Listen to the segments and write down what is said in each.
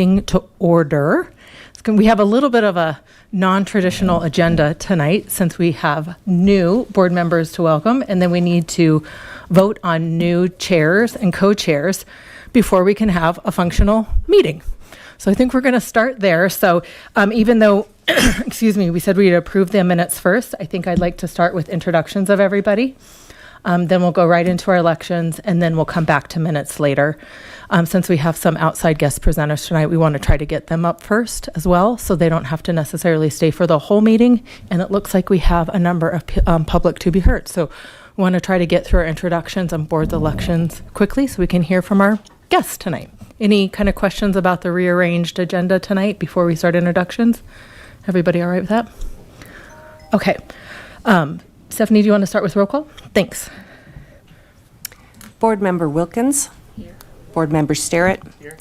meeting to order. We have a little bit of a non-traditional agenda tonight since we have new board members to welcome, and then we need to vote on new chairs and co-chairs before we can have a functional meeting. So I think we're going to start there. So even though, excuse me, we said we'd approve the minutes first, I think I'd like to start with introductions of everybody. Then we'll go right into our elections, and then we'll come back to minutes later. Since we have some outside guest presenters tonight, we want to try to get them up first as well, so they don't have to necessarily stay for the whole meeting. And it looks like we have a number of public to be heard. So we want to try to get through our introductions on board the elections quickly so we can hear from our guests tonight. Any kind of questions about the rearranged agenda tonight before we start introductions? Everybody all right with that? Okay. Stephanie, do you want to start with roll call? Thanks. Board Member Wilkins. Here. Board Member Starrett. Here.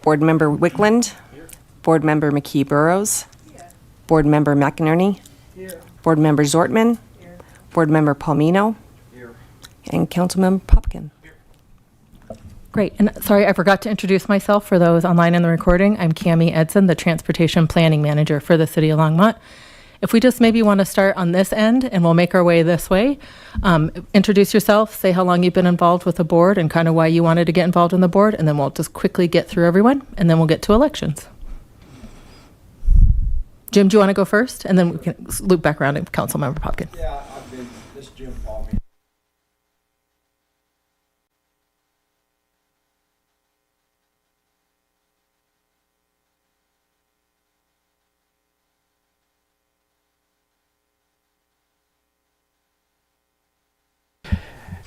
Board Member Wickland. Here. Board Member McKee-Burrows. Here. Board Member McInerney. Here. Board Member Zortman. Here. Board Member Palmino. Here. And Councilmember Popkin. Here. Great. And sorry, I forgot to introduce myself for those online in the recording. I'm Cammie Edson, the Transportation Planning Manager for the City of Longmont. If we just maybe want to start on this end and we'll make our way this way, introduce yourself, say how long you've been involved with the board and kind of why you wanted to get involved in the board, and then we'll just quickly get through everyone, and then we'll get to elections. Jim, do you want to go first? And then we can loop back around to Councilmember Popkin. Yeah, this is Jim Paul.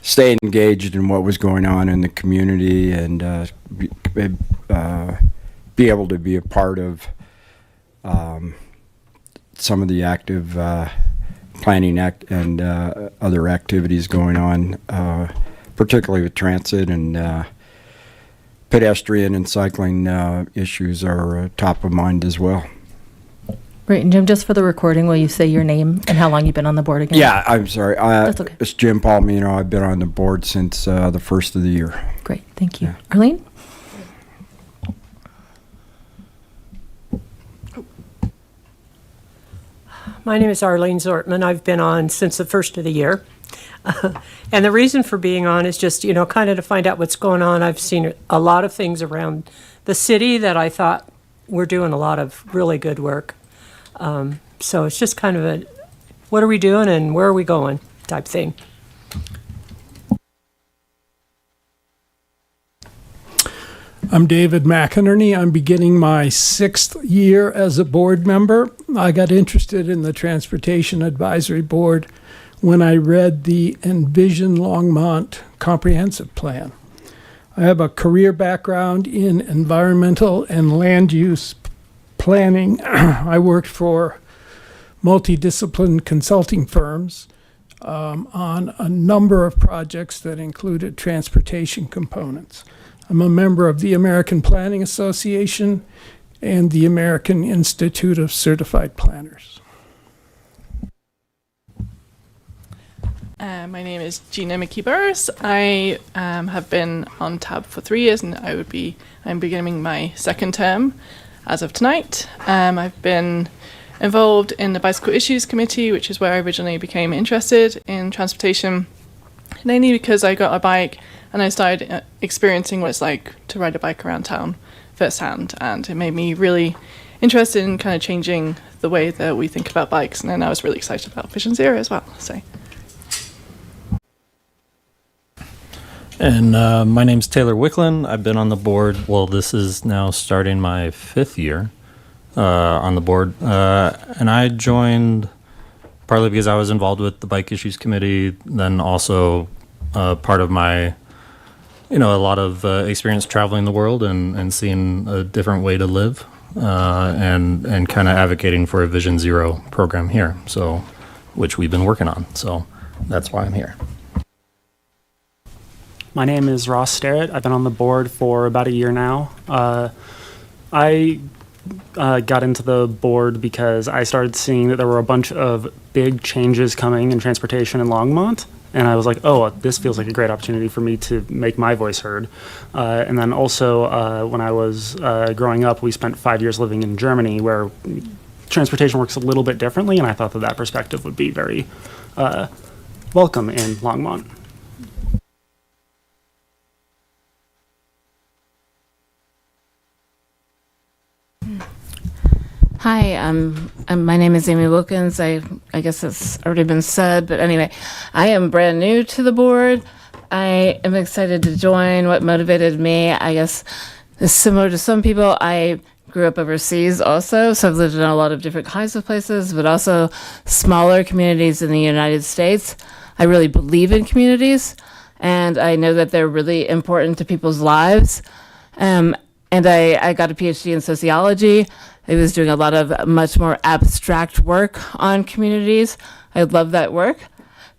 Stay engaged in what was going on in the community and be able to be a part of some of the active planning and other activities going on, particularly with transit and pedestrian and cycling issues are top of mind as well. Great. And Jim, just for the recording, will you say your name and how long you've been on the board again? Yeah, I'm sorry. That's okay. It's Jim Palmino. I've been on the board since the first of the year. Great. Thank you. Yeah. Arlene? My name is Arlene Zortman. I've been on since the first of the year. And the reason for being on is just, kind of to find out what's going on. I've seen a lot of things around the city that I thought were doing a lot of really good work. So it's just kind of a, what are we doing and where are we going type thing. I'm David McInerney. I'm beginning my 6th year as a board member. I got interested in the Transportation Advisory Board when I read the Envision Longmont Comprehensive Plan. I have a career background in environmental and land use planning. I worked for multidisciplinary consulting firms on a number of projects that included transportation components. I'm a member of the American Planning Association and the American Institute of Certified Planners. My name is Gina McKee-Burrows. I have been on tab for 3 years, and I'm beginning my 2nd term as of tonight. I've been involved in the Bicycle Issues Committee, which is where I originally became interested in transportation, mainly because I got a bike and I started experiencing what it's like to ride a bike around town firsthand, and it made me really interested in kind of changing the way that we think about bikes, and then I was really excited about Vision Zero as well. So. And my name's Taylor Wickland. I've been on the board. Well, this is now starting my 5th year on the board. And I joined partly because I was involved with the Bike Issues Committee, then also part of my, a lot of experience traveling the world and seeing a different way to live and kind of advocating for a Vision Zero program here, so which we've been working on. So that's why I'm here. My name is Ross Starrett. I've been on the board for about a year now. I got into the board because I started seeing that there were a bunch of big changes coming in transportation in Longmont, and I was like, oh, this feels like a great opportunity for me to make my voice heard. And then also, when I was growing up, we spent 5 years living in Germany, where transportation works a little bit differently, and I thought that that perspective would be very welcome in Longmont. Hi, my name is Amy Wilkins. I guess it's already been said, but anyway, I am brand new to the board. I am excited to join. What motivated me, I guess, is similar to some people. I grew up overseas also, so I've lived in a lot of different kinds of places, but also smaller communities in the United States. I really believe in communities, and I know that they're really important to people's lives. And I got a PhD in sociology. I was doing a lot of much more abstract work on communities. I love that work.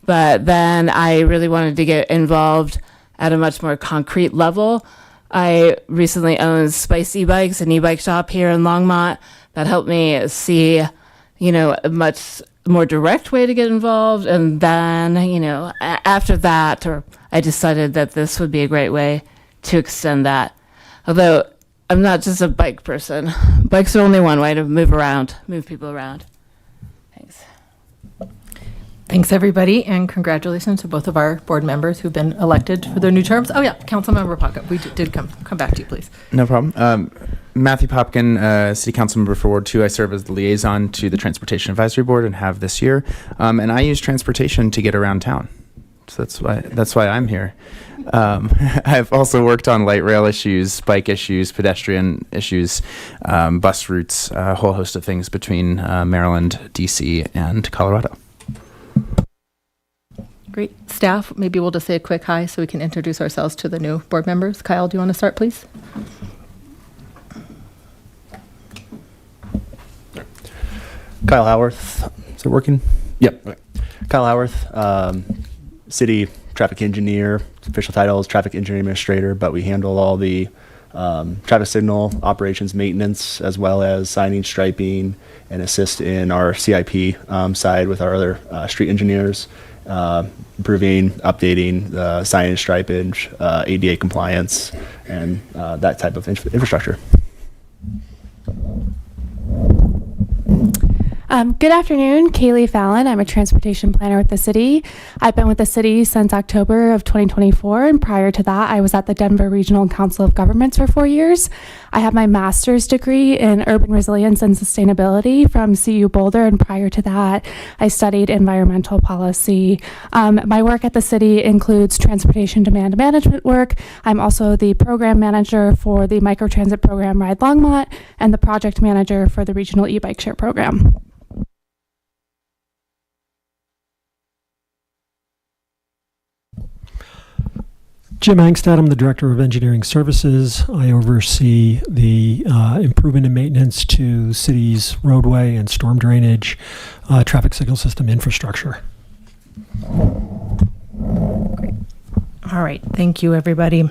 But then I really wanted to get involved at a much more concrete level. I recently owned Spice e-bikes, an e-bike shop here in Longmont that helped me see, a much more direct way to get involved. And then, after that, I decided that this would be a great way to extend that. Although I'm not just a bike person. Bikes are only one way to move people around. Thanks. Thanks, everybody, and congratulations to both of our board members who've been elected for their new terms. Oh, yeah, Councilmember Pocket, we did come back to you, please. No problem. Matthew Popkin, City Council Member for Ward 2. I serve as the liaison to the Transportation Advisory Board and have this year. And I use transportation to get around town. So that's why I'm here. I've also worked on light rail issues, bike issues, pedestrian issues, bus routes, a whole host of things between Maryland, DC, and Colorado. Great. Staff, maybe we'll just say a quick hi so we can introduce ourselves to the new board members. Kyle, do you want to start, please? Kyle Howarth. Is it working? Yep. Okay. Kyle Howarth, city traffic engineer. Official title is traffic engineering administrator, but we handle all the traffic signal operations maintenance, as well as signing, striping, and assist in our CIP side with our other street engineers, improving, updating the signage, stripage, ADA compliance, and that type of infrastructure. Good afternoon, Kaylee Fallon. I'm a transportation planner with the city. I've been with the city since October of 2024, and prior to that, I was at the Denver Regional Council of Governments for 4 years. I have my master's degree in urban resilience and sustainability from CU Boulder, and prior to that, I studied environmental policy. My work at the city includes transportation demand management work. I'm also the program manager for the microtransit program Ride Longmont and the project manager for the regional e-bike share program. Jim Angstad, I'm the Director of Engineering Services. I oversee the improvement and maintenance to city's roadway and storm drainage, traffic signal system infrastructure. Great. All right. Thank you, everybody.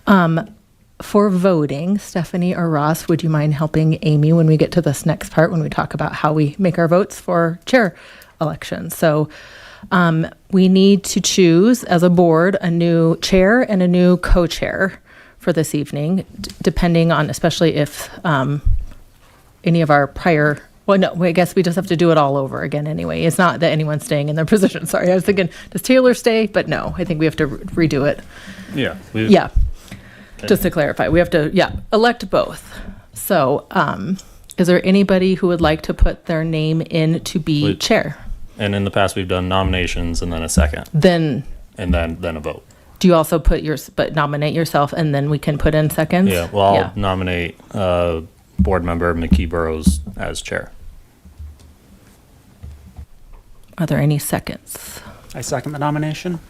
For voting, Stephanie or Ross, would you mind helping Amy when we get to this next part, when we talk about how we make our votes for chair elections? So we need to choose as a board a new chair and a new co-chair for this evening, depending on, especially if any of our prior, well, no, I guess we just have to do it all over again anyway. It's not that anyone's staying in their position. Sorry, I was thinking, does Taylor stay? But no, I think we have to redo it. Yeah. Yeah. Just to clarify, we have to, elect both. So is there anybody who would like to put their name in to be chair? And in the past, we've done nominations and then a second. Then a vote. Do you also nominate yourself and then we can put in seconds? Yeah, well, I'll nominate board member McKee Burrows as chair. Are there any seconds? I second the nomination.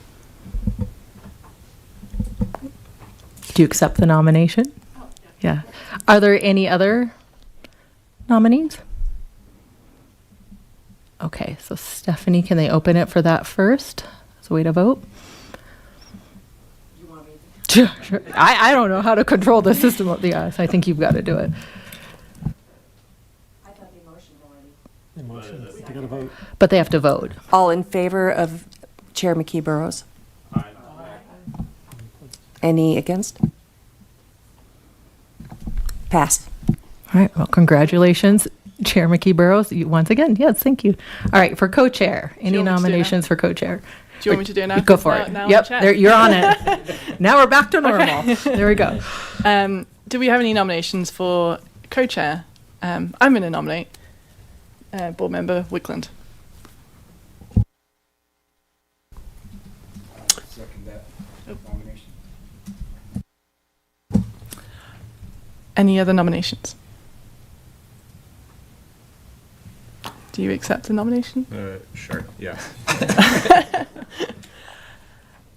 Do you accept the nomination? Yeah. Are there any other nominees? Okay, so Stephanie, can they open it for that first as a way to vote? You want me to? Sure. I don't know how to control the system of the eyes. I think you've got to do it. I thought the motion already. They got to vote. But they have to vote. All in favor of Chair McKee Burrows. Any against? Passed. All right, well, congratulations, Chair McKee Burrows, once again. Yes, thank you. All right, for co-chair, any want me to do it now? nominations for co-chair? Do you want me to do it now? Go for Now- it. now I'm Yep, chair. there, you're on it. Now we're back to normal. There we go. Do we have any nominations for co-chair? I'm going to nominate board member Wickland. Any other nominations? Do you accept the nomination? Sure, yeah.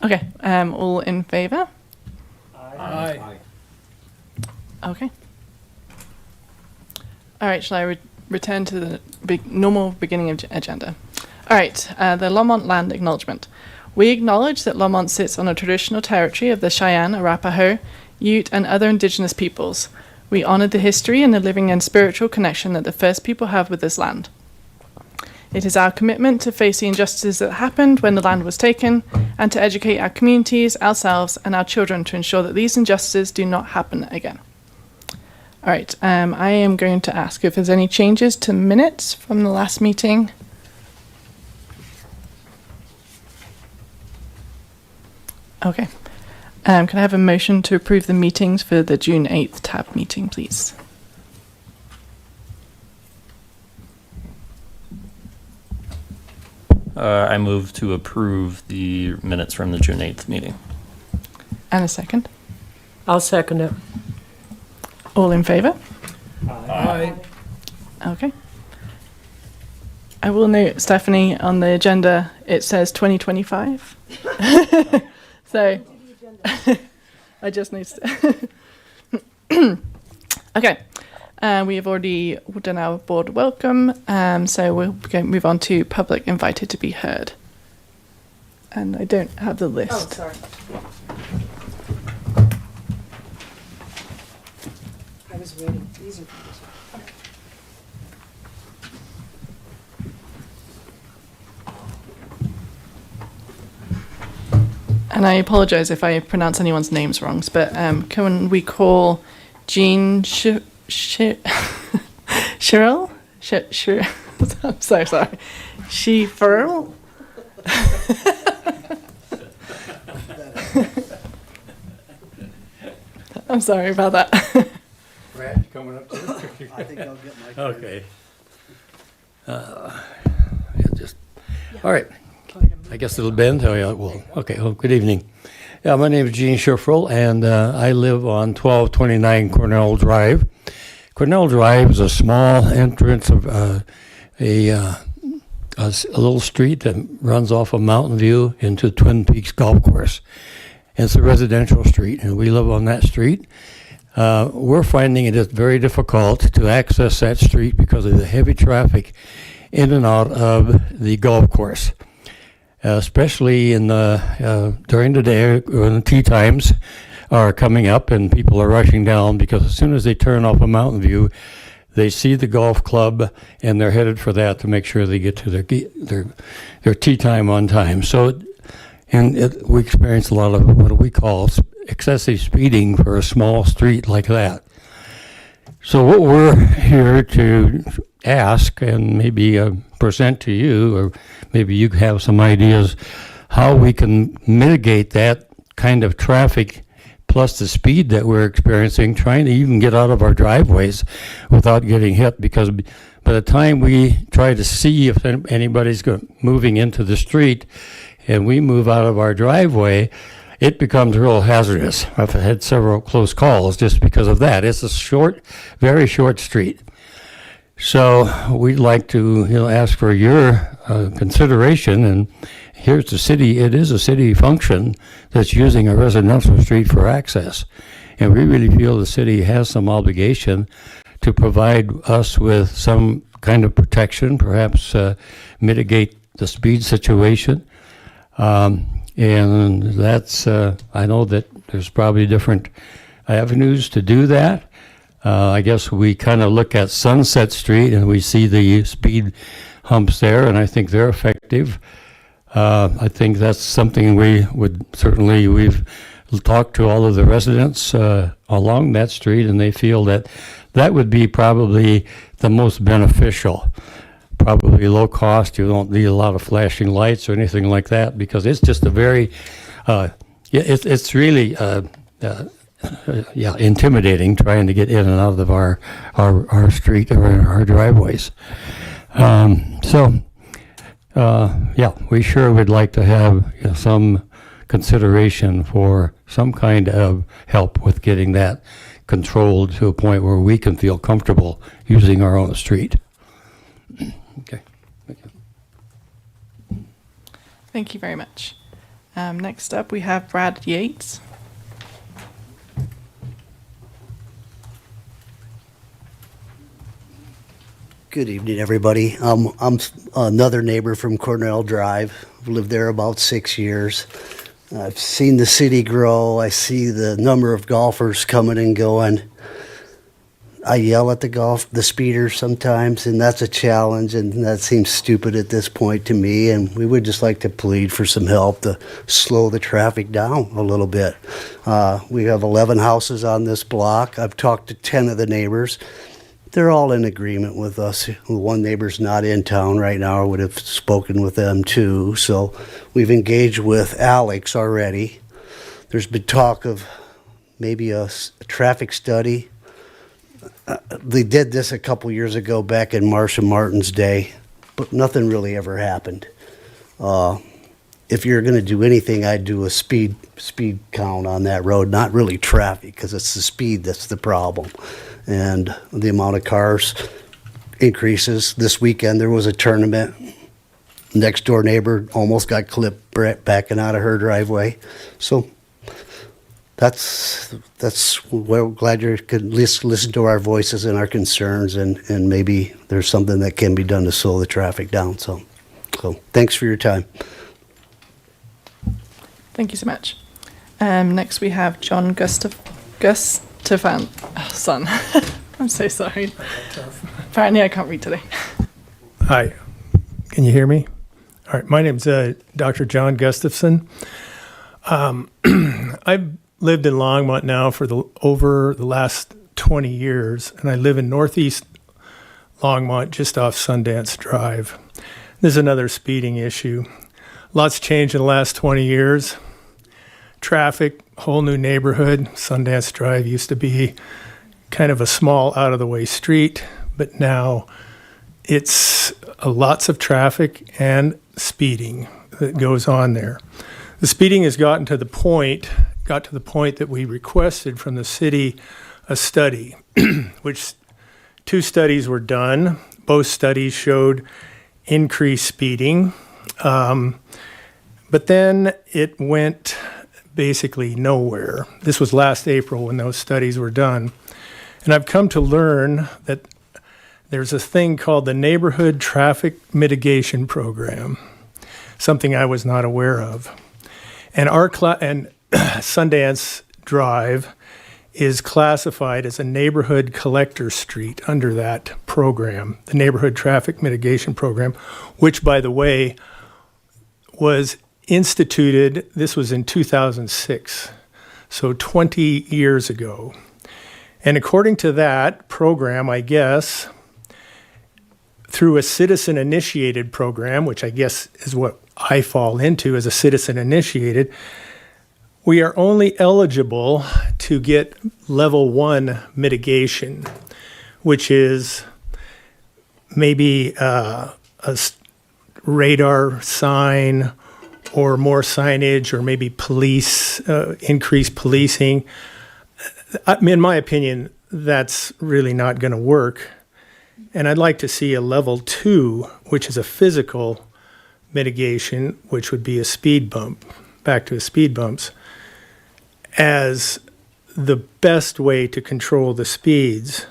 Okay, all in favour? Aye. Okay. All right, shall I return to the normal beginning of agenda? All right, the Longmont land acknowledgement. We acknowledge that Longmont sits on a traditional territory of the Cheyenne, Arapaho, Ute, and other indigenous peoples. We honor the history and the living and spiritual connection that the first people have with this land. It is our commitment to face the injustices that happened when the land was taken and to educate our communities, ourselves, and our children to ensure that these injustices do not happen again. All right, I am going to ask if there's any changes to minutes from the last meeting. Okay. Can I have a motion to approve the meetings for the June 8th tab meeting, please? I move to approve the minutes from the June 8th meeting. And a second. I'll second it. All in favour? Aye. Okay. I will note, Stephanie, on the agenda it says 2025. So I just noticed. Okay. We have already done our board welcome, so we'll move on to public invited to be heard. And I don't have the list. Oh, sorry. I was reading. These are. And I apologize if I pronounce anyone's names wrong, but can we call Jean Cheryl? I'm so sorry. Ferrell? I'm sorry about that. Brad, coming up too? I think I'll get my. Okay. All right. I guess it'll bend. Oh, yeah, well, okay. Well, good evening. Yeah, my name is Gene Scherfrel, and I live on 1229 Cornell Drive. Cornell Drive is a small entrance of a little street that runs off of Mountain View into Twin Peaks Golf Course. And it's a residential street, and we live on that street. We're finding it is very difficult to access that street because of the heavy traffic in and out of the golf course. Especially in during the day when the tea times are coming up and people are rushing down, because as soon as they turn off of Mountain View, they see the golf club and they're headed for that to make sure they get to their tea time on time. So, we experience a lot of what we call excessive speeding for a small street like that. So what we're here to ask and maybe present to you, or maybe you have some ideas how we can mitigate that kind of traffic plus the speed that we're experiencing, trying to even get out of our driveways without getting hit, because by the time we try to see if anybody's moving into the street and we move out of our driveway, it becomes real hazardous. I've had several close calls just because of that. It's a short, very short street. So we'd like to ask for your consideration, and here's the city. It is a city function that's using a residential street for access. And we really feel the city has some obligation to provide us with some kind of protection, perhaps mitigate the speed situation. And that's, I know that there's probably different avenues to do that. I guess we kind of look at Sunset Street and we see the speed humps there, and I think they're effective. I think that's something we've talked to all of the residents along that street, and they feel that that would be probably the most beneficial. Probably low cost. You don't need a lot of flashing lights or anything like that, because it's just a very, it's really, intimidating trying to get in and out of our street or our driveways. We sure would like to have some consideration for some kind of help with getting that controlled to a point where we can feel comfortable using our own street. Okay. Thank you. Thank you very much. Next up, we have Brad Yates. Good evening, everybody. I'm another neighbor from Cornell Drive. I've lived there about 6 years. I've seen the city grow. I see the number of golfers coming and going. I yell at the speeders sometimes, and that's a challenge, and that seems stupid at this point to me, and we would just like to plead for some help to slow the traffic down a little bit. We have 11 houses on this block. I've talked to 10 of the neighbors. They're all in agreement with us. One neighbor's not in town right now. I would have spoken with them too, so we've engaged with Alex already. There's been talk of maybe a traffic study. They did this a couple years ago back in Marcia Martin's day, but nothing really ever happened. If you're going to do anything, I'd do a speed count on that road, not really traffic, because it's the speed that's the problem. And the amount of cars increases. This weekend there was a tournament. Next door neighbor almost got clipped backing out of her driveway. So that's we're glad you could listen to our voices and our concerns, and maybe there's something that can be done to slow the traffic down. So thanks for your time. Thank you so much. Next, we have John Gustafson. I'm so sorry. Apparently, I can't read today. Hi, can you hear me? All right, my name's Dr. John Gustafson. I've lived in Longmont now for over the last 20 years, and I live in northeast Longmont, just off Sundance Drive. This is another speeding issue. Lots changed in the last 20 years. Traffic, whole new neighborhood. Sundance Drive used to be kind of a small, out-of-the-way street, but now it's lots of traffic and speeding that goes on there. The speeding has got to the point that we requested from the city a study, which 2 studies were done. Both studies showed increased speeding, but then it went basically nowhere. This was last April when those studies were done. And I've come to learn that there's a thing called the Neighborhood Traffic Mitigation Program, something I was not aware of. And Sundance Drive is classified as a neighborhood collector street under that program, the Neighborhood Traffic Mitigation Program, which, by the way, was instituted, this was in 2006, so 20 years ago. And according to that program, I guess, through a citizen-initiated program, which I guess is what I fall into as a citizen-initiated, we are only eligible to get level 1 mitigation, which is maybe a radar sign or more signage, or maybe increased policing. In my opinion, that's really not going to work. And I'd like to see a level 2, which is a physical mitigation, which would be a speed bump, back to speed bumps, as the best way to control the speeds.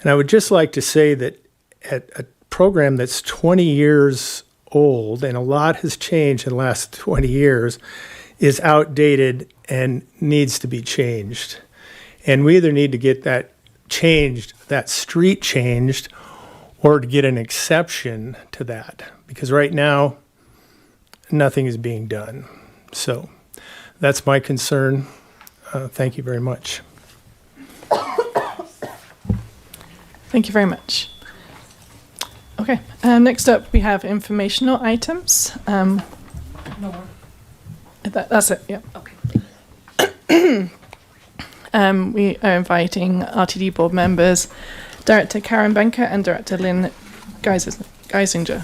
And I would just like to say that at a program that's 20 years old, and a lot has changed in the last 20 years, is outdated and needs to be changed. And we either need to get that changed, that street changed, or to get an exception to that. Because right now, nothing is being done. So that's my concern. Thank you very much. Thank you very much. Okay, next up we have informational items. That's it, yeah. Okay. We are inviting RTD board members, Director Karen Benker and Director Lynn Geisinger.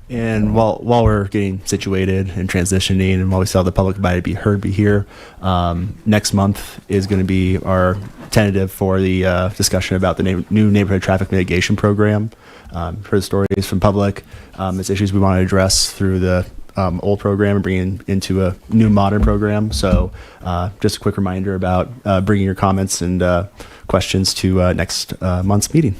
And while we're getting situated and transitioning, and while we still have the public body be heard, be here, next month is going to be our tentative for the discussion about the new neighborhood traffic mitigation program. Heard stories from public. It's issues we want to address through the old program and bringing into a new modern program. So just a quick reminder about bringing your comments and questions to next month's meeting.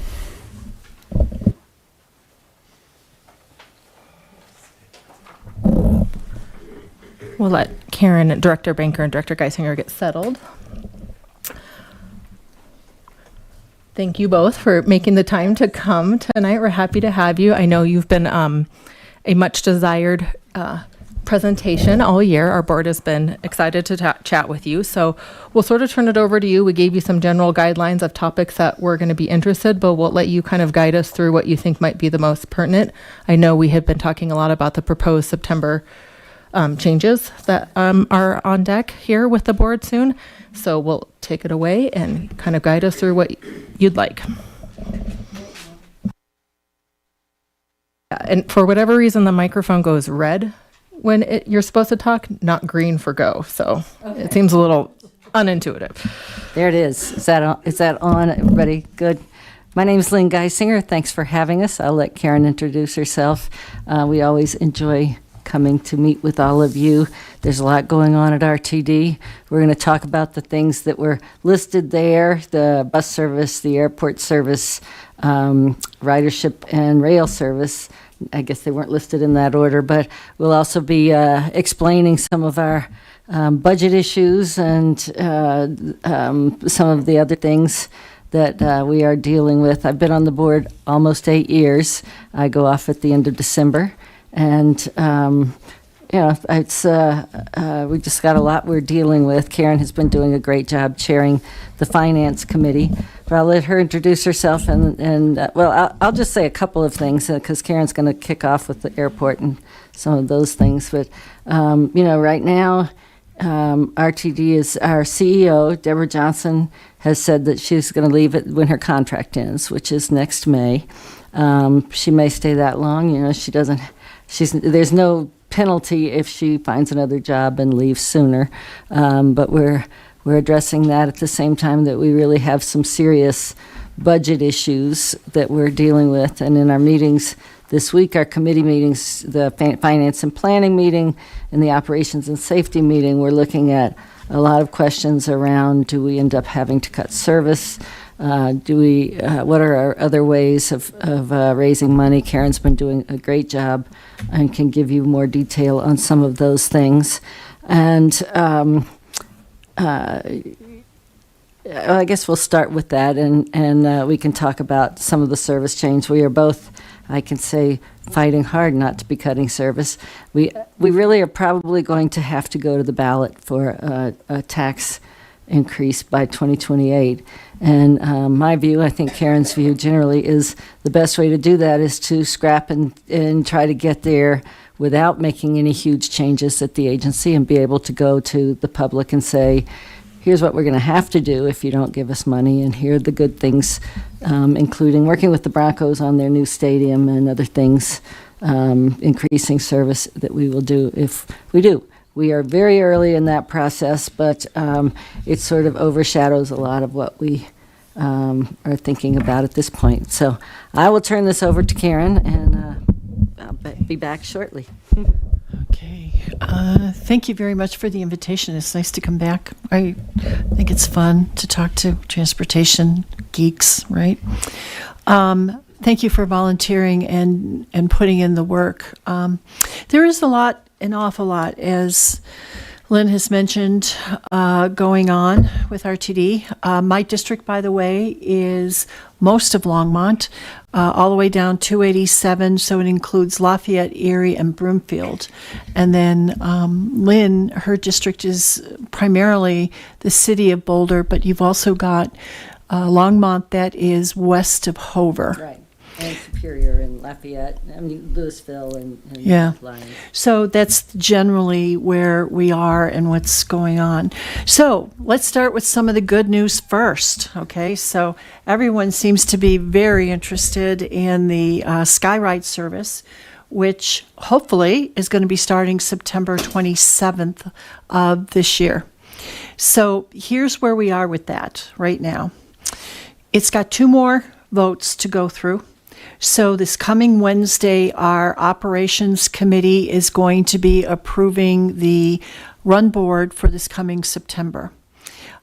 We'll let Karen, Director Banker, and Director Geisinger get settled. Thank you both for making the time to come tonight. We're happy to have you. I know you've been a much desired presentation all year. Our board has been excited to chat with you. So we'll sort of turn it over to you. We gave you some general guidelines of topics that we're going to be interested, but we'll let you kind of guide us through what you think might be the most pertinent. I know we have been talking a lot about the proposed September changes that are on deck here with the board soon. So we'll take it away and kind of guide us through what you'd like. And for whatever reason, the microphone goes red when you're supposed to talk, not green for go. So It seems a little unintuitive. There it is. Is that on? Everybody good? My name is Lynn Geisinger. Thanks for having us. I'll let Karen introduce herself. We always enjoy coming to meet with all of you. There's a lot going on at RTD. We're going to talk about the things that were listed there, the bus service, the airport service, ridership and rail service. I guess they weren't listed in that order, but we'll also be explaining some of our budget issues and some of the other things that we are dealing with. I've been on the board almost 8 years. I go off at the end of December. And, it's we just got a lot we're dealing with. Karen has been doing a great job chairing the Finance Committee. But I'll let her introduce herself. I'll just say a couple of things because Karen's going to kick off with the airport and some of those things. But, right now, RTD is our CEO, Deborah Johnson, has said that she's going to leave it when her contract ends, which is next May. She may stay that long. She doesn't. There's no penalty if she finds another job and leaves sooner, but we're addressing that at the same time that we really have some serious budget issues that we're dealing with. And in our meetings this week, our committee meetings, the Finance and Planning meeting and the Operations and Safety meeting, we're looking at a lot of questions around: do we end up having to cut service? What are our other ways of raising money? Karen's been doing a great job and can give you more detail on some of those things. And I guess we'll start with that, and we can talk about some of the service change. We are both, I can say, fighting hard not to be cutting service. We really are probably going to have to go to the ballot for a tax increase by 2028. And my view, I think Karen's view generally, is the best way to do that is to scrap and try to get there without making any huge changes at the agency and be able to go to the public and say, here's what we're going to have to do if you don't give us money, and here are the good things, including working with the Broncos on their new stadium and other things, increasing service that we will do if we do. We are very early in that process, but it sort of overshadows a lot of what we are thinking about at this point. So I will turn this over to Karen, and I'll be back shortly. Okay. Thank you very much for the invitation. It's nice to come back. I think it's fun to talk to transportation geeks, right? Thank you for volunteering and putting in the work. There is an awful lot, as Lynn has mentioned going on with RTD. My district, by the way, is most of Longmont, all the way down 287, so it includes Lafayette, Erie, and Broomfield. And then Lynn, her district is primarily the city of Boulder, but you've also got Longmont that is west of Hoover. Right. And Superior and Lafayette, I mean, Louisville and Yeah. Lyons. So that's generally where we are and what's going on. So let's start with some of the good news first. Okay, so everyone seems to be very interested in the Skyride service, which hopefully is going to be starting September 27th of this year. So here's where we are with that right now. It's got 2 more votes to go through. So this coming Wednesday, our operations committee is going to be approving the run board for this coming September.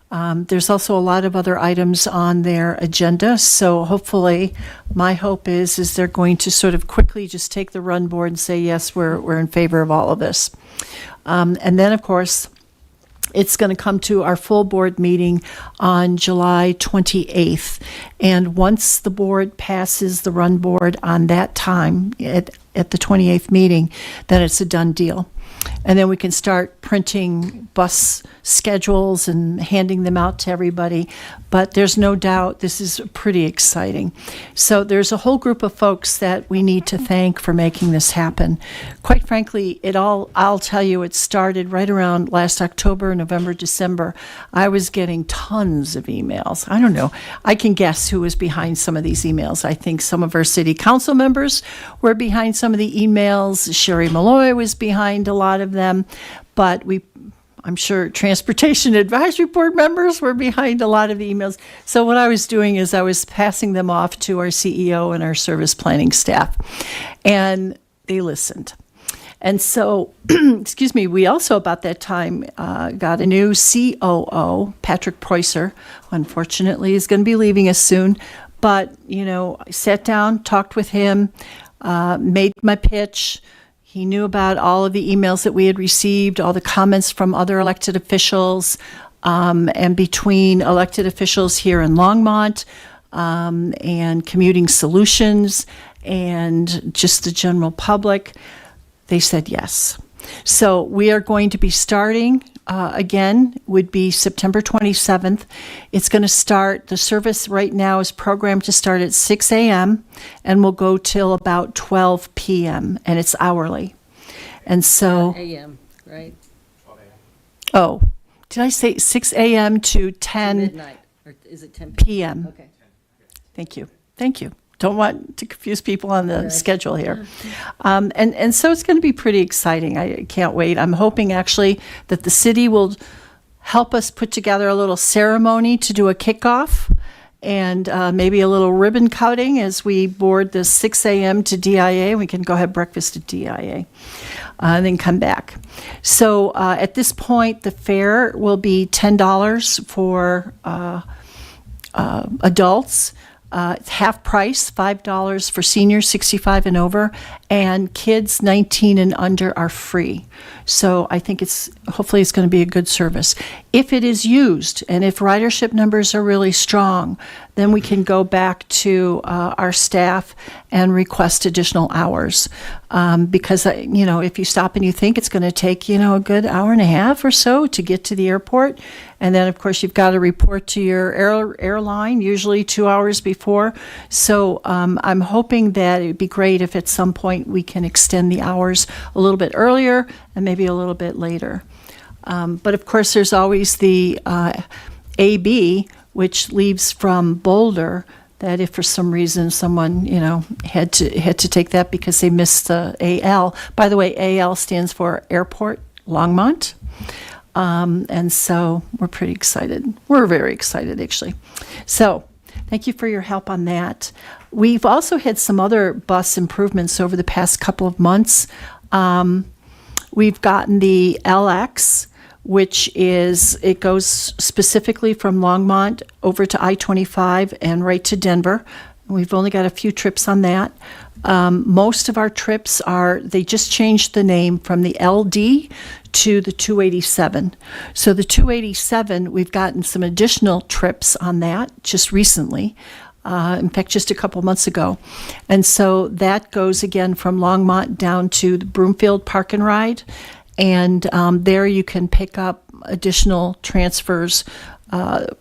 There's also a lot of other items on their agenda, so hopefully, my hope is they're going to sort of quickly just take the run board and say, yes, we're in favor of all of this. And then, of course, it's going to come to our full board meeting on July 28th. And once the board passes the run board on that time, at the 28th meeting, then it's a done deal. And then we can start printing bus schedules and handing them out to everybody. But there's no doubt this is pretty exciting. So there's a whole group of folks that we need to thank for making this happen. Quite frankly, I'll tell you, it started right around last October, November, December. I was getting tons of emails. I don't know. I can guess who was behind some of these emails. I think some of our city council members were behind some of the emails. Sherry Malloy was behind a lot of them. But I'm sure Transportation Advisory Board members were behind a lot of the emails. So what I was doing is I was passing them off to our CEO and our service planning staff. And they listened. And so, excuse me, we also about that time got a new COO, Patrick Preuser, unfortunately is going to be leaving us soon. But, I sat down, talked with him, made my pitch. He knew about all of the emails that we had received, all the comments from other elected officials, and between elected officials here in Longmont and Commuting Solutions and just the general public, they said yes. So we are going to be starting, again, would be September 27th. It's going to start, the service right now is programmed to start at 6 a.m. and will go till about 12 p.m. and it's hourly. And so... AM, right? Oh, did I say 6 a.m. to 10 Midnight, or is it 10 p.m.? Okay. Thank you. Don't want to confuse people on the schedule here. And so it's going to be pretty exciting. I can't wait. I'm hoping actually that the city will help us put together a little ceremony to do a kickoff and maybe a little ribbon cutting as we board the 6 a.m. to DIA. We can go have breakfast at DIA and then come back. So at this point, the fare will be $10 for adults. It's half price, $5 for seniors 65 and over, and kids 19 and under are free. So I think hopefully it's going to be a good service. If it is used and if ridership numbers are really strong, then we can go back to our staff and request additional hours. Because, if you stop and you think it's going to take, a good hour and a half or so to get to the airport, and then, of course, you've got to report to your airline, usually 2 hours before. So I'm hoping that it would be great if at some point we can extend the hours a little bit earlier and maybe a little bit later. But, of course, there's always the AB, which leaves from Boulder, that if for some reason someone, had to take that because they missed the AL. By the way, AL stands for Airport Longmont. And so we're pretty excited. We're very excited, actually. So thank you for your help on that. We've also had some other bus improvements over the past couple of months. We've gotten the LX, which it goes specifically from Longmont over to I-25 and right to Denver. We've only got a few trips on that. Most of our trips they just changed the name from the LD to the 287. So the 287, we've gotten some additional trips on that just recently. In fact, just a couple months ago. And so that goes again from Longmont down to the Broomfield Park and Ride. And there you can pick up additional transfers,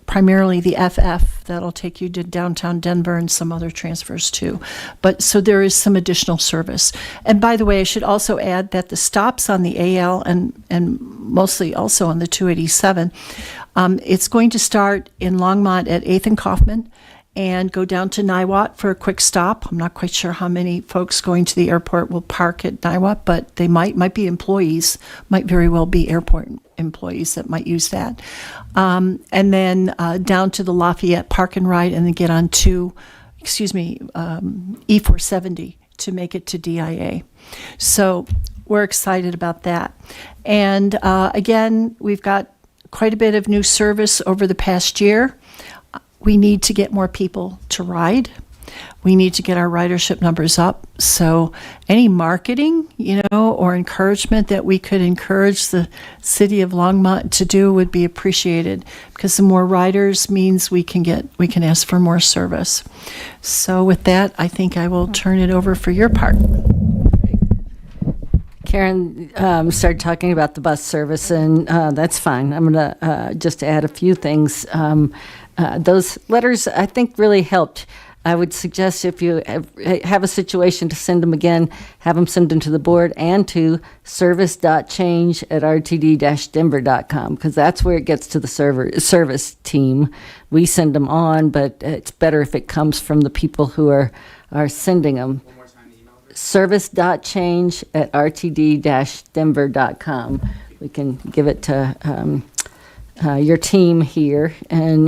primarily the FF. That'll take you to downtown Denver and some other transfers too. But so there is some additional service. And by the way, I should also add that the stops on the AL and mostly also on the 287, it's going to start in Longmont at 8th and Kaufman, and go down to Niwot for a quick stop. I'm not quite sure how many folks going to the airport will park at Niwot, but they might be employees, might very well be airport employees that might use that. And then down to the Lafayette Park and Ride, and then get on to, E470 to make it to DIA. So we're excited about that. And again, we've got quite a bit of new service over the past year. We need to get more people to ride. We need to get our ridership numbers up. So any marketing, or encouragement that we could encourage the city of Longmont to do would be appreciated, because the more riders means we can ask for more service. So with that, I think I will turn it over for your part. Karen started talking about the bus service, and that's fine. I'm going to just add a few things. Those letters, I think, really helped. I would suggest if you have a situation to send them again, have them send them to the board and to service.change@rtd-denver.com, because that's where it gets to the service team. We send them on, but it's better if it comes from the people who are sending them. Service.change@rtd-denver.com. We can give it to your team here. And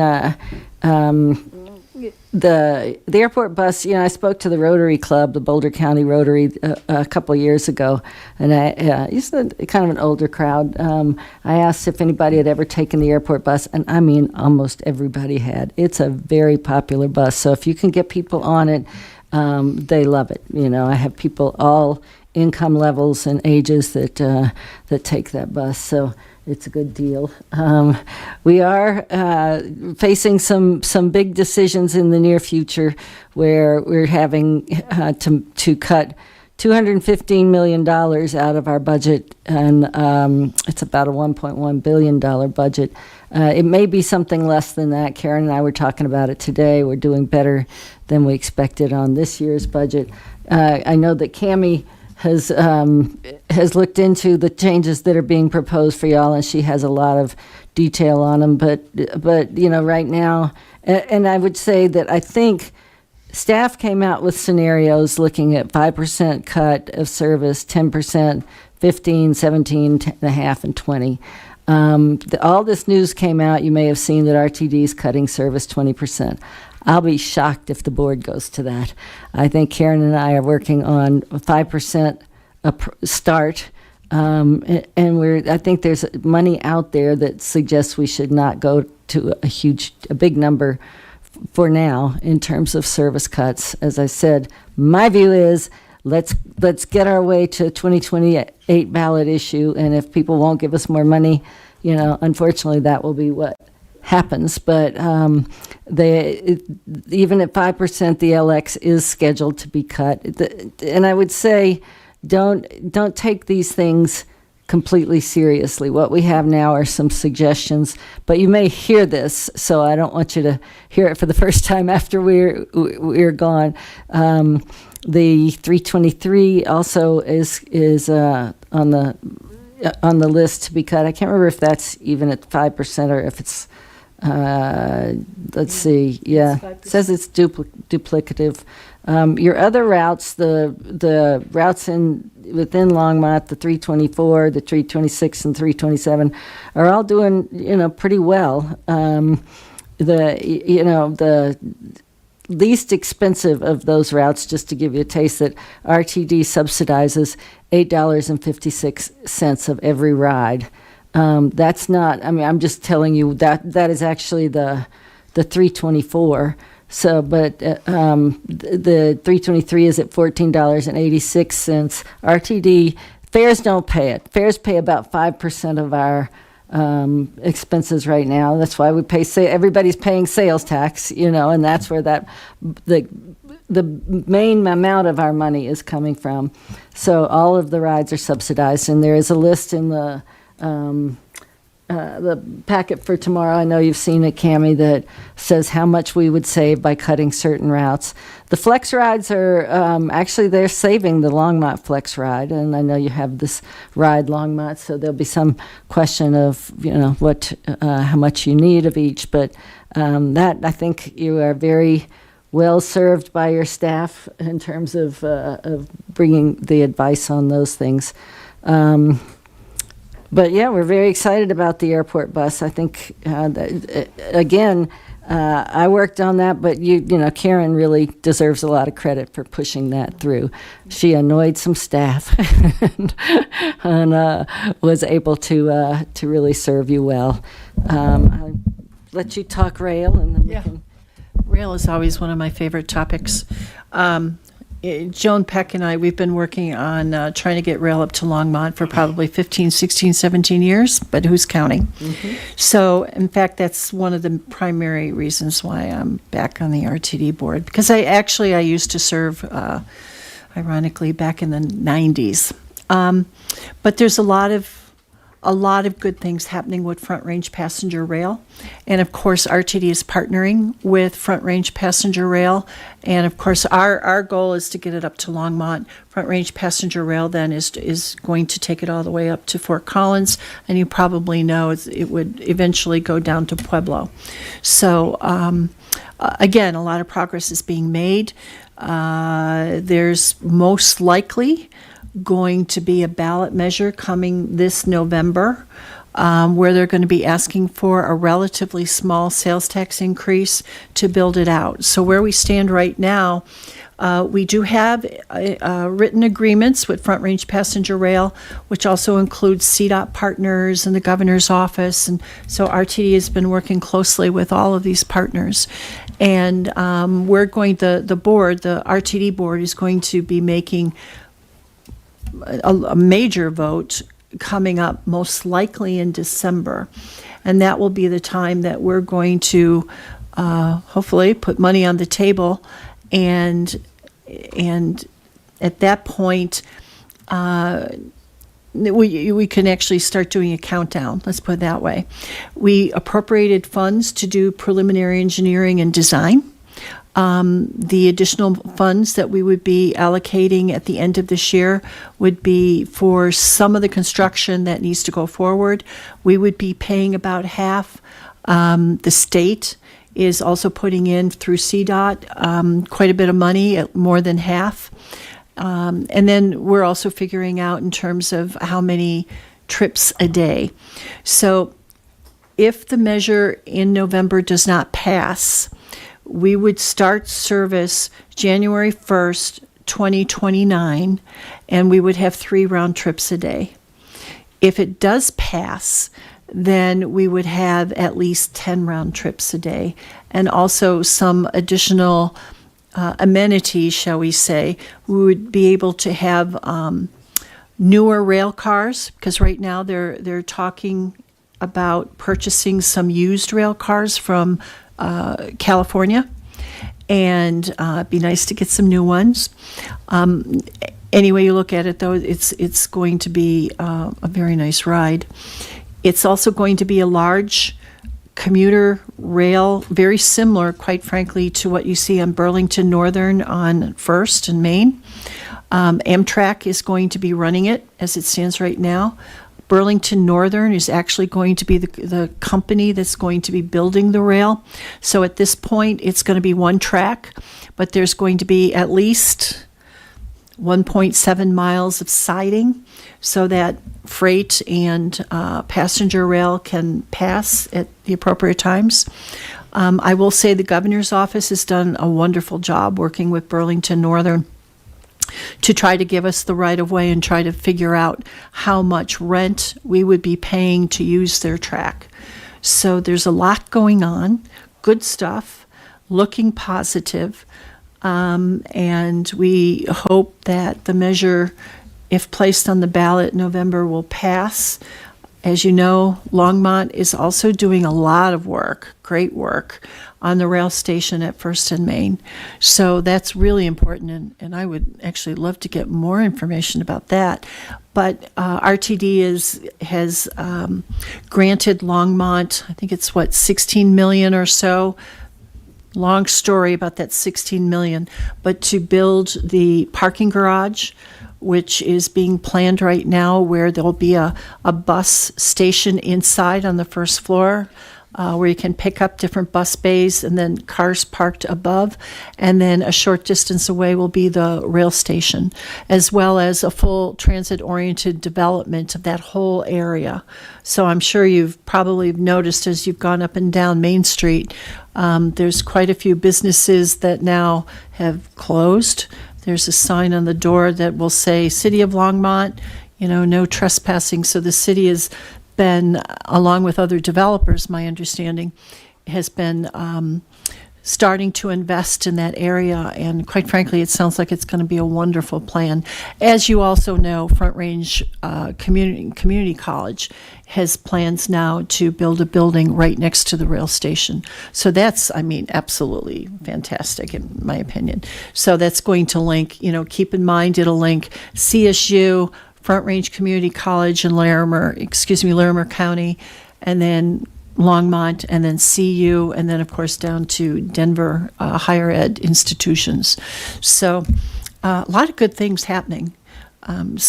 the airport bus, I spoke to the Rotary Club, the Boulder County Rotary, a couple of years ago, and I used to kind of an older crowd. I asked if anybody had ever taken the airport bus, and I mean almost everybody had. It's a very popular bus, so if you can get people on it, they love it. I have people all income levels and ages that take that bus, so it's a good deal. We are facing some big decisions in the near future, where we're having to cut $215 million out of our budget, and it's about a $1.1 billion budget. It may be something less than that. Karen and I were talking about it today. We're doing better than we expected on this year's budget. I know that Cammie has looked into the changes that are being proposed for y'all, and she has a lot of detail on them. But right now, and I would say that I think staff came out with scenarios looking at 5% cut of service, 10%, 15, 17, 10.5, and 20. All this news came out. You may have seen that RTD is cutting service 20%. I'll be shocked if the board goes to that. I think Karen and I are working on a 5% start, and I think there's money out there that suggests we should not go to a big number for now in terms of service cuts. As I said, my view is let's get our way to 2028 ballot issue, and if people won't give us more money, unfortunately that will be what happens. But even at 5%, the LX is scheduled to be cut. And I would say, don't take these things completely seriously. What we have now are some suggestions, but you may hear this, so I don't want you to hear it for the first time after we're gone. The 323 also is on the list to be cut. I can't remember if that's even at 5% or if it's let's see. Yeah, it says it's duplicative. Your other routes, the routes within Longmont, the 324, the 326, and 327, are all doing pretty well. The least expensive of those routes, just to give you a taste, that RTD subsidizes $8.56 of every ride. That's not, I'm just telling you that is actually the 324. So, but the 323 is at $14.86. RTD fares don't pay it. Fares pay about 5% of our expenses right now. That's why we pay. Everybody's paying sales tax, and that's where the main amount of our money is coming from. So all of the rides are subsidized, and there is a list in the packet for tomorrow. I know you've seen it, Cammie, that says how much we would save by cutting certain routes. The flex rides are actually they're saving the Longmont flex ride, and I know you have this ride Longmont, so there'll be some question of what how much you need of each. But that I think you are very well served by your staff in terms of bringing the advice on those things. But yeah, we're very excited about the airport bus. I think, again, I worked on that, but Karen really deserves a lot of credit for pushing that through. She annoyed some staff and was able to really serve you well. I'll let you talk rail, and then we can. Rail is always one of my favorite topics. Joan Peck and I, we've been working on trying to get rail up to Longmont for probably 15, 16, 17 years, but who's counting? Mm-hmm. So, in fact, that's one of the primary reasons why I'm back on the RTD board, because I used to serve, ironically, back in the 90s. But there's a lot of good things happening with Front Range Passenger Rail. And of course, RTD is partnering with Front Range Passenger Rail. And of course, our goal is to get it up to Longmont. Front Range Passenger Rail then is going to take it all the way up to Fort Collins. And you probably know it would eventually go down to Pueblo. So again, a lot of progress is being made. There's most likely going to be a ballot measure coming this November where they're going to be asking for a relatively small sales tax increase to build it out. So where we stand right now, we do have written agreements with Front Range Passenger Rail, which also includes CDOT partners and the governor's office. And so RTD has been working closely with all of these partners. And we're going, the board, the RTD board, is going to be making a major vote coming up most likely in December, and that will be the time that we're going to hopefully put money on the table, and at that point we can actually start doing a countdown. Let's put it that way. We appropriated funds to do preliminary engineering and design. The additional funds that we would be allocating at the end of this year would be for some of the construction that needs to go forward. We would be paying about half. The state is also putting in through CDOT quite a bit of money, at more than half. And then we're also figuring out in terms of how many trips a day. So if the measure in November does not pass, we would start service January 1st, 2029, and we would have 3 round trips a day. If it does pass, then we would have at least 10 round trips a day, and also some additional amenities, shall we say. We would be able to have newer rail cars, because right now they're talking about purchasing some used rail cars from California, and it'd be nice to get some new ones. Any way you look at it, though, it's going to be a very nice ride. It's also going to be a large commuter rail, very similar, quite frankly, to what you see on Burlington Northern on First and Main. Amtrak is going to be running it as it stands right now. Burlington Northern is actually going to be the company that's going to be building the rail. So at this point, it's going to be one track, but there's going to be at least 1.7 miles of siding so that freight and passenger rail can pass at the appropriate times. I will say the governor's office has done a wonderful job working with Burlington Northern to try to give us the right of way and try to figure out how much rent we would be paying to use their track. So there's a lot going on, good stuff, looking positive, and we hope that the measure, if placed on the ballot in November, will pass. As you know, Longmont is also doing a lot of work, great work, on the rail station at First and Main. So that's really important, and I would actually love to get more information about that. But RTD has granted Longmont, I think it's what, 16 million or so. Long story about that 16 million, but to build the parking garage, which is being planned right now, where there'll be a bus station inside on the first floor, where you can pick up different bus bays and then cars parked above. And then a short distance away will be the rail station, as well as a full transit-oriented development of that whole area. So I'm sure you've probably noticed as you've gone up and down Main Street, there's quite a few businesses that now have closed. There's a sign on the door that will say City of Longmont, no trespassing. So the city has been, along with other developers, my understanding, has been starting to invest in that area. And quite frankly, it sounds like it's going to be a wonderful plan. As you also know, Front Range Community College has plans now to build a building right next to the rail station. So that's, absolutely fantastic in my opinion. So that's going to link, keep in mind it'll link CSU, Front Range Community College in Larimer County, and then Longmont, and then CU, and then of course down to Denver higher ed institutions. So a lot of good things happening. And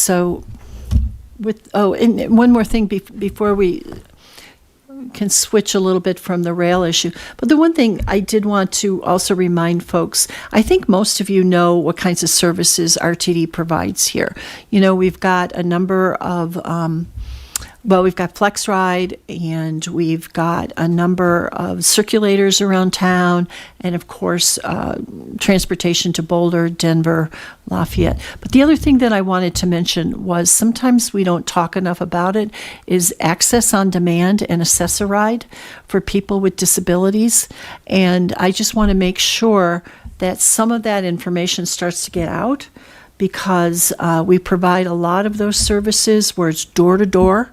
one more thing before we can switch a little bit from the rail issue. But the one thing I did want to also remind folks, I think most of you know what kinds of services RTD provides here. We've got a number of we've got FlexRide, and we've got a number of circulators around town, and of course, transportation to Boulder, Denver, Lafayette. But the other thing that I wanted to mention was sometimes we don't talk enough about it, is access on demand and Access-a-Ride for people with disabilities. And I just want to make sure that some of that information starts to get out, because we provide a lot of those services where it's door to door,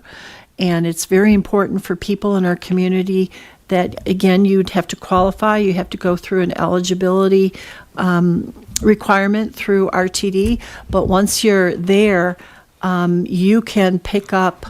and it's very important for people in our community that, again, you'd have to qualify, you have to go through an eligibility requirement through RTD, but once you're there, you can pick up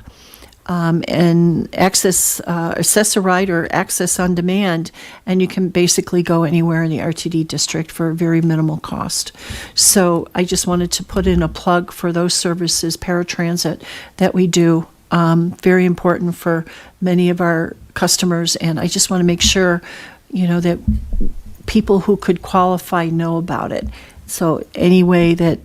and Access-a-Ride or access on demand, and you can basically go anywhere in the RTD district for a very minimal cost. So I just wanted to put in a plug for those services, paratransit, that we do. Very important for many of our customers, and I just want to make sure, that people who could qualify know about it. So any way that,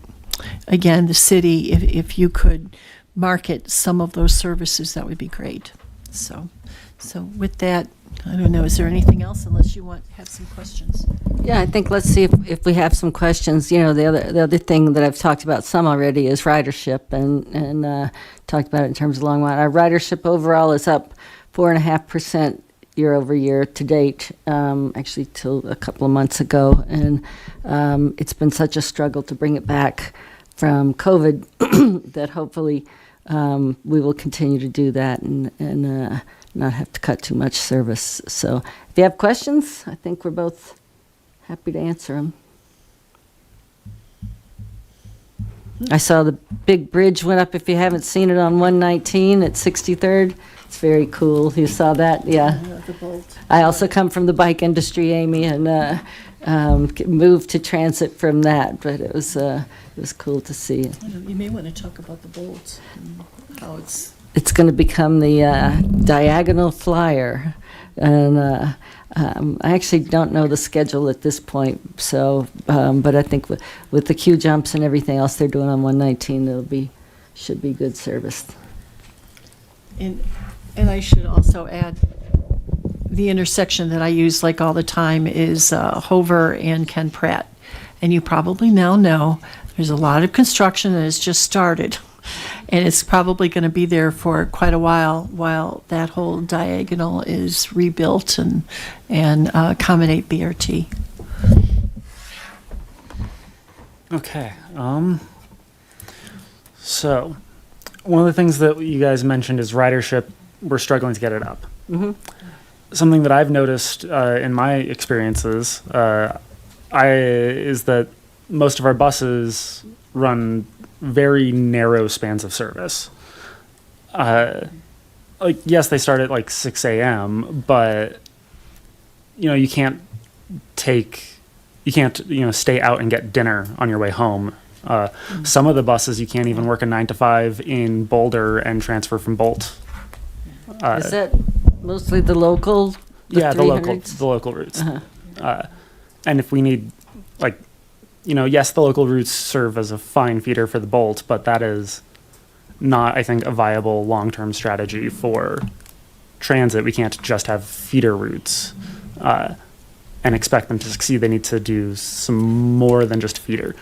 again, the city, if you could market some of those services, that would be great. So with that, I don't know, is there anything else, unless you have some questions? Yeah, I think let's see if we have some questions. The other thing that I've talked about some already is ridership, and talked about it in terms of Longmont. Our ridership overall is up 4.5% year over year to date, actually till a couple of months ago, and it's been such a struggle to bring it back from COVID that hopefully we will continue to do that and not have to cut too much service. So if you have questions, I think we're both happy to answer them. I saw the big bridge went up, if you haven't seen it, on 119 at 63rd. It's very cool. You saw that? Yeah. I also come from the bike industry, Amy, and moved to transit from that, but it was cool to see. You may want to talk about the bolts and how it's going to become the diagonal flyer, and I actually don't know the schedule at this point. So, but I think with the queue jumps and everything else they're doing on 119, should be good service. And I should also add, the intersection that I use like all the time is Hover and Ken Pratt, and you probably now know there's a lot of construction that has just started. And it's probably going to be there for quite a while that whole diagonal is rebuilt and accommodate BRT. Okay. So, one of the things that you guys mentioned is ridership. We're struggling to get it up. Something that I've noticed in my experiences is that most of our buses run very narrow spans of service. Like, yes, they start at like 6 a.m., but you can't stay out and get dinner on your way home. Some of the buses you can't even work a 9 to 5 in Boulder and transfer from Bolt. Is that mostly the local? The 300s? local routes. And if we need, yes, the local routes serve as a fine feeder for the Bolt, but that is not, I think, a viable long-term strategy for transit. We can't just have feeder routes and expect them to succeed. They need to do some more than just feeder.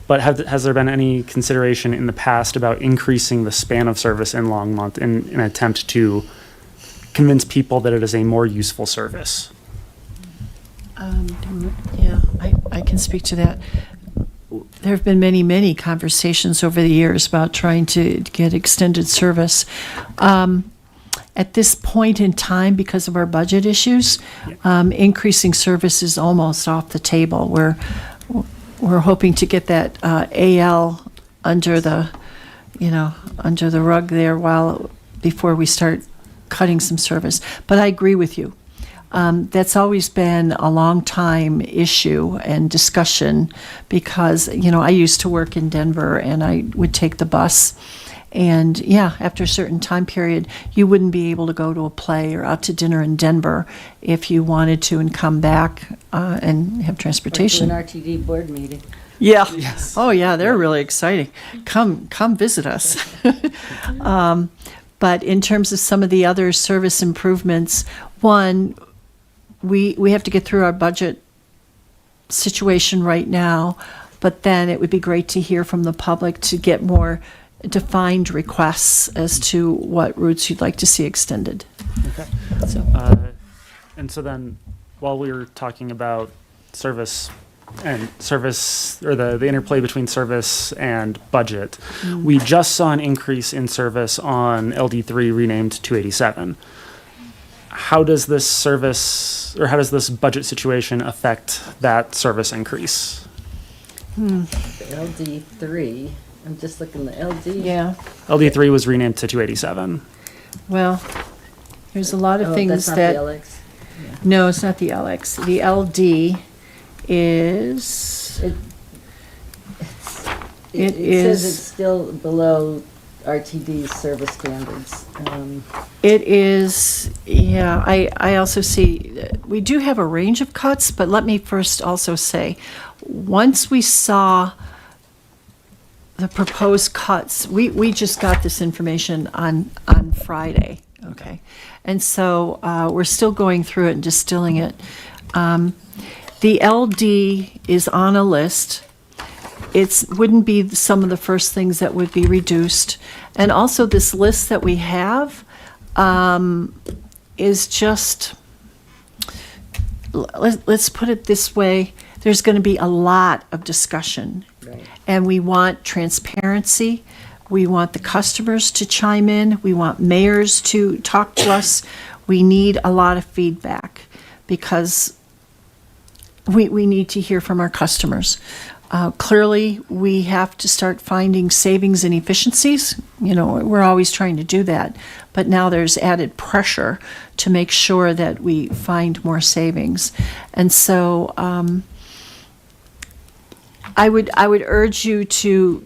But has there been any consideration in the past about increasing the span of service in Longmont in an attempt to convince people that it is a more useful service? Yeah, I can speak to that. There have been many, many conversations over the years about trying to get extended service. At this point in time, because of our budget issues, increasing service is almost off the table. We're hoping to get that AL under the rug there before we start cutting some service. But I agree with you. That's always been a long time issue and discussion because, I used to work in Denver and I would take the bus. And after a certain time period, you wouldn't be able to go to a play or out to dinner in Denver if you wanted to and come back and have transportation. Or to an RTD board meeting. Yeah. Yes. Oh, yeah, they're really exciting. Come visit us. But in terms of some of the other service improvements, one, we have to get through our budget situation right now, but then it would be great to hear from the public to get more defined requests as to what routes you'd like to see extended. Okay. So then, while we were talking about service or the interplay between service and budget, we just saw an increase in service on LD3 renamed 287. How does this budget situation affect that service increase? LD3. I'm just looking at LD. Yeah. LD3 was renamed to 287. Well, there's a lot of things that's not that. the LX. Yeah. No, it's not the LX. The LD is. It says it's still below RTD's service standards. It is, I also see, we do have a range of cuts, but let me first also say, once we saw the proposed cuts, we just got this information on Friday, okay? And so we're still going through it and distilling it. The LD is on a list. It wouldn't be some of the first things that would be reduced. And also this list that we have is just, let's put it this way, there's going to be a lot of discussion. Right. And we want transparency. We want the customers to chime in. We want mayors to talk to us. We need a lot of feedback because we need to hear from our customers. Clearly, we have to start finding savings and efficiencies. We're always trying to do that, but now there's added pressure to make sure that we find more savings. And so I would urge you to,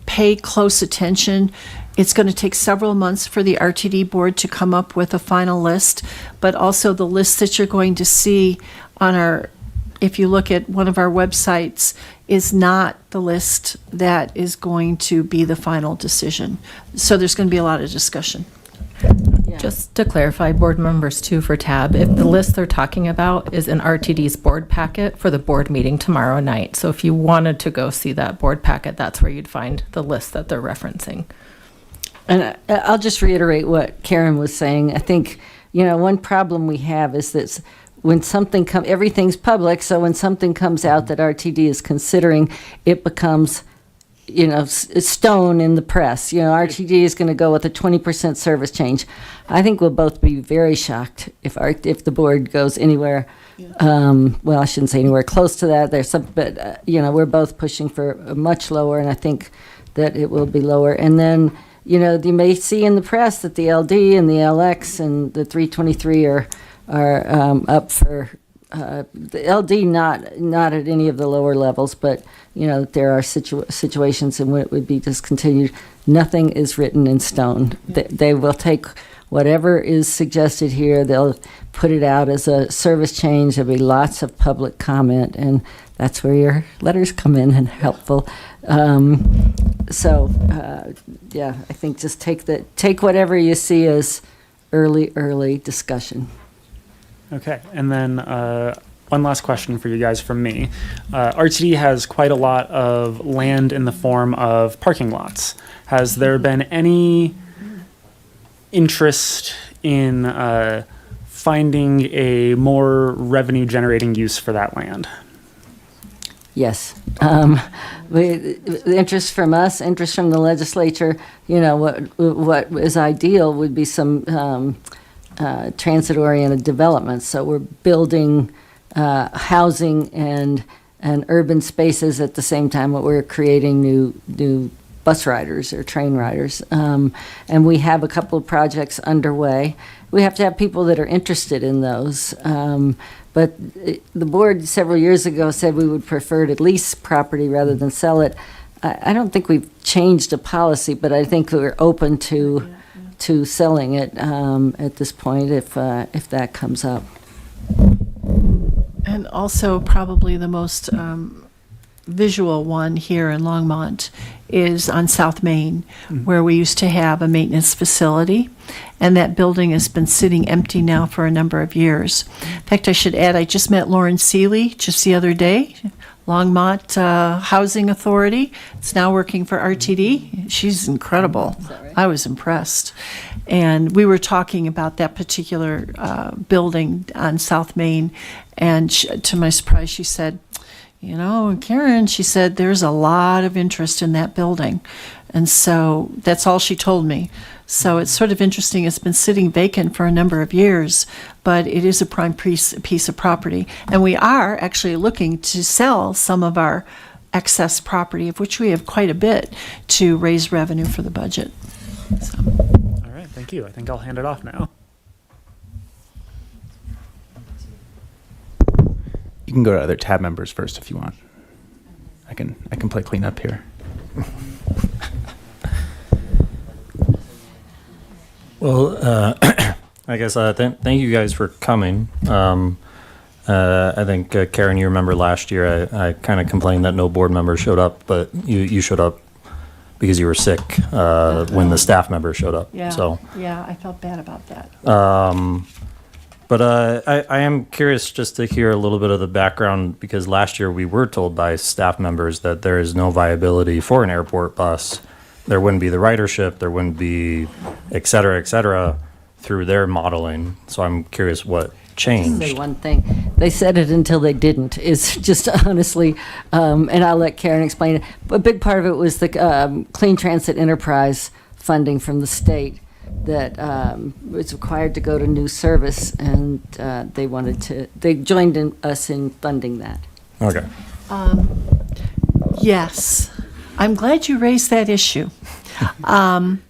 pay close attention. It's going to take several months for the RTD board to come up with a final list, but also the list that you're going to see on if you look at one of our websites, is not the list that is going to be the final decision. So there's going to be a lot of discussion. Just to clarify, board members too for TAB, if the list they're talking about is in RTD's board packet for the board meeting tomorrow night. So if you wanted to go see that board packet, that's where you'd find the list that they're referencing. And I'll just reiterate what Karen was saying. I think, one problem we have is that when something everything's public, so when something comes out that RTD is considering, it becomes, stone in the press. RTD is going to go with a 20% service change. I think we'll both be very shocked if the board goes anywhere. Well, I shouldn't say anywhere close to that. There's some, but we're both pushing for a much lower, and I think that it will be lower. And then, you may see in the press that the LD and the LX and the 323 are up for the LD, not at any of the lower levels, but there are situations in which it would be discontinued. Nothing is written in stone. They will take whatever is suggested here. They'll put it out as a service change. There'll be lots of public comment, and that's where your letters come in and helpful. Yeah, I think just take whatever you see as early discussion. Okay, and then one last question for you guys from me. RTD has quite a lot of land in the form of parking lots. Has there been any interest in finding a more revenue-generating use for that land? Yes. The interest from us, interest from the legislature, what is ideal would be some transit-oriented developments. So we're building housing and urban spaces at the same time that we're creating new bus riders or train riders. And we have a couple of projects underway. We have to have people that are interested in those. But the board several years ago said we would prefer to lease property rather than sell it. I don't think we've changed a policy, but I think we're open to selling it at this point if that comes up. And also probably the most visual one here in Longmont is on South Main, where we used to have a maintenance facility, and that building has been sitting empty now for a number of years. In fact, I should add, I just met Lauren Seeley just the other day, Longmont Housing Authority. It's now working for RTD. She's incredible. Right? I was impressed. And we were talking about that particular building on South Main, and to my surprise, she said, Karen, she said, there's a lot of interest in that building. And so that's all she told me. So it's sort of interesting. It's been sitting vacant for a number of years, but it is a prime piece of property. And we are actually looking to sell some of our excess property, of which we have quite a bit, to raise revenue for the budget. So. All right, thank you. I think I'll hand it off now. You can go to other tab members first if you want. I can play cleanup here. Well, I guess thank you guys for coming. I think, Karen, you remember last year I kind of complained that no board members showed up, but you showed up because you were sick when the staff members showed up. Yeah, so. Yeah, I felt bad about that. But I am curious just to hear a little bit of the background, because last year we were told by staff members that there is no viability for an airport bus. There wouldn't be the ridership, there wouldn't be et cetera, through their modeling. So I'm curious what changed. Say one thing. They said it until they didn't, is just honestly, and I'll let Karen explain it. A big part of it was the Clean Transit Enterprise funding from the state that was required to go to new service, and they joined us in funding that. Okay. Yes, I'm glad you raised that issue. And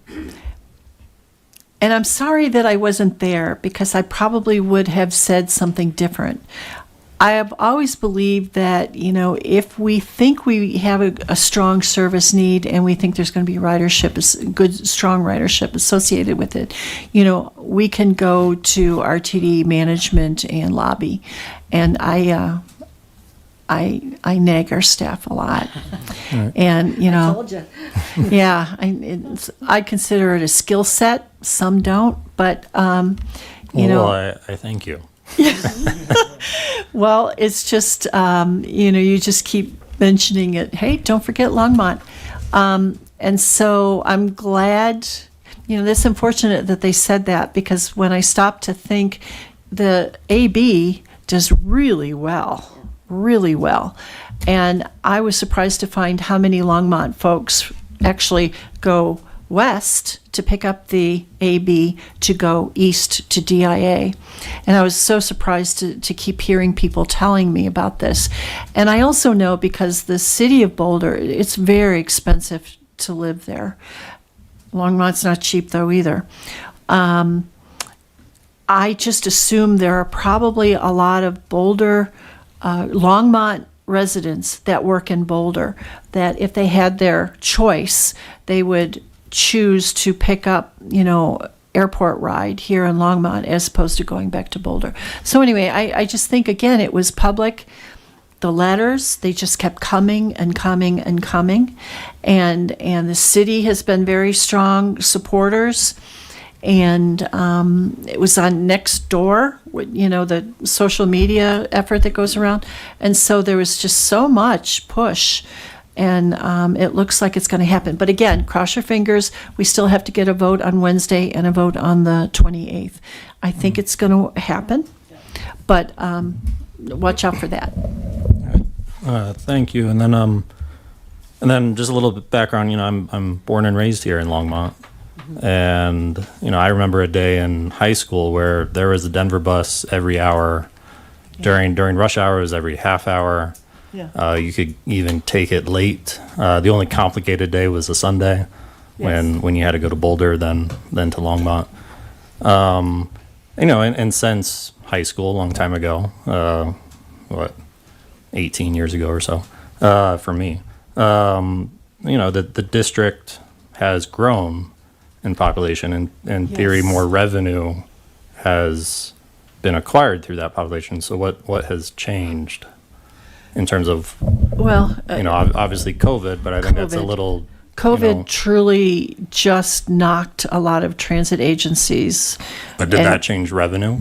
I'm sorry that I wasn't there, because I probably would have said something different. I have always believed that, if we think we have a strong service need and we think there's going to be strong ridership associated with it, we can go to RTD management and lobby. And I nag our staff a lot. Right. And, I told you. Yeah, I consider it a skill set. Some don't, but, I thank you. Well, it's just, you just keep mentioning it. Hey, don't forget Longmont. And so I'm glad, that's unfortunate that they said that, because when I stopped to think, the AB does really well, really well. And I was surprised to find how many Longmont folks actually go west to pick up the AB to go east to DIA. And I was so surprised to keep hearing people telling me about this. And I also know because the city of Boulder, it's very expensive to live there. Longmont's not cheap though either. I just assume there are probably a lot of Boulder, Longmont residents that work in Boulder, that if they had their choice, they would choose to pick up, airport ride here in Longmont as opposed to going back to Boulder. So anyway, I just think, again, it was public. The letters, they just kept coming and coming and coming. And the city has been very strong supporters. And it was on Nextdoor, the social media effort that goes around. And so there was just so much push. And it looks like it's going to happen. But again, cross your fingers. We still have to get a vote on Wednesday and a vote on the 28th. I think it's going to happen. But watch out for that. Thank you. And then just a little bit background. I'm born and raised here in Longmont. And, I remember a day in high school where there was a Denver bus every hour. During rush hours, every half hour. Yeah. You could even take it late. The only complicated day was a Sunday when you had to go to Boulder, then to Longmont. And since high school, a long time ago, 18 years ago or so, for me, the district has grown in population, and in theory, more revenue has been acquired through that population. So what has changed in terms of, obviously COVID, but I think that's a little... COVID truly just knocked a lot of transit agencies. But did that change revenue?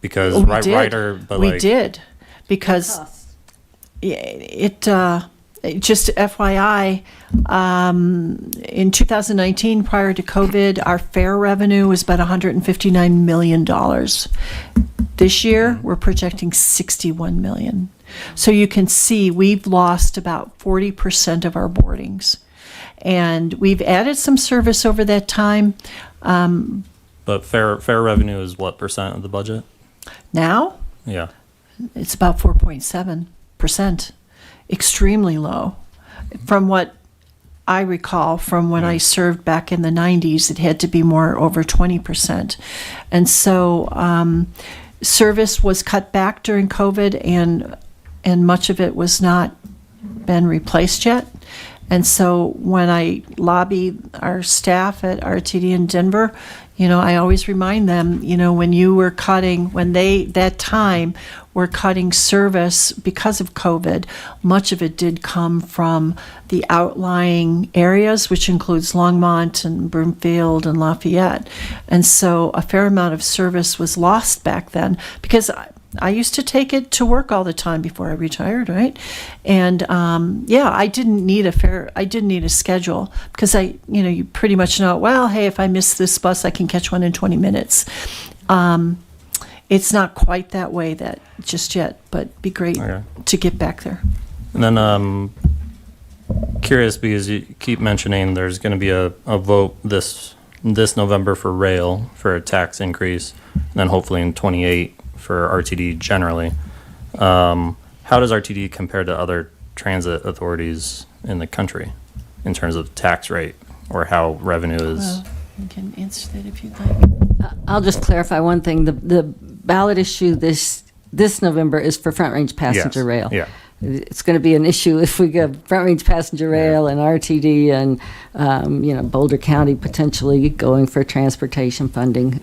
Because we did, because just FYI, in 2019, prior to COVID, our fare revenue was about $159 million. This year, we're projecting $61 million. So you can see we've lost about 40% of our boardings. And we've added some service over that time. But fare revenue is what percent of the budget? Now? Yeah. It's about 4.7%. Extremely low. From what I recall from when I served back in the 90s, it had to be more over 20%. And so service was cut back during COVID, and much of it was not been replaced yet. And so when I lobby our staff at RTD in Denver, I always remind them, when you were cutting, that time were cutting service because of COVID, much of it did come from the outlying areas, which includes Longmont and Broomfield and Lafayette. And so a fair amount of service was lost back then because I used to take it to work all the time before I retired, right? And I didn't need a schedule because you pretty much know, well, hey, if I miss this bus, I can catch one in 20 minutes. It's not quite that way just yet, but be great to get back there. And then curious, because you keep mentioning there's going to be a vote this November for rail for a tax increase, and then hopefully in 28 for RTD generally. How does RTD compare to other transit authorities in the country in terms of tax rate or how revenue is? Well, you can answer that if you'd like. I'll just clarify one thing. The ballot issue this November is for front range passenger rail. Yeah. It's going to be an issue if we go front range passenger rail and RTD and Boulder County potentially going for transportation funding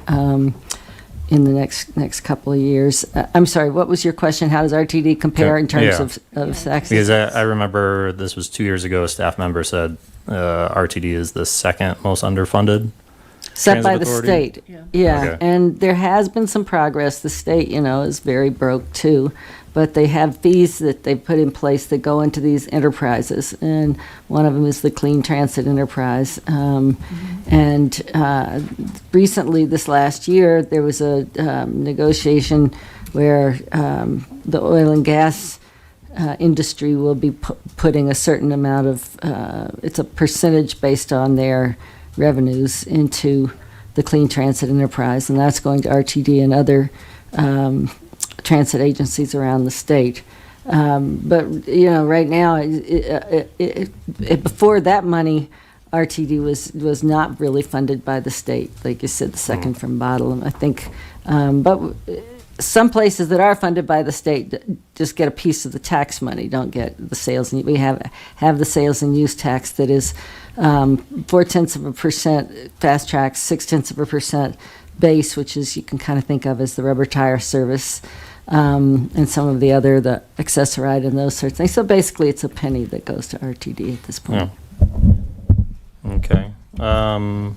in the next couple of years. I'm sorry, what was your question? How does RTD compare in terms of taxes? Because I remember this was 2 years ago, a staff member said RTD is the second most underfunded. Set by the state. Yeah. Okay. And there has been some progress. The state, is very broke too. But they have fees that they put in place that go into these enterprises. And one of them is the Clean Transit Enterprise. And recently, this last year, there was a negotiation where the oil and gas industry will be putting a certain amount of, it's a percentage based on their revenues into the Clean Transit Enterprise, and that's going to RTD and other transit agencies around the state. But, right now, before that money, RTD was not really funded by the state, like you said, the second from bottom, I think. But some places that are funded by the state just get a piece of the tax money, don't get the sales. And we have the sales and use tax that is 0.4% fast track, 0.6% base, which is you can kind of think of as the rubber tire service, and some of the accessoride and those sorts of things. So basically, it's a penny that goes to RTD at this point. Yeah. Okay. And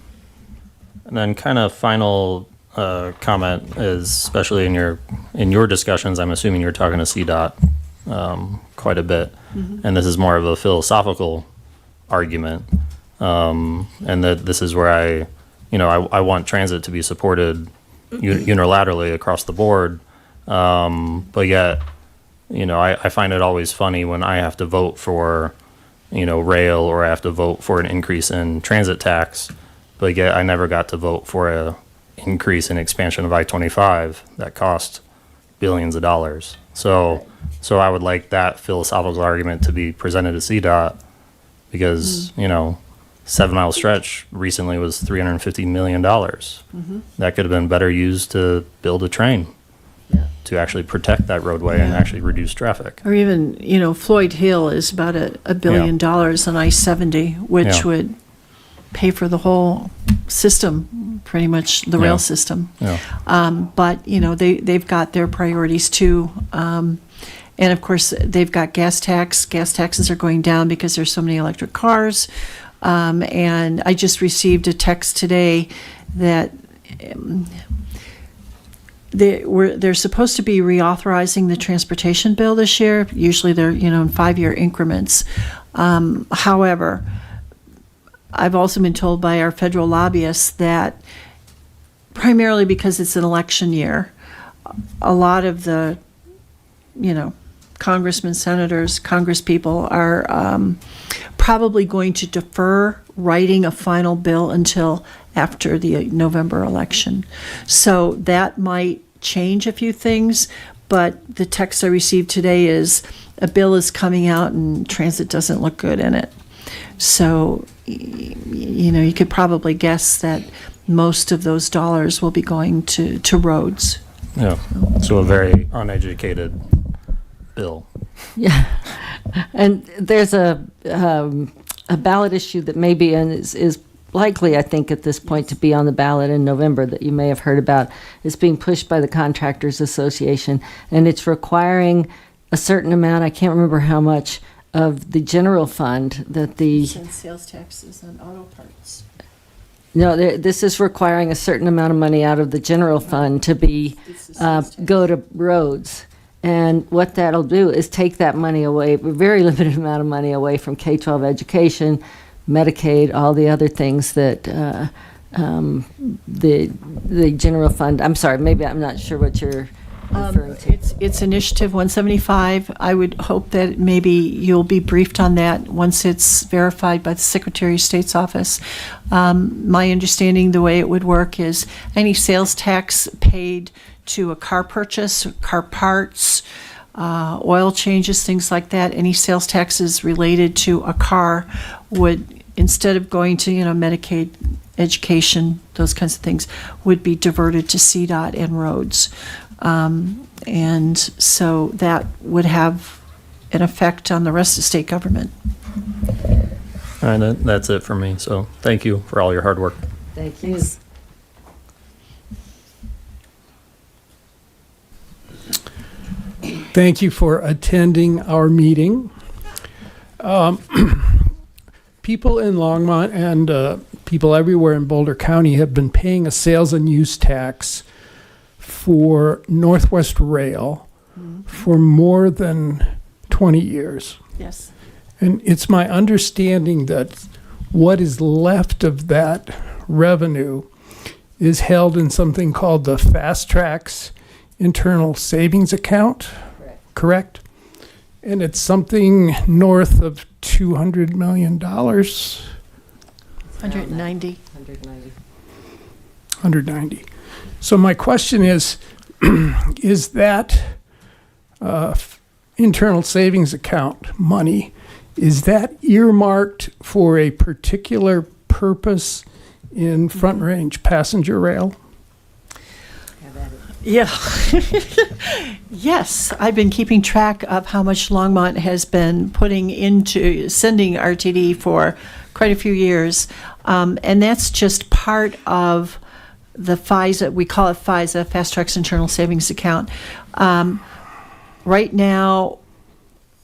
then kind of final comment is, especially in your discussions, I'm assuming you're talking to CDOT quite a bit, and this is more of a philosophical argument, and that this is where I want transit to be supported unilaterally across the board, but yet, I find it always funny when I have to vote for, rail, or I have to vote for an increase in transit tax, but yet I never got to vote for a increase in expansion of I-25 that cost billions of dollars. So I would like that philosophical argument to be presented to CDOT, because 7 Mile Stretch recently was $350 million. That could have been better used to build a train to actually protect that roadway and actually reduce traffic. Or even, Floyd Hill is about $1 billion on I-70, which would pay for the whole system, pretty much the rail system. But, they've got their priorities too. And of course, they've got gas tax. Gas taxes are going down because there's so many electric cars. And I just received a text today that they're supposed to be reauthorizing the transportation bill this year. Usually they're, in 5-year increments. However, I've also been told by our federal lobbyists that primarily because it's an election year, a lot of the, congressmen, senators, congresspeople are probably going to defer writing a final bill until after the November election. So that might change a few things, but the text I received today is a bill is coming out and transit doesn't look good in it. So, you could probably guess that most of those dollars will be going to roads. Yeah, so a very uneducated bill. Yeah, and there's a ballot issue that maybe is likely, I think, at this point to be on the ballot in November that you may have heard about. It's being pushed by the Contractors Association, and it's requiring a certain amount, I can't remember how much, of the general fund that the... Sales taxes on auto parts. No, this is requiring a certain amount of money out of the general fund to be go to roads. And what that'll do is take that money away, a very limited amount of money away from K-12 education, Medicaid, all the other things that the general fund, I'm sorry, maybe I'm not sure what you're referring to. It's Initiative 175. I would hope that maybe you'll be briefed on that once it's verified by the Secretary of State's office. My understanding, the way it would work is any sales tax paid to a car purchase, car parts, oil changes, things like that, any sales taxes related to a car would, instead of going to, Medicaid, education, those kinds of things, would be diverted to CDOT and roads. And so that would have an effect on the rest of state government. All right, that's it for me. So thank you for all your hard work. Thank you. Thank you for attending our meeting. People in Longmont and people everywhere in Boulder County have been paying a sales and use tax for Northwest Rail for more than 20 years. Yes. And it's my understanding that what is left of that revenue is held in something called the Fast Tracks internal savings account, correct? And it's something north of $200 million. 190. 190. So my question is, is that internal savings account money, is that earmarked for a particular purpose in Front Range passenger rail? Yeah. Yes, I've been keeping track of how much Longmont has been putting into sending RTD for quite a few years. And that's just part of the FISA, we call it FISA, Fast Track's Internal Savings Account. Right now,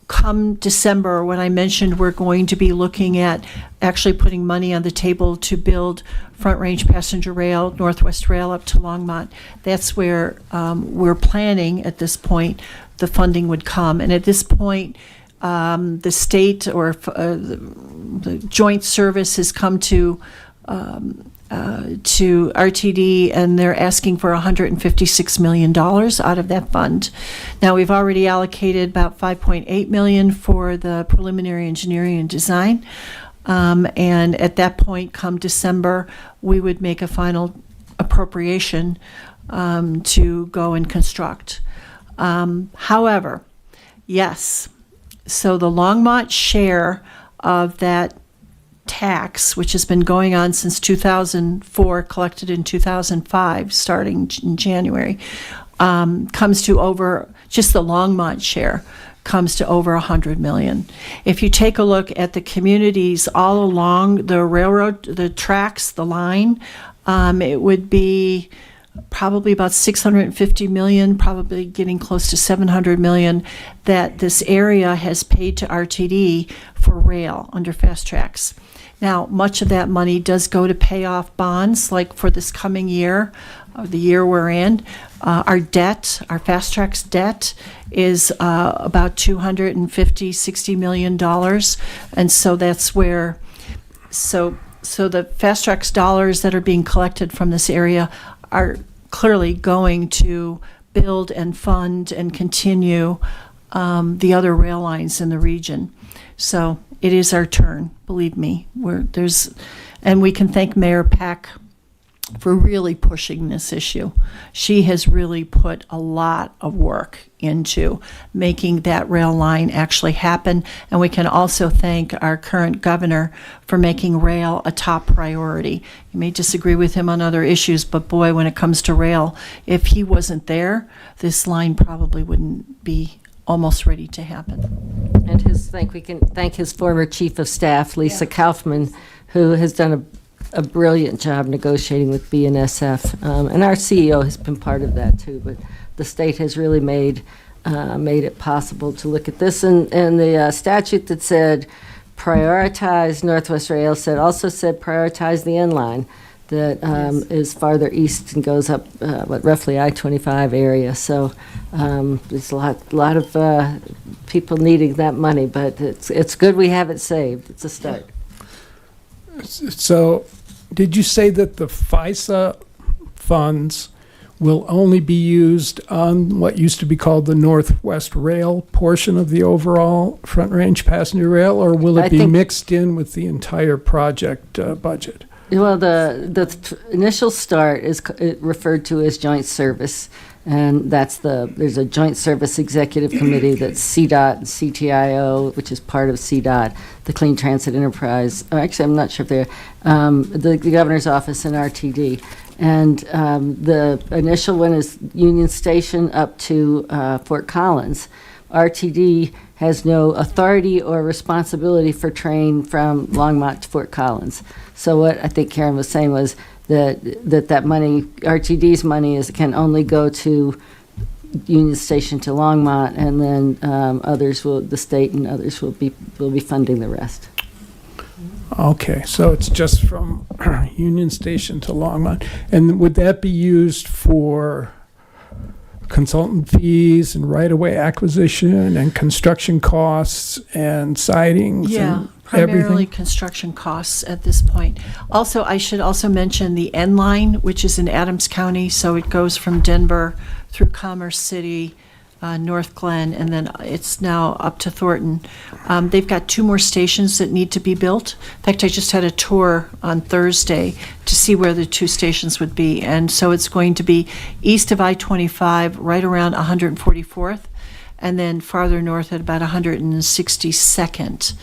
come December, when I mentioned we're going to be looking at actually putting money on the table to build Front Range passenger rail, Northwest Rail up to Longmont, that's where we're planning at this point the funding would come. And at this point, the state or the joint service has come to RTD, and they're asking for $156 million out of that fund. Now, we've already allocated about $5.8 million for the preliminary engineering and design. And at that point, come December, we would make a final appropriation to go and construct. However, yes, so the Longmont share of that tax, which has been going on since 2004, collected in 2005, starting in January, comes to over, just the Longmont share comes to over $100 million. If you take a look at the communities all along the railroad, the tracks, the line, it would be probably about $650 million, probably getting close to $700 million that this area has paid to RTD for rail under Fast Tracks. Now, much of that money does go to pay off bonds, like for this coming year, the year we're in. Our debt, our Fast Tracks debt, is about $250–60 million, and so that's where. So the Fast Tracks dollars that are being collected from this area are clearly going to build and fund and continue the other rail lines in the region. So it is our turn, believe me. And we can thank Mayor Peck for really pushing this issue. She has really put a lot of work into making that rail line actually happen. And we can also thank our current governor for making rail a top priority. You may disagree with him on other issues, but boy, when it comes to rail, if he wasn't there, this line probably wouldn't be almost ready to happen. And we can thank his former chief of staff, Lisa Kaufman, who has done a brilliant job negotiating with BNSF. And our CEO has been part of that too, but the state has really made it possible to look at this. And the statute that said prioritize Northwest Rail also said prioritize the N line that is farther east and goes up roughly I-25 area. So there's a lot of people needing that money, but it's good we have it saved. It's a start. So did you say that the FISA funds will only be used on what used to be called the Northwest Rail portion of the overall Front Range passenger rail, or will it be mixed in with the entire project budget? Well, the initial start is referred to as joint service, and there's a joint service executive committee that's CDOT and CTIO, which is part of CDOT, the Clean Transit Enterprise. Actually, I'm not sure if they're the governor's office and RTD. And the initial one is Union Station up to Fort Collins. RTD has no authority or responsibility for train from Longmont to Fort Collins. So what I think Karen was saying was that money, RTD's money, can only go to Union Station to Longmont, and then the state and others will be funding the rest. Okay, so it's just from Union Station to Longmont. And would that be used for consultant fees and right-of-way acquisition and construction costs and sidings? Yeah, Primarily everything? construction costs at this point. Also, I should also mention the N line, which is in Adams County, so it goes from Denver through Commerce City, North Glen, and then it's now up to Thornton. They've got 2 more stations that need to be built. In fact, I just had a tour on Thursday to see where the 2 stations would be. And so it's going to be east of I-25, right around 144th, and then farther north at about 162nd.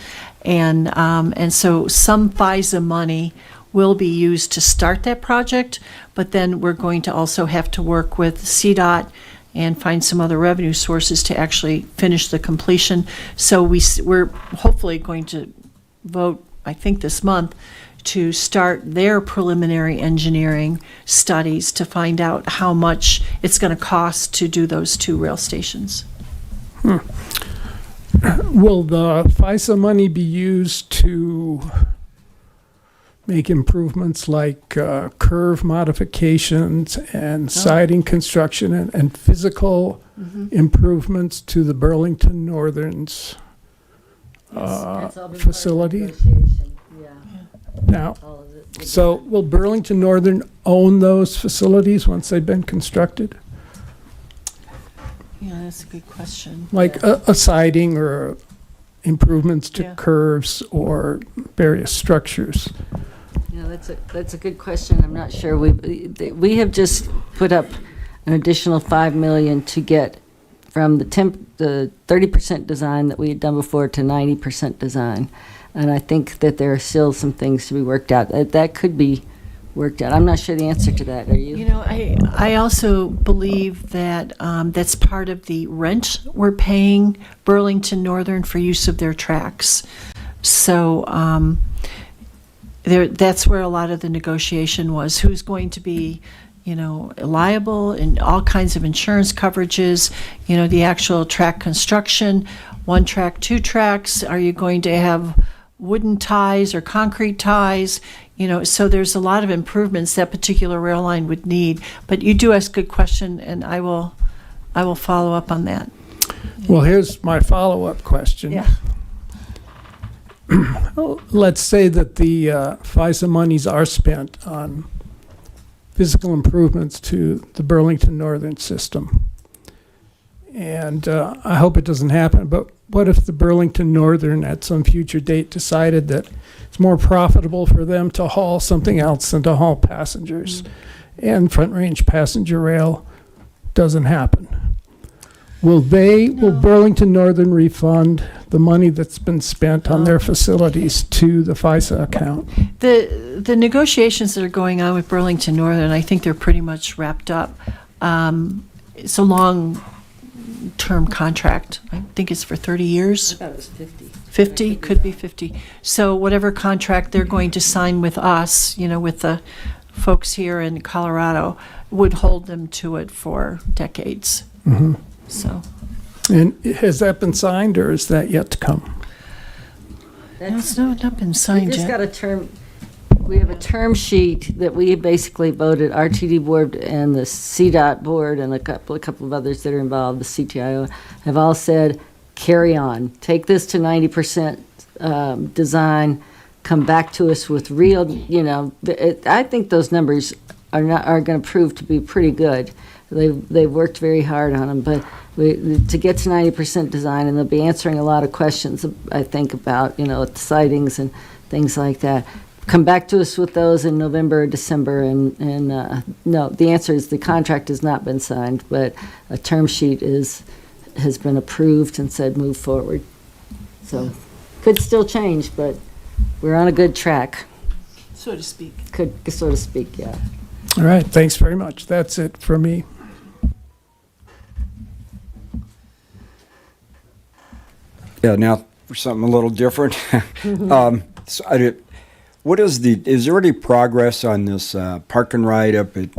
And so some FISA money will be used to start that project, but then we're going to also have to work with CDOT and find some other revenue sources to actually finish the completion. So we're hopefully going to vote, I think this month, to start their preliminary engineering studies to find out how much it's going to cost to do those 2 rail stations. Will the FISA money be used to make improvements like curve modifications and siding construction and physical improvements to the Burlington Northern's facility? Now, so will Burlington Northern own those facilities once they've been constructed? Yeah, that's a good question. Like a siding or improvements to curves or various structures? Yeah, that's a good question. I'm not sure. We have just put up an additional $5 million to get from the 30% design that we had done before to 90% design, and I think that there are still some things to be worked out. That could be worked out. I'm not sure the answer to that. Are you? You know, I also believe that that's part of the rent we're paying Burlington Northern for use of their tracks. So that's where a lot of the negotiation was. Who's going to be, liable and all kinds of insurance coverages, the actual track construction, 1 track, 2 tracks. Are you going to have wooden ties or concrete ties? So there's a lot of improvements that particular rail line would need. But you do ask a good question, and I will follow up on that. Well, here's my follow-up question. Yeah. Let's say that the FISA monies are spent on physical improvements to the Burlington Northern system. And I hope it doesn't happen, but what if the Burlington Northern at some future date decided that it's more profitable for them to haul something else than to haul passengers, and Front Range Passenger Rail doesn't happen? Will Burlington Northern refund the money that's been spent on their facilities to the FISA account? The negotiations that are going on with Burlington Northern, I think they're pretty much wrapped up. It's a long-term contract. I think it's for 30 years. I thought it was 50. 50, could be 50. So whatever contract they're going to sign with us, with the folks here in Colorado, would hold them to it for decades. Mm-hmm. So. And has that been signed, or is that yet to come? It's not been signed We just yet. got a term. We have a term sheet that we basically voted, RTD board and the CDOT board and a couple of others that are involved, the CTIO, have all said, carry on. Take this to 90% design. Come back to us with real, I think those numbers are going to prove to be pretty good. They've worked very hard on them, but to get to 90% design, and they'll be answering a lot of questions, I think, about, the sightings and things like that. Come back to us with those in November or December, and no, the answer is the contract has not been signed, but a term sheet has been approved and said move forward. So could still change, but we're on a good track. So to speak. Could, so to speak, yeah. All right, thanks very much. That's it for me. Yeah, now for something a little different. Is there any progress on this park and ride up at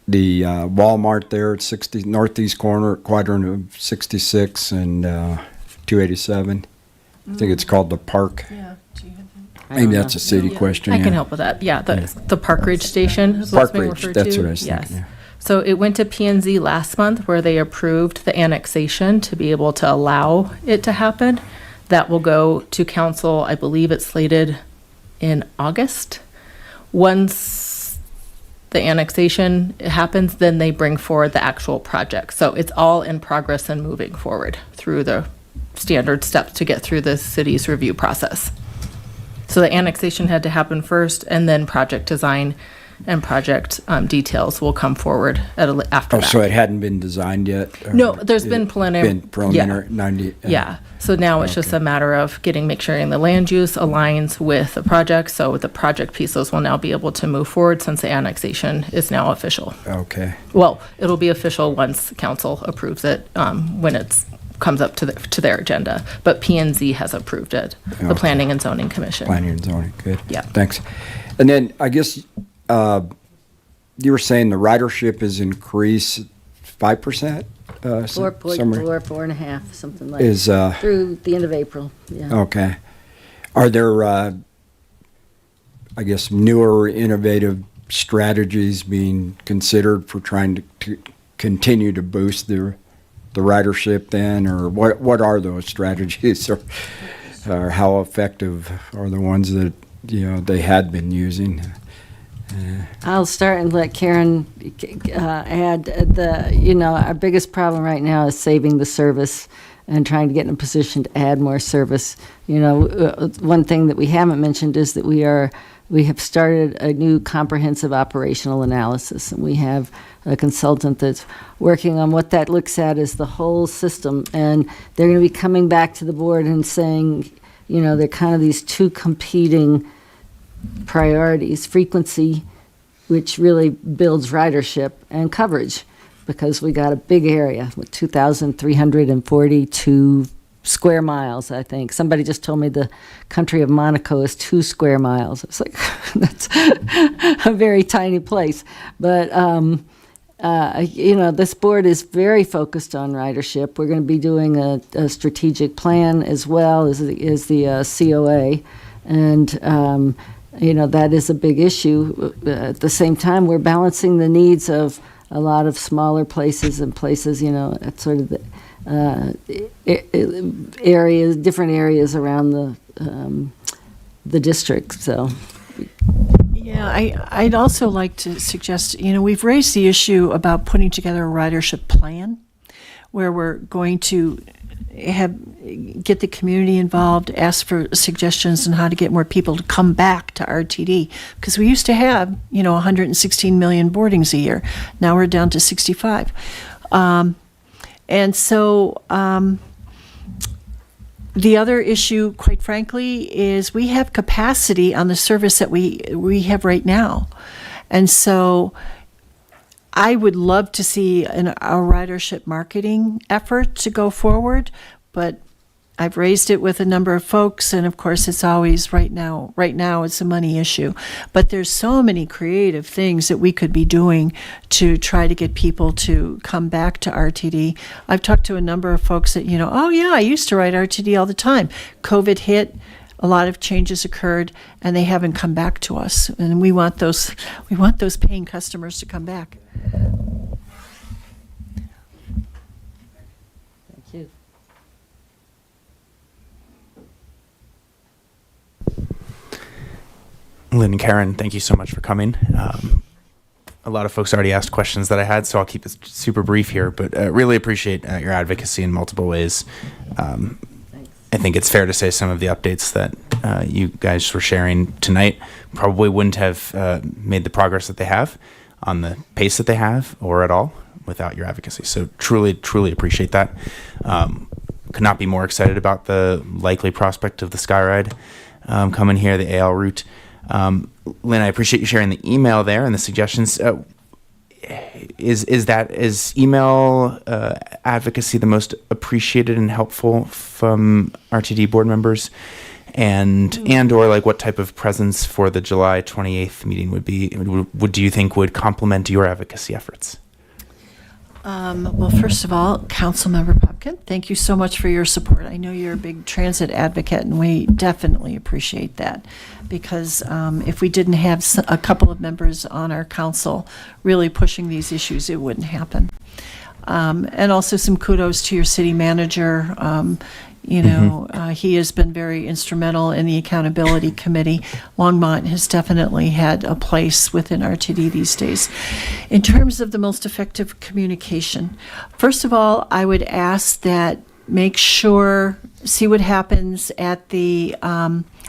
the Walmart there at 60 northeast corner, quadrant of 66 and 287? I think it's called the Park. Yeah. Do you have that? Maybe that's a city question. I can yeah. help with that. Yeah, the Park Ridge Station is what's being Park Ridge, referred that's to. what I was Yes. thinking. Yeah. So it went to P&Z last month where they approved the annexation to be able to allow it to happen. That will go to council. I believe it's slated in August. Once the annexation happens, then they bring forward the actual project. So it's all in progress and moving forward through the standard steps to get through the city's review process. So the annexation had to happen first, and then project design and project details will come forward after that. So it hadn't been designed yet? No, there's been preliminary. Preliminary, 90? Yeah, so now it's just a matter of make sure the land use aligns with the project, so the project pieces will now be able to move forward since the annexation is now official. Okay. Well, it'll be official once council approves it, when it comes up to their agenda, but P&Z has approved it, the Okay. Planning and Zoning Commission. Planning and zoning, good. Yeah. Thanks. And then I guess you were saying the ridership is increased 5%? 4.4, 4.5, something like Is, that. Through the end of April, yeah. Okay. Are there, I guess, newer innovative strategies being considered for trying to continue to boost the ridership then? Or what are those strategies? Or how effective are the ones that, they had been using? I'll start and let Karen add. Our biggest problem right now is saving the service and trying to get in a position to add more service. One thing that we haven't mentioned is that we have started a new comprehensive operational analysis, and we have a consultant that's working on what that looks at as the whole system, and they're going to be coming back to the board and saying, they're kind of these two competing priorities: frequency, which really builds ridership, and coverage, because we got a big area with 2,342 square miles, I think. Somebody just told me the country of Monaco is 2 square miles. It's like, that's a very tiny place. But, this board is very focused on ridership. We're going to be doing a strategic plan as well as the COA. And, that is a big issue. At the same time, we're balancing the needs of a lot of smaller places and places, at sort of the areas, different areas around the district. So, yeah, I'd also like to suggest, we've raised the issue about putting together a ridership plan where we're going to get the community involved, ask for suggestions on how to get more people to come back to RTD, because we used to have 116 million boardings a year. Now we're down to 65, and so the other issue, quite frankly, is we have capacity on the service that we have right now, and so I would love to see a ridership marketing effort to go forward, but I've raised it with a number of folks, and of course it's always right now it's a money issue. But there's so many creative things that we could be doing to try to get people to come back to RTD. I've talked to a number of folks that, oh yeah, I used to ride RTD all the time. COVID hit, a lot of changes occurred, and they haven't come back to us. And we want those paying customers to come back. Thank you. Lynn and Karen, thank you so much for coming. A lot of folks already asked questions that I had, so I'll keep this super brief here, but really appreciate your advocacy in multiple ways. I think it's fair to say some of the updates that you guys were sharing tonight probably wouldn't have made the progress that they have on the pace that they have or at all without your advocacy. So truly, truly appreciate that. Could not be more excited about the likely prospect of the Skyride coming here, the AL route. Lynn, I appreciate you sharing the email there and the suggestions. Is email advocacy the most appreciated and helpful from RTD board members, and or like what type of presence for the July 28th meeting do you think would complement your advocacy efforts? Well, first of all, Councilmember Popkin, thank you so much for your support. I know you're a big transit advocate, and we definitely appreciate that, because if we didn't have a couple of members on our council really pushing these issues, it wouldn't happen. And also some kudos to your city manager. You know, he has been very instrumental in the accountability committee. Longmont has definitely had a place within RTD these days. In terms of the most effective communication, first of all, I would ask that make sure, see what happens at the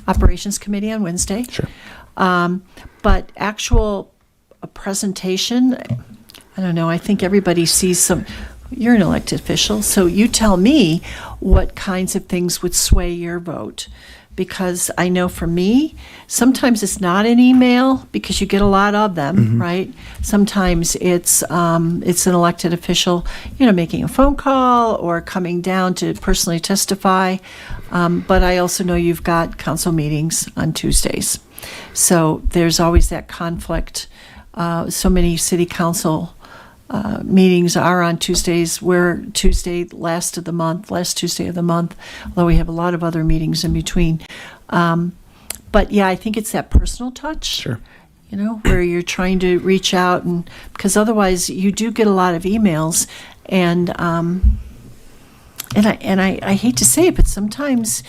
operations committee on Wednesday. Sure. But actual presentation, I don't know, I think everybody sees some. You're an elected official, so you tell me what kinds of things would sway your vote. Because I know for me, sometimes it's not an email because you get a lot of them, right? Sometimes it's an elected official, you know, making a phone call or coming down to personally testify. But I also know you've got council meetings on Tuesdays. So there's always that conflict. So many city council meetings are on Tuesdays. We're Tuesday, last Tuesday of the month, although we have a lot of other meetings in between. But yeah, I think it's that personal touch. Sure. You know, where you're trying to reach out, and because otherwise you do get a lot of emails, and I hate to say it, but sometimes,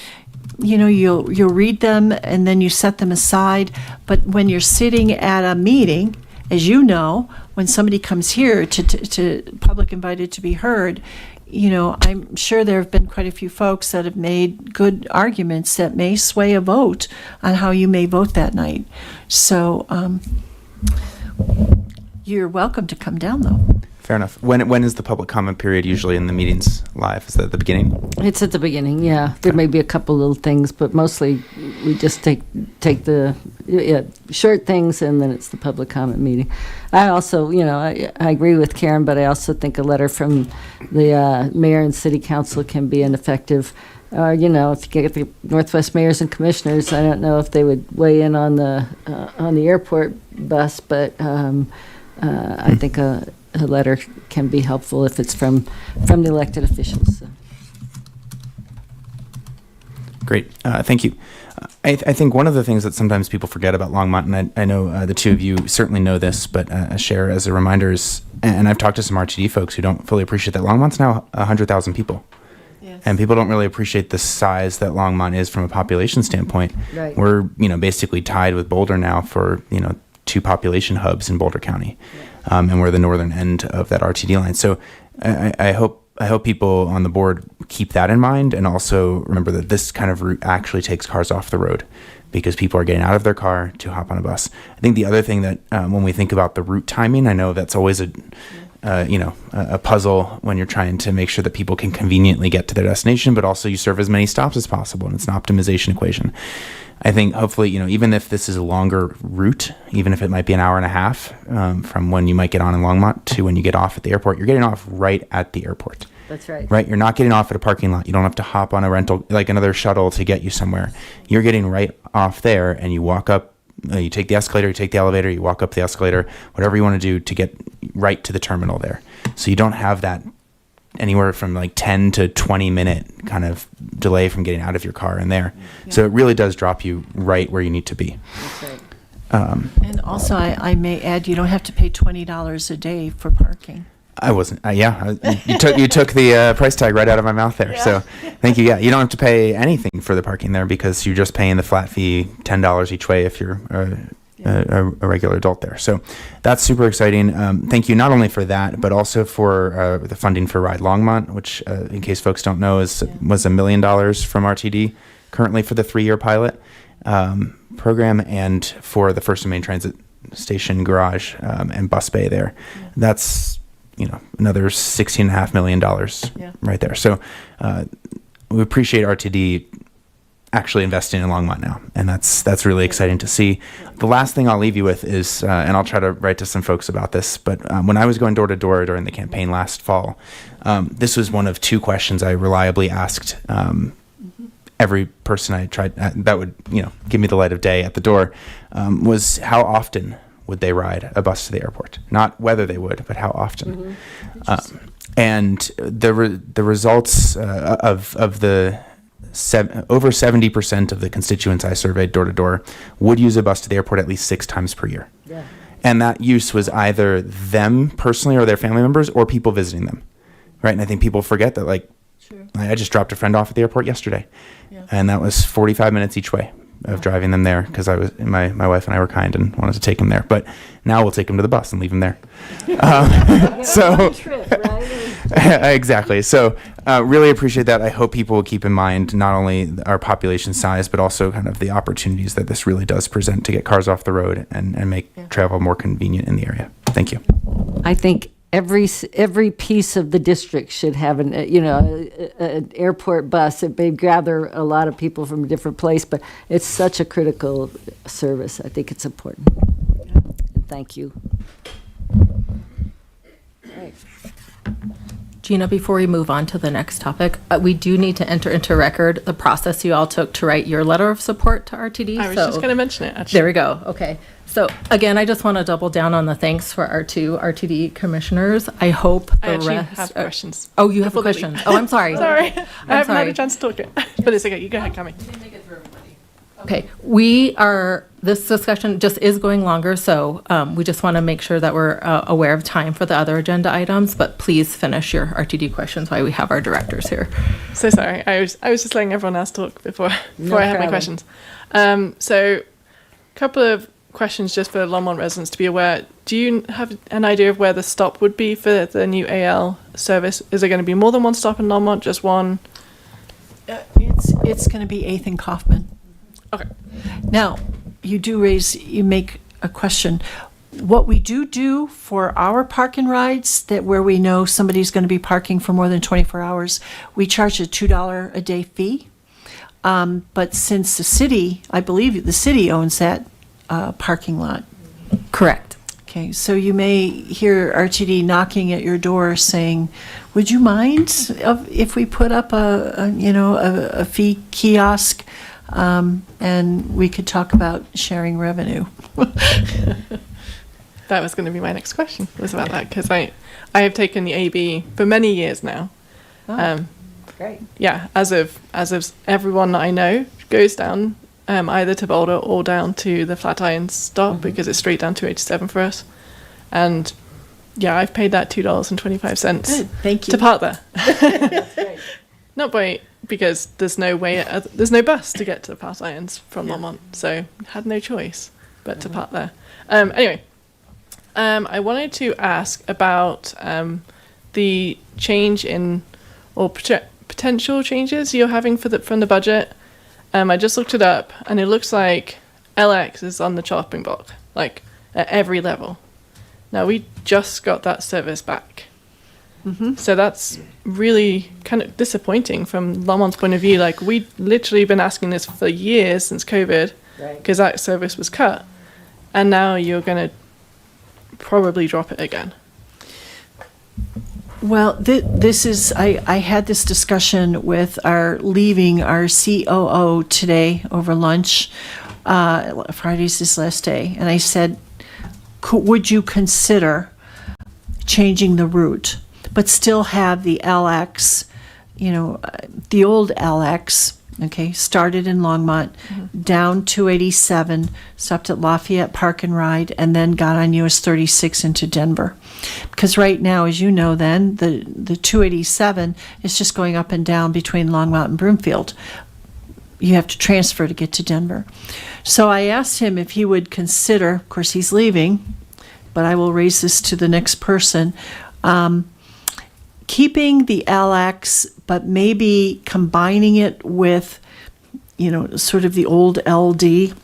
you know, you'll read them and then you set them aside. But when you're sitting at a meeting, as you know, when somebody comes here to public invited to be heard, you know, I'm sure there have been quite a few folks that have made good arguments that may sway a vote on how you may vote that night. So you're welcome to come down, though. Fair enough. When is the public comment period usually in the meetings live? Is that at the beginning? It's at the beginning, yeah. There may be a couple little things, but mostly we just take the short things, and then it's the public comment meeting. I also, you know, I agree with Karen, but I also think a letter from the mayor and city council can be an effective. You know, if you get the Northwest mayors and commissioners, I don't know if they would weigh in on the airport bus, but I think a letter can be helpful if it's from the elected officials. So. Great. Thank you. I think one of the things that sometimes people forget about Longmont, and I know the two of you certainly know this, but share as a reminder is, and I've talked to some RTD folks who don't fully appreciate that Longmont's now 100,000 people. Yes. And people don't really appreciate the size that Longmont is from a population standpoint. Right. We're, you know, basically tied with Boulder now for, you know, 2 population hubs in Boulder County. Yeah. And we're the northern end of that RTD line. So I hope people on the board keep that in mind, and also remember that this kind of route actually takes cars off the road because people are getting out of their car to hop on a bus. I think the other thing that when we think about the route timing, I know that's always a puzzle when you're trying to make sure that people can conveniently get to their destination, but also you serve as many stops as possible, and it's an optimization equation. I think hopefully, you know, even if this is a longer route, even if it might be an hour and a half from when you might get on in Longmont to when you get off at the airport, you're getting off right at the airport. That's right. Right? You're not getting off at a parking lot. You don't have to hop on a rental, like another shuttle to get you somewhere. You're getting right off there, and you walk up, you take the escalator, you take the elevator, you walk up the escalator, whatever you want to do to get right to the terminal there. So you don't have that anywhere from like 10 to 20 minute kind of delay from getting out of your car and there. Yeah. So it really does drop you right where you need to be. That's right. And also, I may add, you don't have to pay $20 a day for parking. I wasn't. You took the price tag right out of my mouth there. Yeah. So thank you. Yeah, you don't have to pay anything for the parking there because you're just paying the flat fee, $10 each way if you're a regular adult there. So that's super exciting. Thank you not only for that, but also for the funding for Ride Longmont, which, in case folks don't know, was $1 million from RTD currently for the 3-year pilot program, and for the First and Main Transit Station garage and bus bay there. Yeah. That's, you know, another $16.5 million right there. So we appreciate RTD actually investing in Longmont now, and that's really exciting to see. The last thing I'll leave you with is, and I'll try to write to some folks about this, but when I was going door to door during the campaign last fall, this was one of 2 questions I reliably asked every person I tried that would, you know, give me the light of day at the door, was how often would they ride a bus to the airport? Not whether they would, but how often. Mm-hmm. And the results of the over 70% of the constituents I surveyed door to door would use a bus to the airport at least 6 times per year. Yeah. And that use was either them personally or their family members or people visiting them. Right. And I think people forget that, like, Sure. I just dropped a friend off at the airport yesterday, and that was 45 minutes each way of driving them there because my wife and I were kind and wanted to take him there. But now we'll take him to the bus and leave him there. Exactly. So really appreciate that. I hope people will keep in mind not only our population size, but also kind of the opportunities that this really does present to get cars off the road and make travel more convenient in the area. Thank you. I think every piece of the district should have an airport bus. It may gather a lot of people from a different place, but it's such a critical service. I think it's important. Thank you. Gina, before we move on to the next topic, we do need to enter into record the process you all took to write your letter of support to RTD. I was just going to mention it, actually. There we go. Okay. So again, I just want to double down on the thanks for our two RTD commissioners. I hope the I actually rest have questions. Oh, you have questions. Oh, I'm sorry. Sorry. I haven't sorry. had a chance to talk yet. But it's okay. You go ahead, Cami. Okay, this discussion just is going longer, so we just want to make sure that we're aware of time for the other agenda items, but please finish your RTD questions while we have our directors here. So sorry. I was just letting everyone else talk before I had my questions. So a couple of questions just for Longmont residents to be aware. Do you have an idea of where the stop would be for the new AL service? Is there going to be more than one stop in Longmont, just one? It's going to be 8th and Kaufman. Okay. Now, you make a question. What we do for our park and rides, that where we know somebody's going to be parking for more than 24 hours, we charge a $2 a day fee. But since the city, I believe the city owns that parking lot. Correct. Okay, so you may hear RTD knocking at your door saying, "Would you mind if we put up a fee kiosk?" And we could talk about sharing revenue. That was going to be my next question, was about that, because I have taken the AB for many years now. Great. Yeah, as of everyone that I know goes down either to Boulder or down to the Flatiron stop, because it's straight down 287 for us. And yeah, I've paid that $2.25 Good, thank you. to park there. That's great. Not because there's no bus to get to the Flatiron's from Longmont, so had no choice but to park there. Anyway, I wanted to ask about the change in, or potential changes you're having from the budget. I just looked it up, and it looks like LX is on the chopping block, like at every level. Now, we just got that service back. Mm-hmm. So that's really kind of disappointing from Longmont's point of view. Like, we'd literally been asking this for years since COVID, because that service was cut. And now you're going to probably drop it again. Well, this is, I had this discussion with our COO today over lunch. Friday's his last day. And I said, would you consider changing the route, but still have the LX, the old LX, okay, started in Longmont, down 287, stopped at Lafayette Park and Ride, and then got on US 36 into Denver. Because right now, as you know, then the 287 is just going up and down between Longmont and Broomfield. You have to transfer to get to Denver. So I asked him if he would consider, of course he's leaving, but I will raise this to the next person, keeping the LX, but maybe combining it with, sort of the old LD,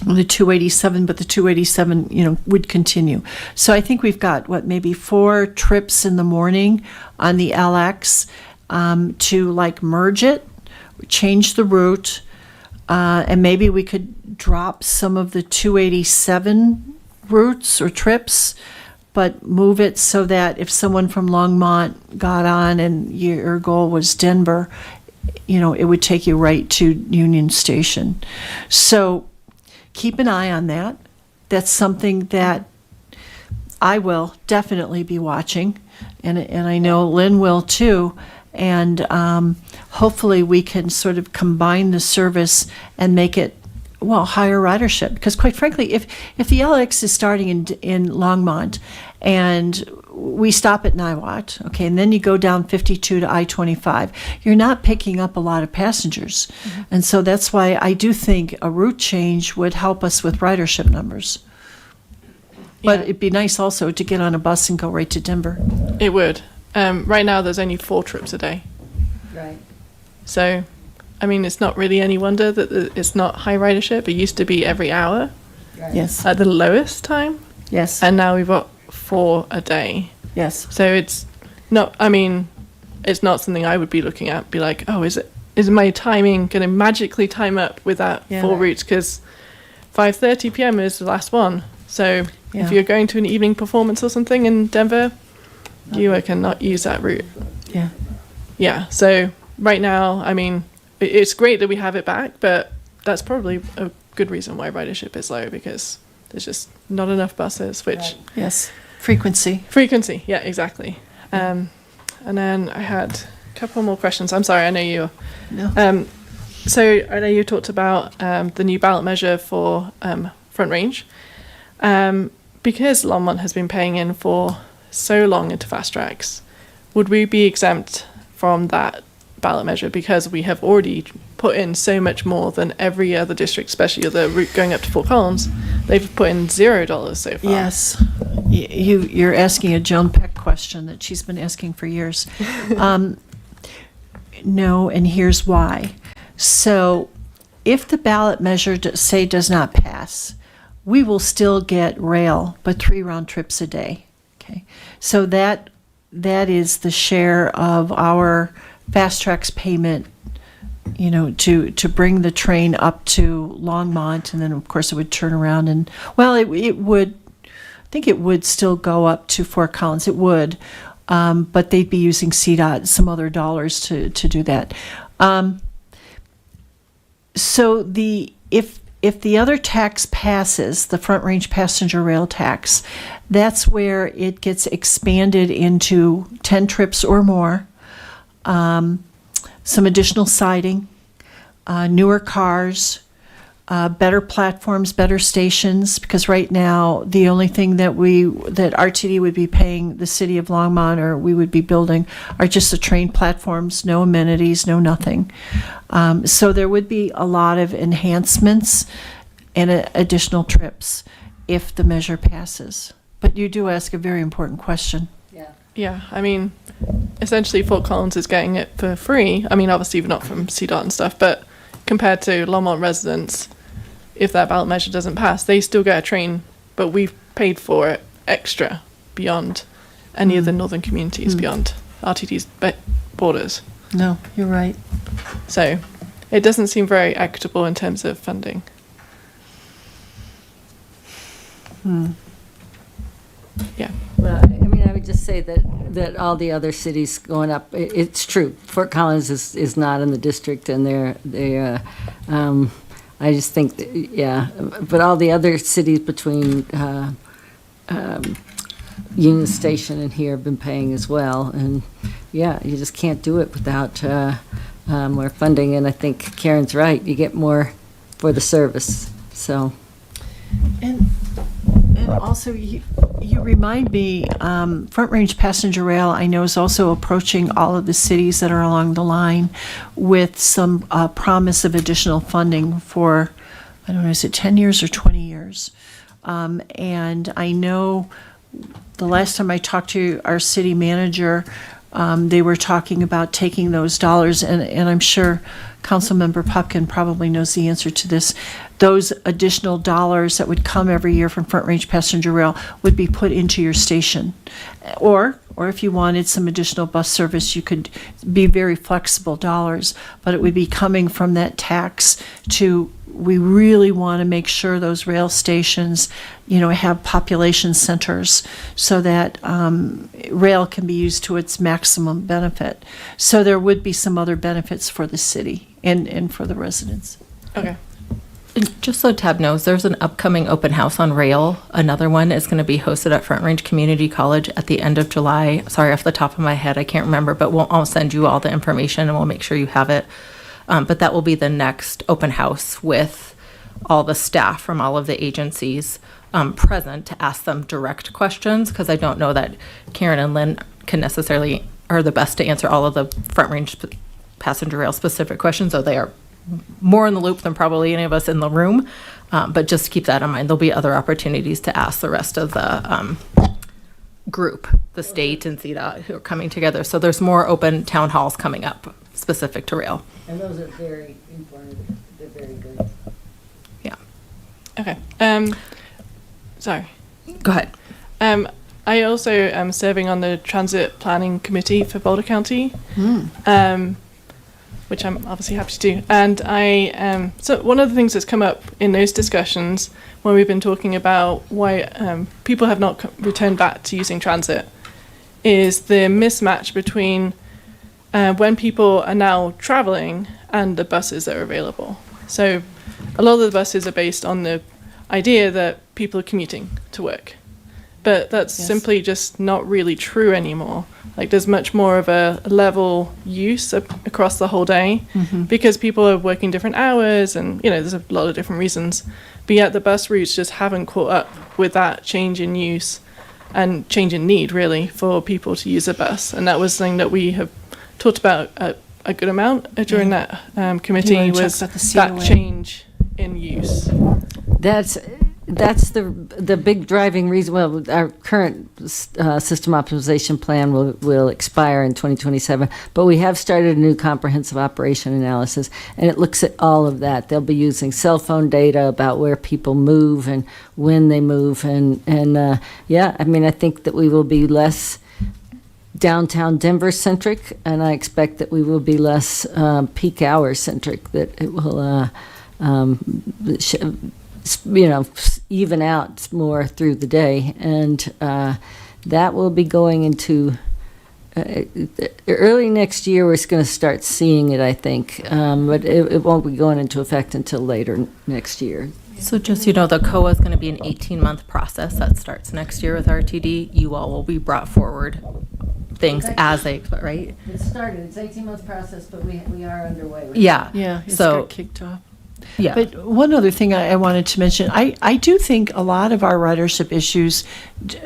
the 287, but the 287, would continue. So I think we've got, maybe 4 trips in the morning on the LX to merge it, change the route, and maybe we could drop some of the 287 routes or trips, but move it so that if someone from Longmont got on and your goal was Denver, it would take you right to Union Station. So keep an eye on that. That's something that I will definitely be watching, and I know Lynn will too. And hopefully we can sort of combine the service and make it, higher ridership. Because quite frankly, if the LX is starting in Longmont and we stop at Niwot, okay, and then you go down 52 to I-25. You're not picking up a lot of passengers. And so that's why I do think a route change would help us with ridership numbers. But it'd be nice also to get on a bus and go right to Denver. It would. Right now, there's only 4 trips a day. Right. So, I mean, it's not really any wonder that it's not high ridership. It used to be every hour. Right. Yes. At the lowest time. Yes. And now we've got 4 a day. Yes. So it's not, I mean, it's not something I would be looking at, be like, oh, is my timing going to magically time up with that Yeah. 4 routes? Because 5:30 p.m. is the last one. So Yeah. if you're going to an evening performance or something in Denver, you cannot use that route. Yeah. Yeah. So right now, I mean, it's great that we have it back, but that's probably a good reason why ridership is low, because there's just not enough buses, which... Yes. Frequency. Frequency, yeah, exactly. And then I had a couple more questions. I'm sorry, I know you... No. So I know you talked about the new ballot measure for Front Range. Because Longmont has been paying in for so long into fast tracks, would we be exempt from that ballot measure because we have already put in so much more than every other district, especially the route going up to Fort Collins? They've put in $0 so far. Yes. You're asking a Joan Peck question that she's been asking for years. No, and here's why. So if the ballot measure, say, does not pass, we will still get rail, but 3 round trips a day. Okay, so that is the share of our fast tracks payment, you know, to bring the train up to Longmont, and then of course it would turn around and, well, it would, I think it would still go up to Fort Collins. It would, but they'd be using CDOT, some other dollars to do that. So if the other tax passes, the Front Range passenger rail tax, that's where it gets expanded into 10 trips or more, some additional siding, newer cars, better platforms, better stations, because right now the only thing that RTD would be paying the city of Longmont, or we would be building, are just the train platforms, no amenities, no nothing. So there would be a lot of enhancements and additional trips if the measure passes. But you do ask a very important question. Yeah, I mean, essentially Fort Collins is getting it for free. I mean, obviously not from CDOT and stuff, but compared to Longmont residents, if that ballot measure doesn't pass, they still get a train, but we've paid for it extra beyond any of the northern communities, beyond RTD's borders. No, you're right. So it doesn't seem very equitable in terms of funding. Yeah. Well, I mean, I would just say that all the other cities going up, it's true. Fort Collins is not in the district, and I just think, but all the other cities between Union Station and here have been paying as well, and you just can't do it without more funding. And I think Karen's right; you get more for the service. So, and also you remind me, Front Range Passenger Rail, I know, is also approaching all of the cities that are along the line with some promise of additional funding for, I don't know, is it 10 years or 20 years? And I know the last time I talked to our city manager, they were talking about taking those dollars, and I'm sure Councilmember Popkin probably knows the answer to this. Those additional dollars that would come every year from Front Range Passenger Rail would be put into your station. Or if you wanted some additional bus service, you could be very flexible dollars, but it would be coming from that tax to, we really want to make sure those rail stations, you know, have population centers so that rail can be used to its maximum benefit. So there would be some other benefits for the city and for the residents. Okay. And just so Tab knows, there's an upcoming open house on rail. Another one is going to be hosted at Front Range Community College at the end of July. Sorry, off the top of my head, I can't remember, but I'll send you all the information and we'll make sure you have it. But that will be the next open house with all the staff from all of the agencies present to ask them direct questions, because I don't know that Karen and Lynn can necessarily are the best to answer all of the Front Range passenger rail specific questions, though they are more in the loop than probably any of us in the room. But just keep that in mind. There'll be other opportunities to ask the rest of the group, the state and CDOT, who are coming together. So there's more open town halls coming up specific to rail. And those are very informative. They're very good. Yeah. Okay. Sorry. Go ahead. I also am serving on the Transit Planning Committee for Boulder County, which I'm obviously happy to do. And so one of the things that's come up in those discussions when we've been talking about why people have not returned back to using transit is the mismatch between when people are now traveling and the buses that are available. So a lot of the buses are based on the idea that people are commuting to work. But that's simply just not really true anymore. Like there's much more of a level use across the whole day because people are working different hours and, there's a lot of different reasons. But yet the bus routes just haven't caught up with that change in use and change in need, really, for people to use a bus. And that was something that we have talked about a good amount during that committee, was that change in use. That's the big driving reason. Well, our current system optimization plan will expire in 2027, but we have started a new comprehensive operation analysis, and it looks at all of that. They'll be using cell phone data about where people move and when they move, and I think that we will be less downtown Denver centric, and I expect that we will be less peak hour centric. That it will even out more through the day, and that will be going into early next year. We're going to start seeing it, I think, but it won't be going into effect until later next year. So just, the COA is going to be an 18-month process that starts next year with RTD. You all will be brought forward things as they, right? It started. It's an 18-month process, but we are underway. Yeah, it's got kicked off. Yeah. But one other thing I wanted to mention, I do think a lot of our ridership issues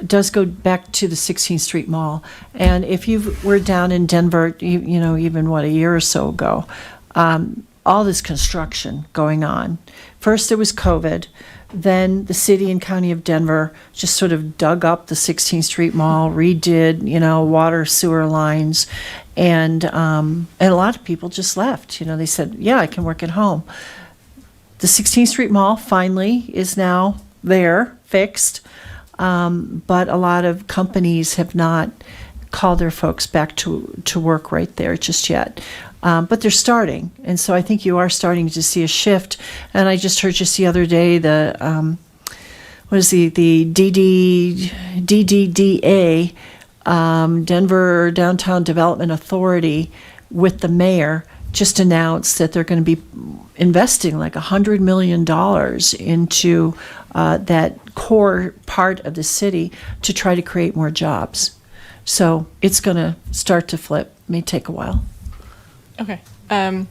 does go back to the 16th Street Mall. And if you were down in Denver, even a year or so ago, all this construction going on. First there was COVID, then the city and county of Denver just sort of dug up the 16th Street Mall, redid, water sewer lines, and a lot of people just left. They said, yeah, I can work at home. The 16th Street Mall finally is now there, fixed, but a lot of companies have not called their folks back to work right there just yet. But they're starting, and so I think you are starting to see a shift. And I just heard just the other day the DDDA, Denver Downtown Development Authority, with the mayor, just announced that they're going to be investing like $100 million into that core part of the city to try to create more jobs. So it's going to start to flip. It may take a while. Okay. What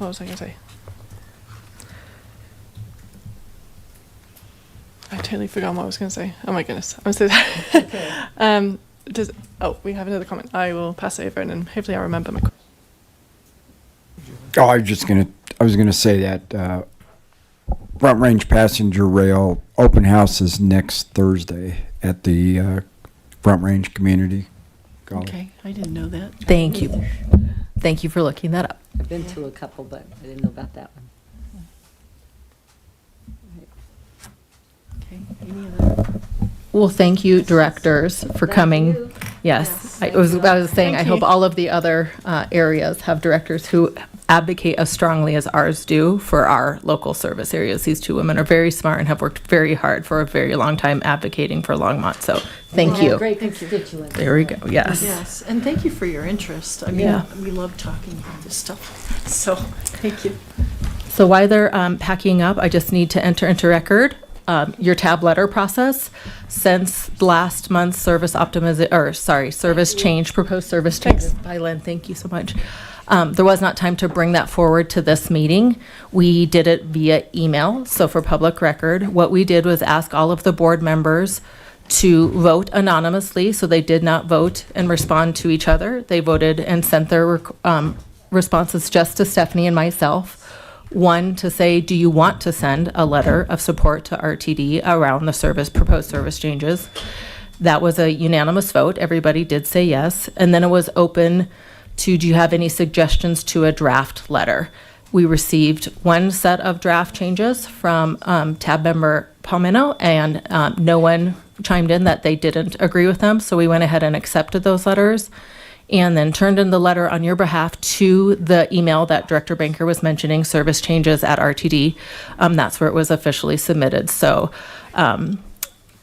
was I going to say? I totally forgot what I was going to say. Oh my goodness. I'm so sorry. Okay. We have another comment. I will pass it over and then hopefully I'll remember my question. Oh, I was gonna say that Front Range Passenger Rail open house is next Thursday at the Front Range Community College. Okay, I didn't know that. Thank you. Thank you for looking that up. I've been to a couple, but I didn't know about that one. Okay, any other? Well, thank you, directors, for coming. Yes, I was saying, I hope all of the other areas have directors who advocate as strongly as ours do for our local service areas. These two women are very smart and have worked very hard for a very long time advocating for Longmont. So thank you. Great constituents. There we go. Yes. Yes, and thank you for your interest. I mean, we love talking about this stuff. So thank you. So while they're packing up, I just need to enter into record your tab letter process. Since last month's proposed service change by Lynn, thank you so much. There was not time to bring that forward to this meeting. We did it via email. So for public record, what we did was ask all of the board members to vote anonymously. So they did not vote and respond to each other. They voted and sent their responses just to Stephanie and myself. One, to say, do you want to send a letter of support to RTD around the proposed service changes? That was a unanimous vote. Everybody did say yes. And then it was open to, do you have any suggestions to a draft letter? We received one set of draft changes from tab member Palmino, and no one chimed in that they didn't agree with them. So we went ahead and accepted those letters and then turned in the letter on your behalf to the email that Director Banker was mentioning, service changes at RTD. That's where it was officially submitted. So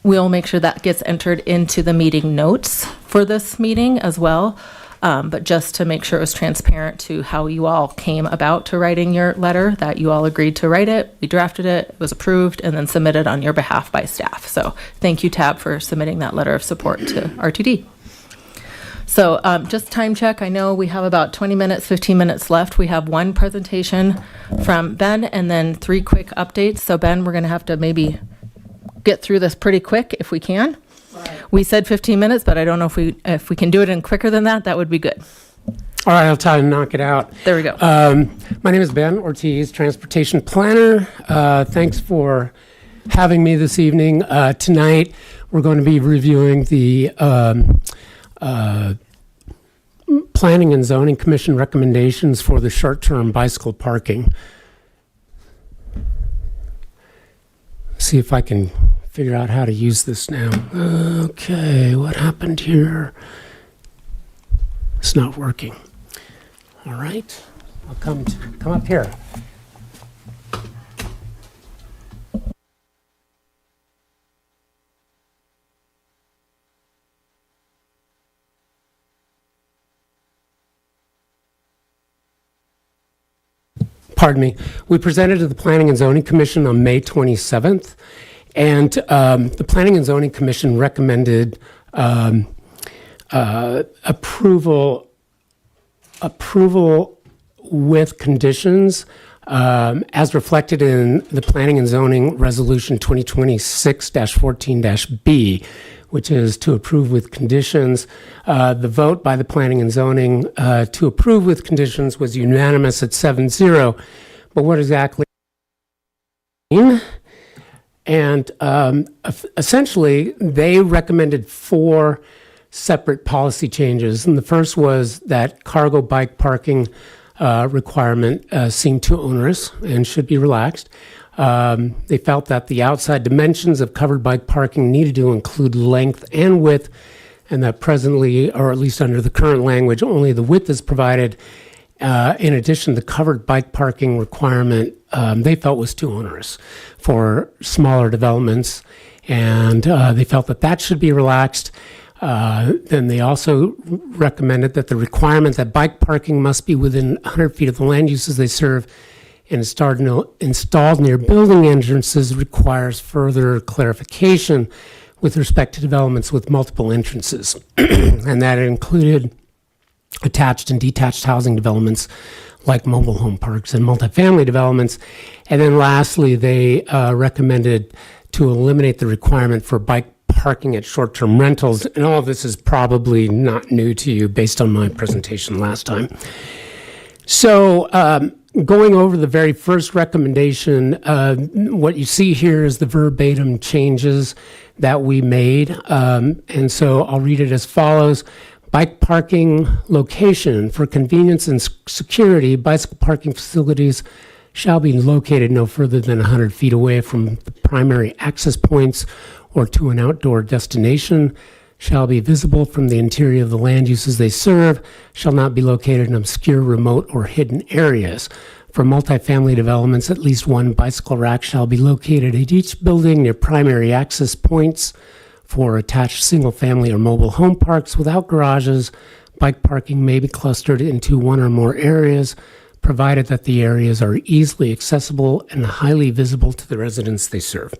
we'll make sure that gets entered into the meeting notes for this meeting as well. But just to make sure it was transparent to how you all came about to writing your letter, that you all agreed to write it, we drafted it, it was approved, and then submitted on your behalf by staff. So thank you, Tab, for submitting that letter of support to RTD. So just time check, I know we have about 20 minutes, 15 minutes left. We have one presentation from Ben and then 3 quick updates. So Ben, we're gonna have to maybe get through this pretty quick if we can. We said 15 minutes, but I don't know if we can do it in quicker than that. That would be good. All right, I'll try to knock it out. There we go. My name is Ben Ortiz, Transportation Planner. Thanks for having me this evening. Tonight, we're going to be reviewing the Planning and Zoning Commission recommendations for the short-term bicycle parking. See if I can figure out how to use this now. Okay, what happened here? It's not working. All right, I'll come up here. Pardon me. We presented to the Planning and Zoning Commission on May 27th. And the Planning and Zoning Commission recommended approval with conditions as reflected in the Planning and Zoning Resolution 2026-14-B, which is to approve with conditions. The vote by the Planning and Zoning to approve with conditions was unanimous at 7-0. But what exactly and essentially, they recommended 4 separate policy changes. And the first was that cargo bike parking requirement seemed too onerous and should be relaxed. They felt that the outside dimensions of covered bike parking needed to include length and width, and that presently, or at least under the current language, only the width is provided. In addition, the covered bike parking requirement they felt was too onerous for smaller developments, and they felt that that should be relaxed. Then they also recommended that the requirement that bike parking must be within 100 feet of the land uses they serve and installed near building entrances requires further clarification with respect to developments with multiple entrances, and that included attached and detached housing developments like mobile home parks and multifamily developments. And then lastly, they recommended to eliminate the requirement for bike parking at short-term rentals. And all of this is probably not new to you based on my presentation last time. So going over the very first recommendation, what you see here is the verbatim changes that we made. And so I'll read it as follows. Bike parking location. For convenience and security, bicycle parking facilities shall be located no further than 100 feet away from the primary access points or to an outdoor destination, shall be visible from the interior of the land uses they serve, shall not be located in obscure, remote, or hidden areas. For multifamily developments, at least one bicycle rack shall be located at each building near primary access points. For attached single-family or mobile home parks without garages, bike parking may be clustered into one or more areas, provided that the areas are easily accessible and highly visible to the residents they serve.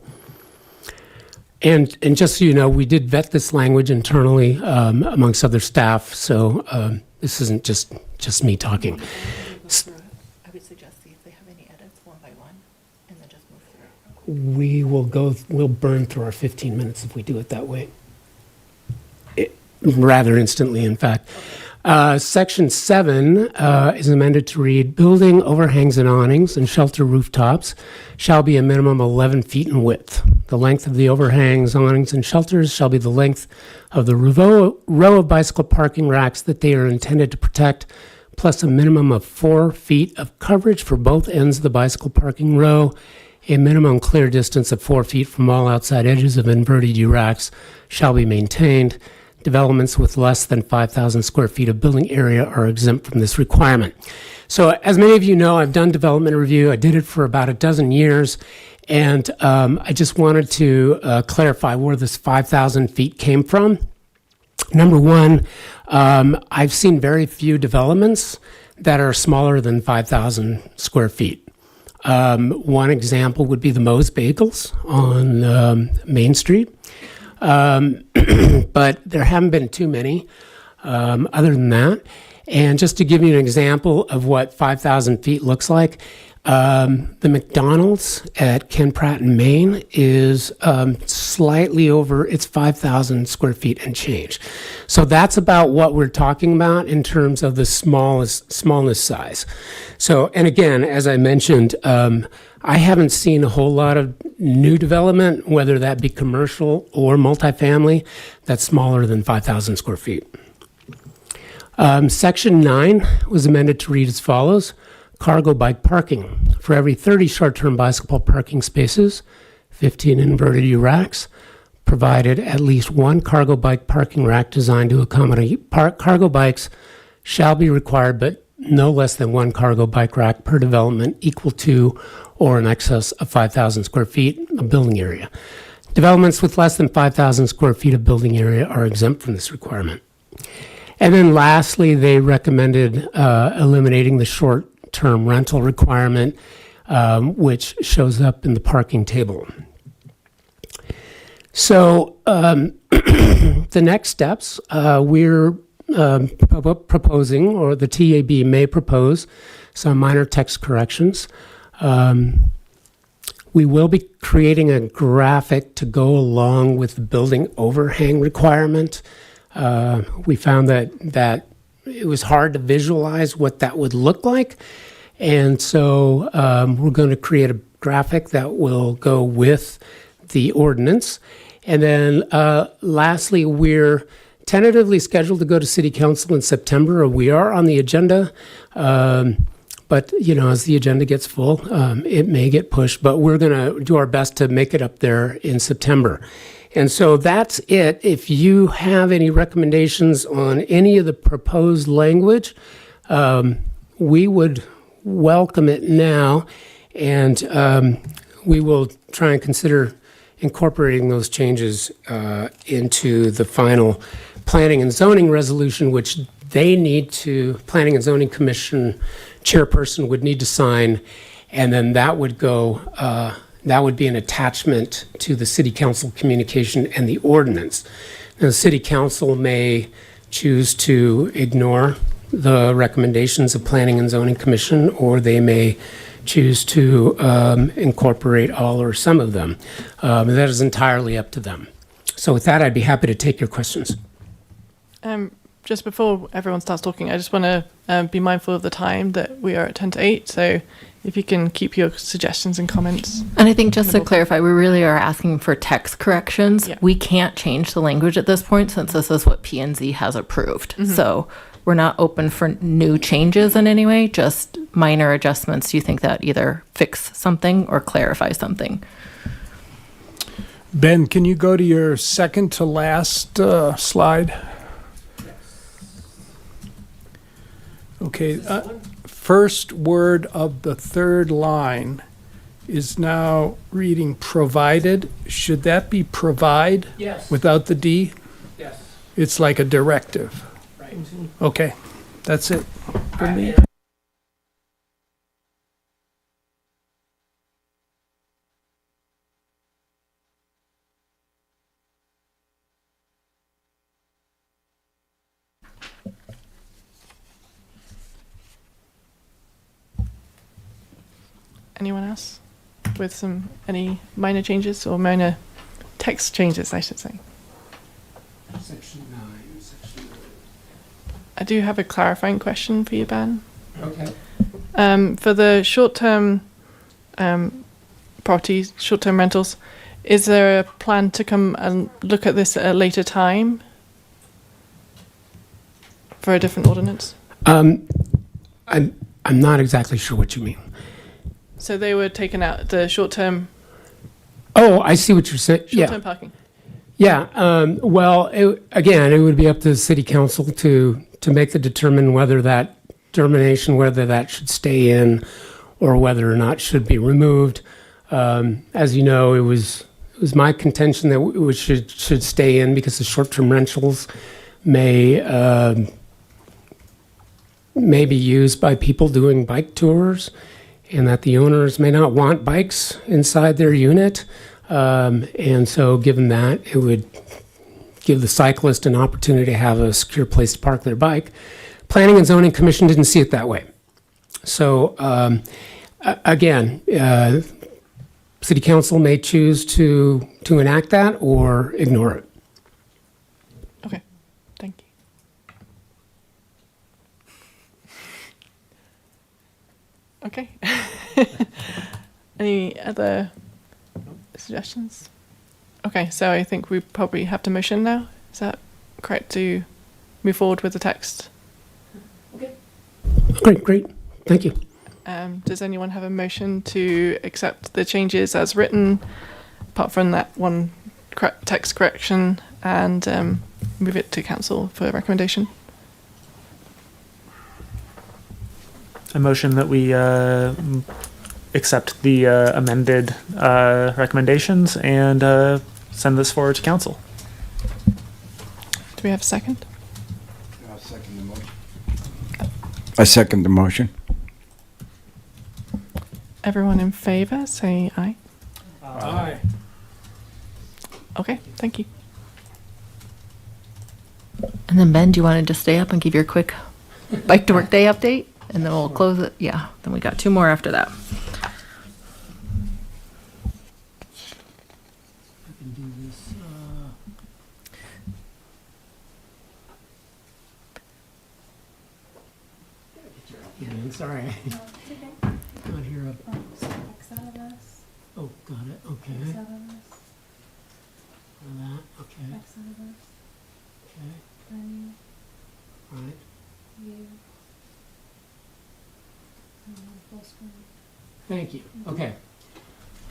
And just so you know, we did vet this language internally amongst other staff, so this isn't just just me talking. I would suggest see if they have any edits one by one, and then just move through. We'll burn through our 15 minutes if we do it that way. Rather instantly, in fact. Section 7 is amended to read, building overhangs and awnings and shelter rooftops shall be a minimum of 11 feet in width. The length of the overhangs, awnings, and shelters shall be the length of the row of bicycle parking racks that they are intended to protect, plus a minimum of 4 feet of coverage for both ends of the bicycle parking row. A minimum clear distance of 4 feet from all outside edges of inverted U racks shall be maintained. Developments with less than 5,000 square feet of building area are exempt from this requirement. So as many of you know, I've done development review. I did it for about a dozen years. And I just wanted to clarify where this 5,000 feet came from. Number one, I've seen very few developments that are smaller than 5,000 square feet. One example would be the Moe's Bagels on Main Street. But there haven't been too many other than that. And just to give you an example of what 5,000 feet looks like, the McDonald's at Ken Pratt in Maine is slightly over, it's 5,000 square feet and change. So that's about what we're talking about in terms of the smallness size. So, and again, as I mentioned, I haven't seen a whole lot of new development, whether that be commercial or multifamily, that's smaller than 5,000 square feet. Section 9 was amended to read as follows. Cargo bike parking. For every 30 short-term bicycle parking spaces, 15 inverted U racks, provided at least one cargo bike parking rack designed to accommodate cargo bikes shall be required, but no less than one cargo bike rack per development equal to or in excess of 5,000 square feet of building area. Developments with less than 5,000 square feet of building area are exempt from this requirement. And then lastly, they recommended eliminating the short-term rental requirement, which shows up in the parking table. So the next steps, we're proposing, or the TAB may propose, some minor text corrections. We will be creating a graphic to go along with the building overhang requirement. We found that it was hard to visualize what that would look like. And so we're going to create a graphic that will go with the ordinance. And then lastly, we're tentatively scheduled to go to City Council in September. We are on the agenda. But, you know, as the agenda gets full, it may get pushed. But we're going to do our best to make it up there in September. And so that's it. If you have any recommendations on any of the proposed language, we would welcome it now. And we will try and consider incorporating those changes into the final planning and zoning resolution, which they need to, Planning and Zoning Commission chairperson would need to sign, and then that would go, that would be an attachment to the city council communication and the ordinance. Now, the city council may choose to ignore the recommendations of Planning and Zoning Commission, or they may choose to incorporate all or some of them. That is entirely up to them. So with that, I'd be happy to take your questions. Just before everyone starts talking, I just want to be mindful of the time that we are at 10 to 8. So if you can keep your suggestions and comments. And I think just to clarify, we really are asking for text corrections. Yeah. We can't change the language at this point since this is what P&Z has approved. Mhm. So we're not open for new changes in any way, just minor adjustments. Do you think that either fix something or clarify something? Ben, can you go to your second to last slide? Okay, first word of the third line is now reading provided. Should that be provide? Yes. Without the D? Yes. It's like a directive. Right. Okay, that's it for me. Anyone else with any minor changes or minor text changes, I should say? Section 9. I do have a clarifying question for you, Ben. Okay. For the short-term properties, short-term rentals, is there a plan to come and look at this at a later time for a different ordinance? I'm not exactly sure what you mean. So they were taken out, the short-term Oh, I see what you're saying. short-term parking. Yeah. Well, again, it would be up to the city council to make the determine whether that should stay in or whether or not should be removed. As you know, it was my contention that it should stay in because the short-term rentals may be used by people doing bike tours, and that the owners may not want bikes inside their unit. And so given that, it would give the cyclist an opportunity to have a secure place to park their bike. Planning and Zoning Commission didn't see it that way. So again, City Council may choose to enact that or ignore it. Okay, thank you. Okay. Any other suggestions? Okay, so I think we probably have to motion now. Is that correct, to move forward with the text? Great. Thank you. Does anyone have a motion to accept the changes as written, apart from that one text correction, and move it to council for recommendation? A motion that we accept the amended recommendations and send this forward to council. Do we have a second? I second the motion. Everyone in favor, say aye. Aye. Okay, thank you. And then Ben, do you want to just stay up and give your quick bike to work day update? And then we'll close it. Yeah, then we got 2 more after that. I can do this. Sorry. Not here. Oh, got it. Okay. That. Okay. Okay. Right. Thank you. Okay.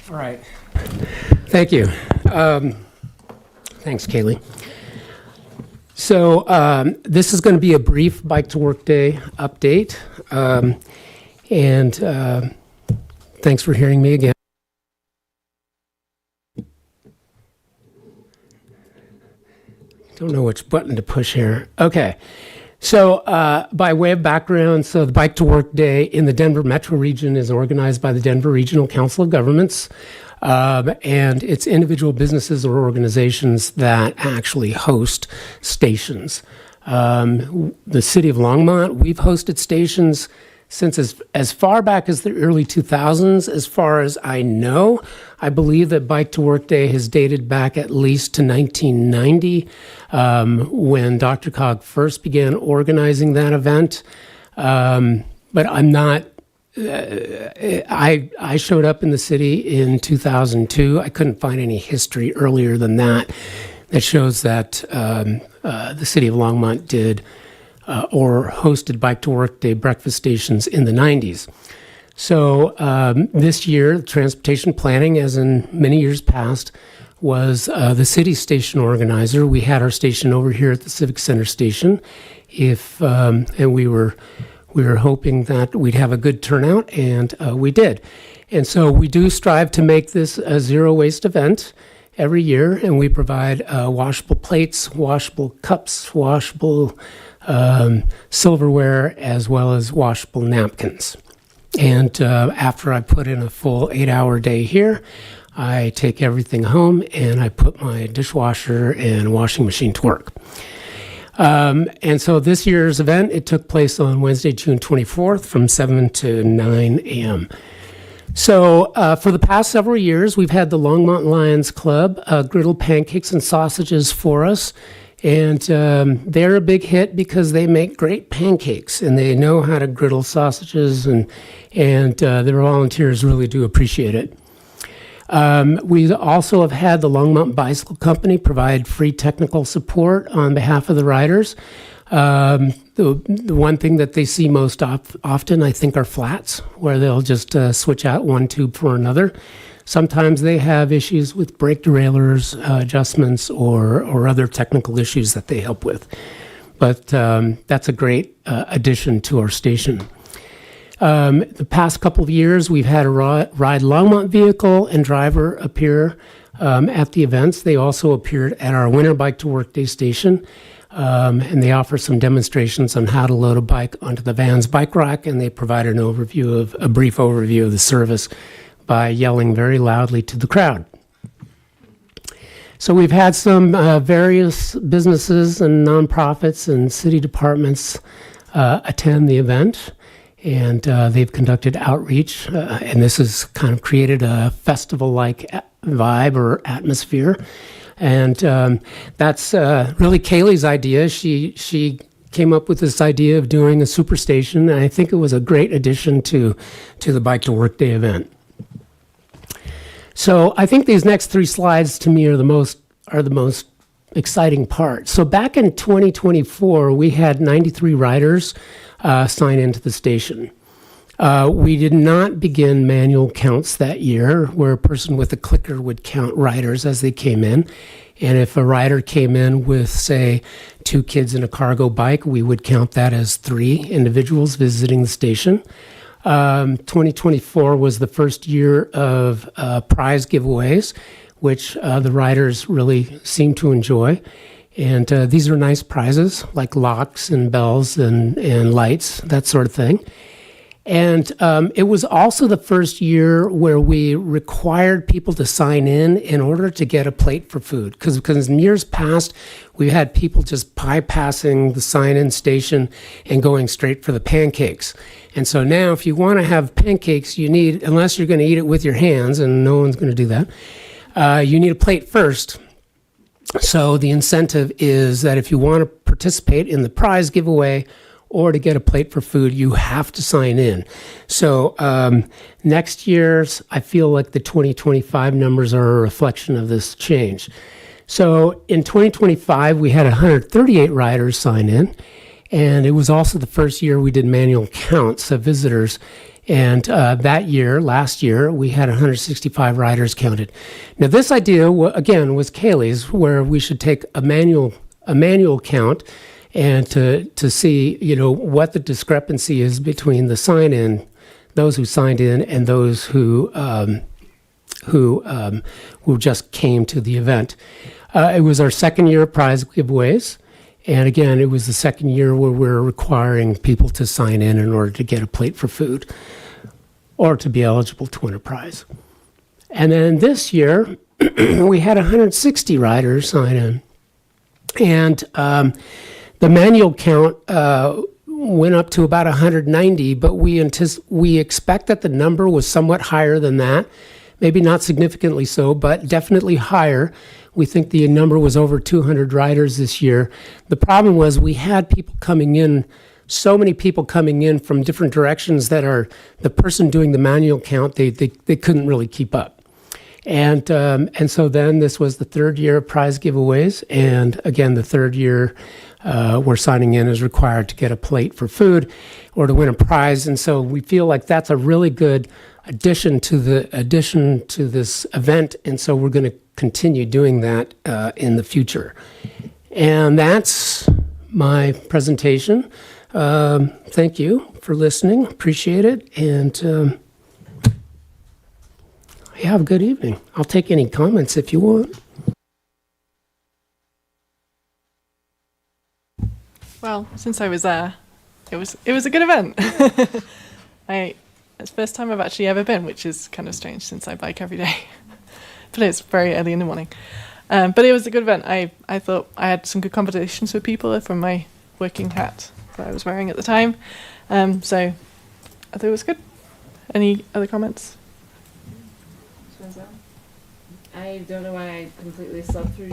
All right. Thank you. Thanks, Kaylee. So this is going to be a brief Bike to Work Day update. And thanks for hearing me again. Don't know which button to push here. Okay. So by way of background, so the Bike to Work Day in the Denver metro region is organized by the Denver Regional Council of Governments. And it's individual businesses or organizations that actually host stations. The city of Longmont, we've hosted stations since as far back as the early 2000s. As far as I know, I believe that Bike to Work Day has dated back at least to 1990, when Dr. Cog first began organizing that event. But I'm not, I showed up in the city in 2002. I couldn't find any history earlier than that shows that the city of Longmont did or hosted Bike to Work Day breakfast stations in the 90s. So this year, transportation planning, as in many years past, was the city station organizer. We had our station over here at the Civic Center station, and we were hoping that we'd have a good turnout, and we did. And so we do strive to make this a zero waste event every year, and we provide washable plates, washable cups, washable silverware, as well as washable napkins. And after I put in a full 8-hour day here, I take everything home and I put my dishwasher and washing machine to work. And so this year's event, it took place on Wednesday, June 24th from 7 to 9 a.m. So for the past several years, we've had the Longmont Lions Club griddle pancakes and sausages for us. And they're a big hit because they make great pancakes and they know how to griddle sausages, and their volunteers really do appreciate it. We also have had the Longmont Bicycle Company provide free technical support on behalf of the riders. The one thing that they see most often, I think, are flats, where they'll just switch out one tube for another. Sometimes they have issues with brake derailleurs, adjustments, or other technical issues that they help with. But that's a great addition to our station. The past couple of years, we've had a Ride Longmont vehicle and driver appear at the events. They also appeared at our Winter Bike to Work Day station. And they offer some demonstrations on how to load a bike onto the van's bike rack, and they provide a brief overview of the service by yelling very loudly to the crowd. So we've had some various businesses and nonprofits and city departments attend the event, and they've conducted outreach, and this has kind of created a festival-like vibe or atmosphere. And that's really Kaylee's idea. She came up with this idea of doing a superstation, and I think it was a great addition to the Bike to Work Day event. So I think these next three slides to me are the most exciting part. So back in 2024, we had 93 riders sign into the station. We did not begin manual counts that year, where a person with a clicker would count riders as they came in. And if a rider came in with, say, 2 kids and a cargo bike, we would count that as 3 individuals visiting the station. 2024 was the first year of prize giveaways, which the riders really seemed to enjoy. And these are nice prizes, like locks and bells and lights, that sort of thing. And it was also the first year where we required people to sign in order to get a plate for food. Because in years past, we've had people just bypassing the sign-in station and going straight for the pancakes. And so now if you want to have pancakes, you need, unless you're going to eat it with your hands, and no one's going to do that, you need a plate first. So the incentive is that if you want to participate in the prize giveaway or to get a plate for food, you have to sign in. So next year's, I feel like the 2025 numbers are a reflection of this change. So in 2025, we had 138 riders sign in, and it was also the first year we did manual counts of visitors. And that year, last year, we had 165 riders counted. Now this idea, again, was Kaylee's, where we should take a manual count and to see, what the discrepancy is between the sign-in, those who signed in, and those who just came to the event. It was our second year of prize giveaways, and again, it was the second year where we're requiring people to sign in order to get a plate for food or to be eligible to win a prize. And then this year, we had 160 riders sign in, and the manual count went up to about 190, but we expect that the number was somewhat higher than that. Maybe not significantly so, but definitely higher. We think the number was over 200 riders this year. The problem was we had people coming in, so many people coming in from different directions that are the person doing the manual count, they couldn't really keep up. And so then this was the third year of prize giveaways, and again, the third year where signing in is required to get a plate for food or to win a prize. And so we feel like that's a really good addition to this event, and so we're going to continue doing that in the future. And that's my presentation. Thank you for listening. Appreciate it. And have a good evening. I'll take any comments if you want. Well, since I was there, it was a good event. It's the first time I've actually ever been, which is kind of strange since I bike every day. But it's very early in the morning. But it was a good event. I thought I had some good conversations with people from my working hat that I was wearing at the time. So I thought it was good. Any other comments? I don't know why I completely slept through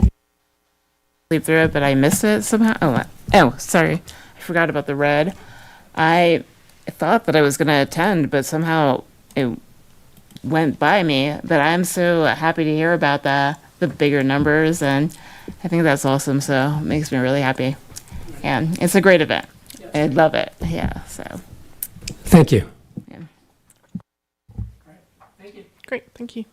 it, but I missed it somehow. Oh, sorry. I forgot about the red. I thought that I was going to attend, but somehow it went by me. But I'm so happy to hear about the bigger numbers, and I think that's awesome. So it makes me really happy. And it's a great event. I love it. Yeah, so. Thank you. Great, thank you.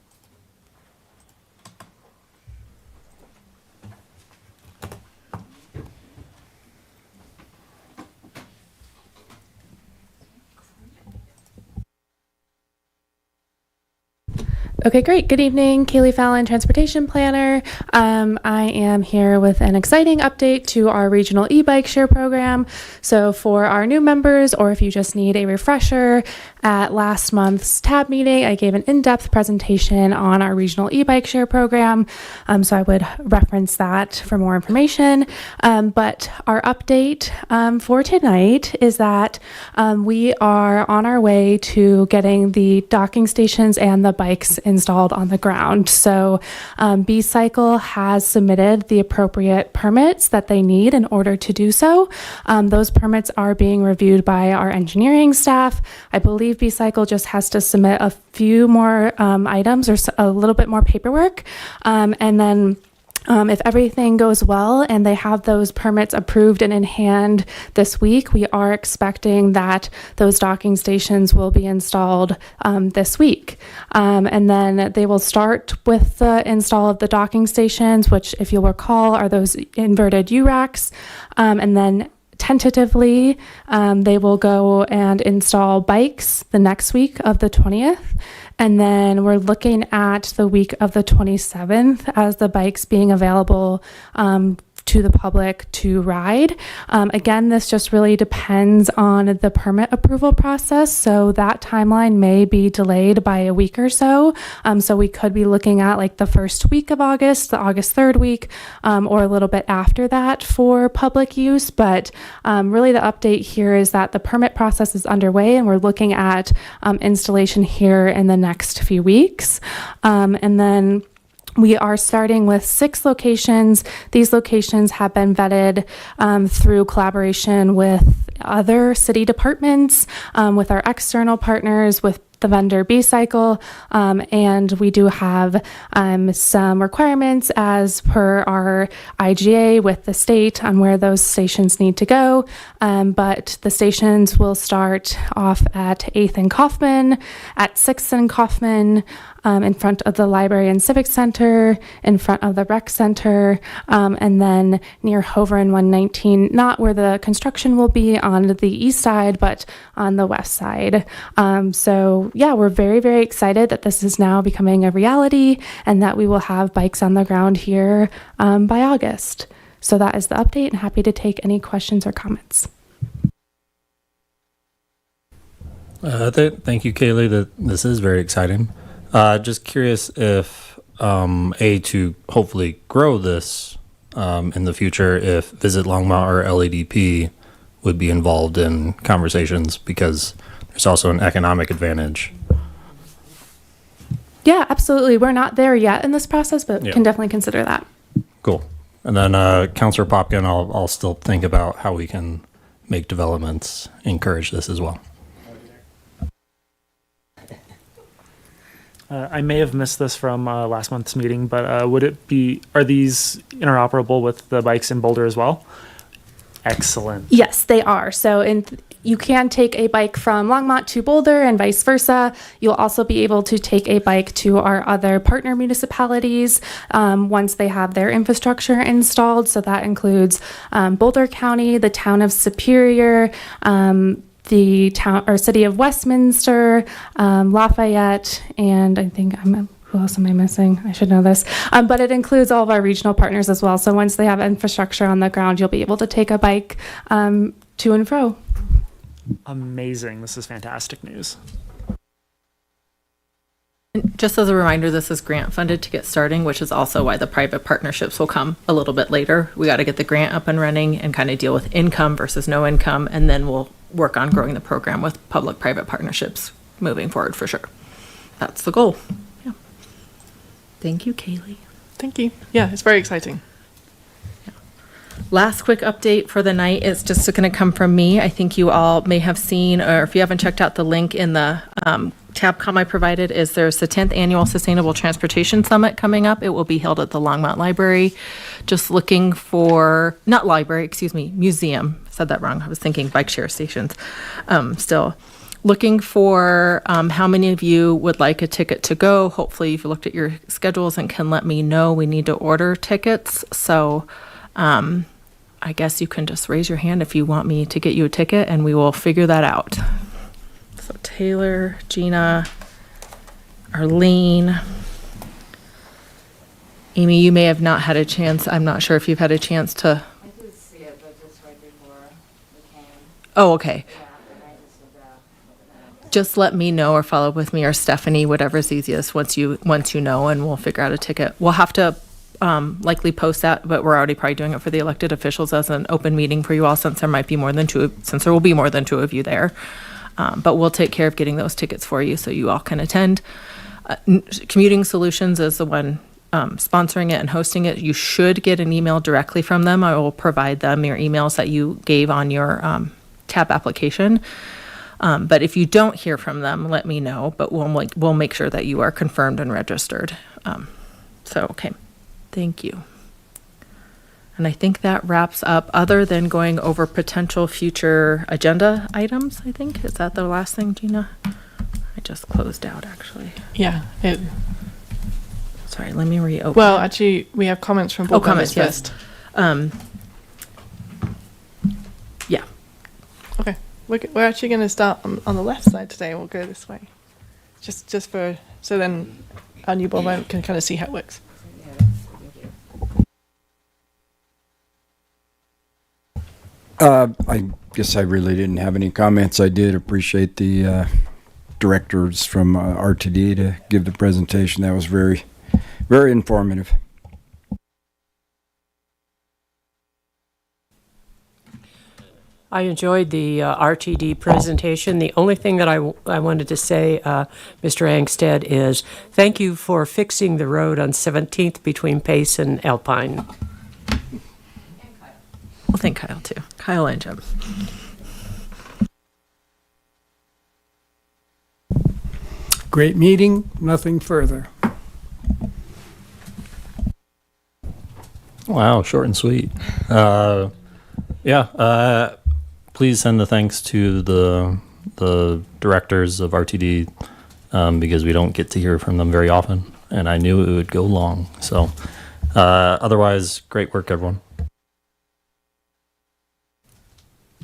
Okay, great. Good evening. Kaylee Fallon, Transportation Planner. I am here with an exciting update to our regional e-bike share program. So for our new members, or if you just need a refresher, at last month's TAB meeting, I gave an in-depth presentation on our regional e-bike share program. So I would reference that for more information. But our update for tonight is that we are on our way to getting the docking stations and the bikes installed on the ground. So B-Cycle has submitted the appropriate permits that they need in order to do so. Those permits are being reviewed by our engineering staff. I believe B-Cycle just has to submit a few more items or a little bit more paperwork. And then if everything goes well and they have those permits approved and in hand this week, we are expecting that those docking stations will be installed this week. And then they will start with the install of the docking stations, which, if you'll recall, are those inverted U-racks. And then tentatively, they will go and install bikes the next week of the 20th. And then we're looking at the week of the 27th as the bikes being available to the public to ride. Again, this just really depends on the permit approval process. So that timeline may be delayed by a week or so. So we could be looking at like the first week of August, the August 3rd week, or a little bit after that for public use. But really the update here is that the permit process is underway and we're looking at installation here in the next few weeks. And then we are starting with 6 locations. These locations have been vetted through collaboration with other city departments, with our external partners, with the vendor B-Cycle, and we do have some requirements as per our IGA with the state on where those stations need to go. But the stations will start off at 8th and Kaufman, at 6th and Kaufman, in front of the Library and Civic Center, in front of the Rec Center, and then near Hover and 119, not where the construction will be on the east side, but on the west side. So yeah, we're very, very excited that this is now becoming a reality and that we will have bikes on the ground here by August. So that is the update, and happy to take any questions or comments. Thank you, Kaylee. This is very exciting. Just curious if, to hopefully grow this in the future, if Visit Longmont or LADP would be involved in conversations, because there's also an economic advantage. Yeah, absolutely. We're not there yet in this process, but can definitely consider that. Cool. And then Councilor Popkin, I'll still think about how we can make developments encourage this as well. I may have missed this from last month's meeting, but are these interoperable with the bikes in Boulder as well? Excellent. Yes, they are. So you can take a bike from Longmont to Boulder and vice versa. You'll also be able to take a bike to our other partner municipalities once they have their infrastructure installed. So that includes Boulder County, the town of Superior, the town or city of Westminster, Lafayette, and I think who else am I missing? I should know this. But it includes all of our regional partners as well. So once they have infrastructure on the ground, you'll be able to take a bike to and fro. Amazing. This is fantastic news. Just as a reminder, this is grant funded to get starting, which is also why the private partnerships will come a little bit later. We got to get the grant up and running and kind of deal with income versus no income, and then we'll work on growing the program with public-private partnerships moving forward for sure. That's the goal. Yeah. Thank you, Kaylee. Thank you. Yeah, it's very exciting. Last quick update for the night is just going to come from me. I think you all may have seen, or if you haven't checked out the link in the tabcom I provided, is there's the 10th Annual Sustainable Transportation Summit coming up. It will be held at the Longmont Library. Just looking for, not library, excuse me, museum. Said that wrong. I was thinking bike share stations. Still looking for how many of you would like a ticket to go. Hopefully you've looked at your schedules and can let me know. We need to order tickets. So I guess you can just raise your hand if you want me to get you a ticket and we will figure that out. So Taylor, Gina, Arlene, Amy, you may have not had a chance. I'm not sure if you've had a chance to. I did see it, but just right before we came. Oh, okay. Yeah, and I just did Just let me know or follow up with me or Stephanie, whatever's easiest once you know, and we'll figure out a ticket. We'll have to likely post that, but we're already probably doing it for the elected officials as an open meeting for you all, since there will be more than two of you there. But we'll take care of getting those tickets for you so you all can attend. Commuting Solutions is the one sponsoring it and hosting it. You should get an email directly from them. I will provide them your emails that you gave on your TAP application. But if you don't hear from them, let me know, but we'll make sure that you are confirmed and registered. Okay. Thank you. And I think that wraps up, other than going over potential future agenda items, I think. Is that the last thing, Gina? I just closed out, actually. Yeah. Sorry, let me reopen. Well, actually, we have comments from board members yes. first. Yeah. Okay. We're actually going to start on the left side today. We'll go this way. Just for, so then our new board member can kind of see how it works. I guess I really didn't have any comments. I did appreciate the directors from RTD to give the presentation. That was very, very informative. I enjoyed the RTD presentation. The only thing that I wanted to say, Mr. Angstead, is thank you for fixing the road on 17th between Pace and Alpine. Well, thank Kyle, too. Kyle and Jim. Great meeting, nothing further. Wow, short and sweet. Please send the thanks to the directors of RTD because we don't get to hear from them very often, and I knew it would go long. So otherwise, great work, everyone.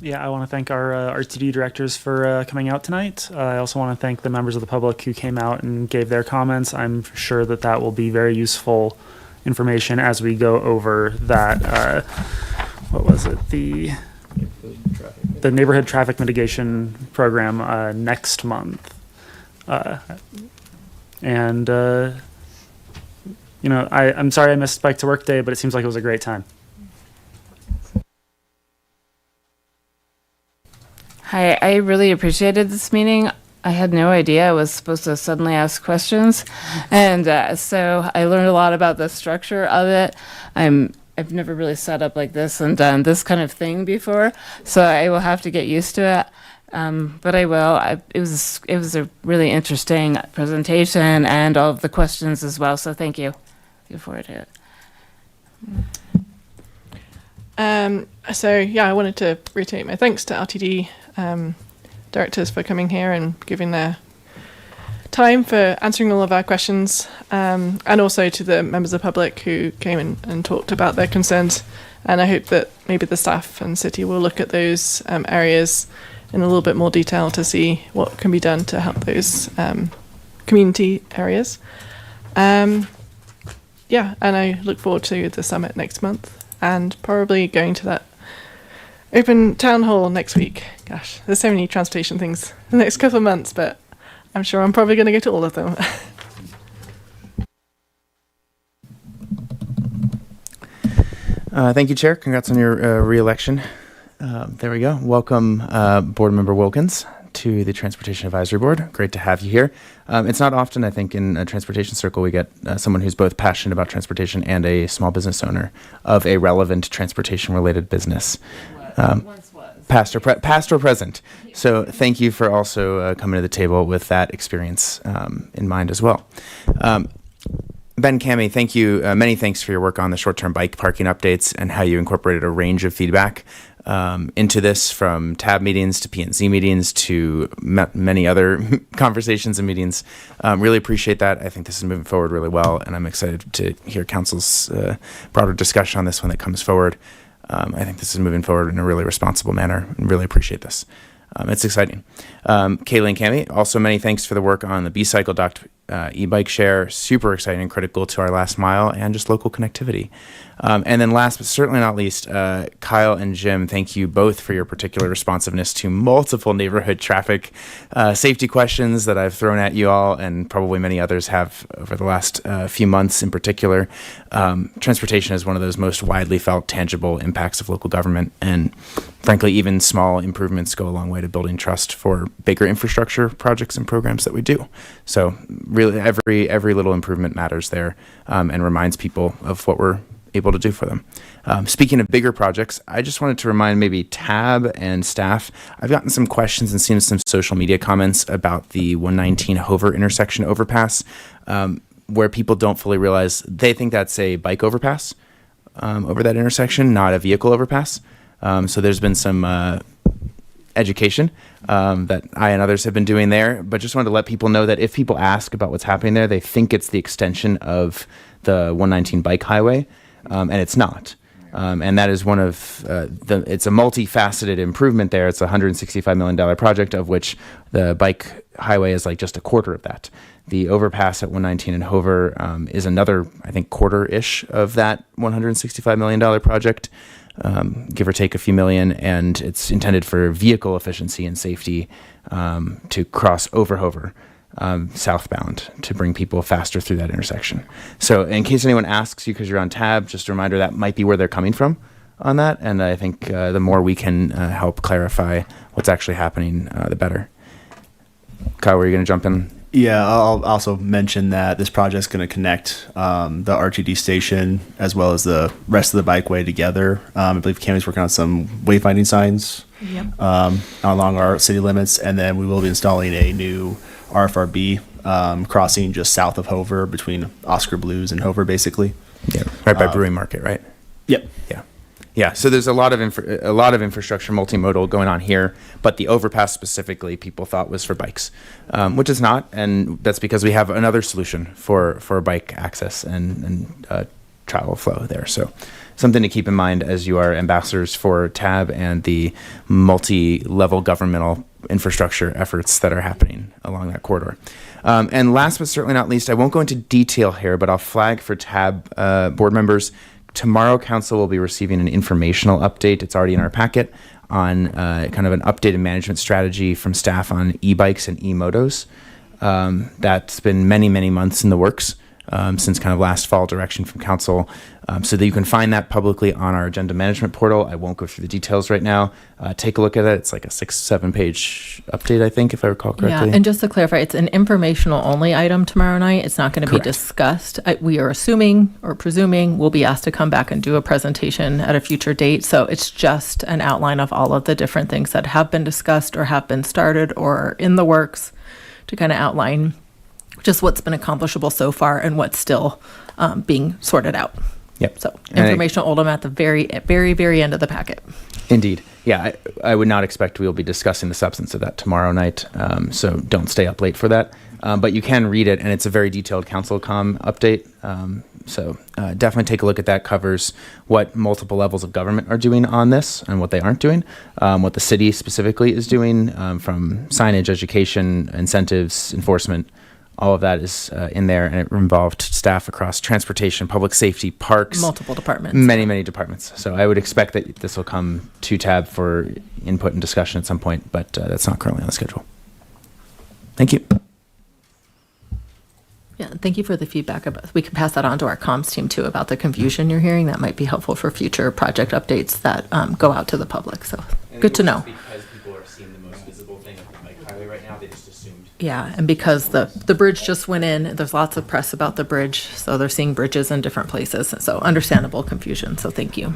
Yeah, I want to thank our RTD directors for coming out tonight. I also want to thank the members of the public who came out and gave their comments. I'm sure that will be very useful information as we go over that, what was it, the neighborhood traffic mitigation program next month. I'm sorry I missed Bike to Work Day, but it seems like it was a great time. Hi, I really appreciated this meeting. I had no idea I was supposed to suddenly ask questions. And so I learned a lot about the structure of it. I've never really set up like this and done this kind of thing before, so I will have to get used to it. But I will. It was a really interesting presentation and all of the questions as well, so thank you. Looking forward to it. I wanted to reiterate my thanks to RTD directors for coming here and giving their time for answering all of our questions, and also to the members of the public who came in and talked about their concerns. And I hope that maybe the staff and city will look at those areas in a little bit more detail to see what can be done to help those community areas. And I look forward to the summit next month and probably going to that open town hall next week. Gosh, there's so many transportation things the next couple of months, but I'm sure I'm probably going to go to all of them. Thank you, Chair. Congrats on your re-election. There we go. Welcome, Board Member Wilkins, to the Transportation Advisory Board. Great to have you here. It's not often, I think, in a transportation circle we get someone who's both passionate about transportation and a small business owner of a relevant transportation-related business. Past or present. So thank you for also coming to the table with that experience in mind as well. Ben, Cami, thank you. Many thanks for your work on the short-term bike parking updates and how you incorporated a range of feedback into this, from TAB meetings to P&Z meetings to many other conversations and meetings. Really appreciate that. I think this is moving forward really well, and I'm excited to hear council's broader discussion on this when it comes forward. I think this is moving forward in a really responsible manner, and really appreciate this. It's exciting. Kaylee and Cami, also many thanks for the work on the B-Cycle docked e-bike share. Super exciting and critical to our last mile and just local connectivity. And then last but certainly not least, Kyle and Jim, thank you both for your particular responsiveness to multiple neighborhood traffic safety questions that I've thrown at you all, and probably many others have over the last few months in particular. Transportation is one of those most widely felt tangible impacts of local government, and frankly, even small improvements go a long way to building trust for bigger infrastructure projects and programs that we do. So really, every little improvement matters there, and reminds people of what we're able to do for them. Speaking of bigger projects, I just wanted to remind maybe TAB and staff, I've gotten some questions and seen some social media comments about the 119 Hover intersection overpass, where people don't fully realize, they think that's a bike overpass over that intersection, not a vehicle overpass. So there's been some education that I and others have been doing there, but just wanted to let people know that if people ask about what's happening there, they think it's the extension of the 119 bike highway, and it's not. And that is one of it's a multifaceted improvement there. It's a $165 million project, of which the bike highway is like just a quarter of that. The overpass at 119 and Hover is another, I think, quarter-ish of that $165 million project. Give or take a few million, and it's intended for vehicle efficiency and safety to cross over Hover southbound to bring people faster through that intersection. So in case anyone asks you because you're on TAB, just a reminder that might be where they're coming from on that, and I think the more we can help clarify what's actually happening, the better. Kyle, were you going to jump in? Yeah, I'll also mention that this project is going to connect the RTD station as well as the rest of the bikeway together. I believe Cammy's working on some wayfinding signs along our city limits, and then we will be installing a new RFRB crossing just south of Hover between Oscar Blues and Hover, basically. Yeah, right by Brewing Market, right? Yep. Yeah, so there's a lot of infrastructure, multimodal going on here, but the overpass specifically, people thought was for bikes, which is not, and that's because we have another solution for bike access and travel flow there. So something to keep in mind as you are ambassadors for TAB and the multi-level governmental infrastructure efforts that are happening along that corridor. And last but certainly not least, I won't go into detail here, but I'll flag for TAB board members. Tomorrow, council will be receiving an informational update. It's already in our packet on kind of an updated management strategy from staff on e-bikes and e-motos. That's been many, many months in the works since kind of last fall direction from council. So that you can find that publicly on our agenda management portal. I won't go through the details right now. Take a look at it. It's like a 6-7 page update, I think, if I recall correctly. Yeah, and just to clarify, it's an informational only item tomorrow night. It's not going to be discussed. We are assuming or presuming we'll be asked to come back and do a presentation at a future date. So it's just an outline of all of the different things that have been discussed or have been started or are in the works, to kind of outline just what's been accomplishable so far and what's still being sorted out. Yep. So informational item at the very, very, very end of the packet. Indeed. Yeah, I would not expect we'll be discussing the substance of that tomorrow night, so don't stay up late for that. But you can read it, and it's a very detailed council comm update. So definitely take a look at that. Covers what multiple levels of government are doing on this and what they aren't doing, what the city specifically is doing, from signage, education, incentives, enforcement. All of that is in there, and it involved staff across transportation, public safety, parks. Multiple departments. Many, many departments. So I would expect that this will come to TAB for input and discussion at some point, but that's not currently on the schedule. Thank you. Yeah, thank you for the feedback. We can pass that on to our comms team, too, about the confusion you're hearing. That might be helpful for future project updates that go out to the public. So good to know. Because people are seeing the most visible thing of the bike Yeah, and because the bridge just went in, there's lots of press about the bridge, so they're seeing bridges in different places, so understandable confusion, so thank you.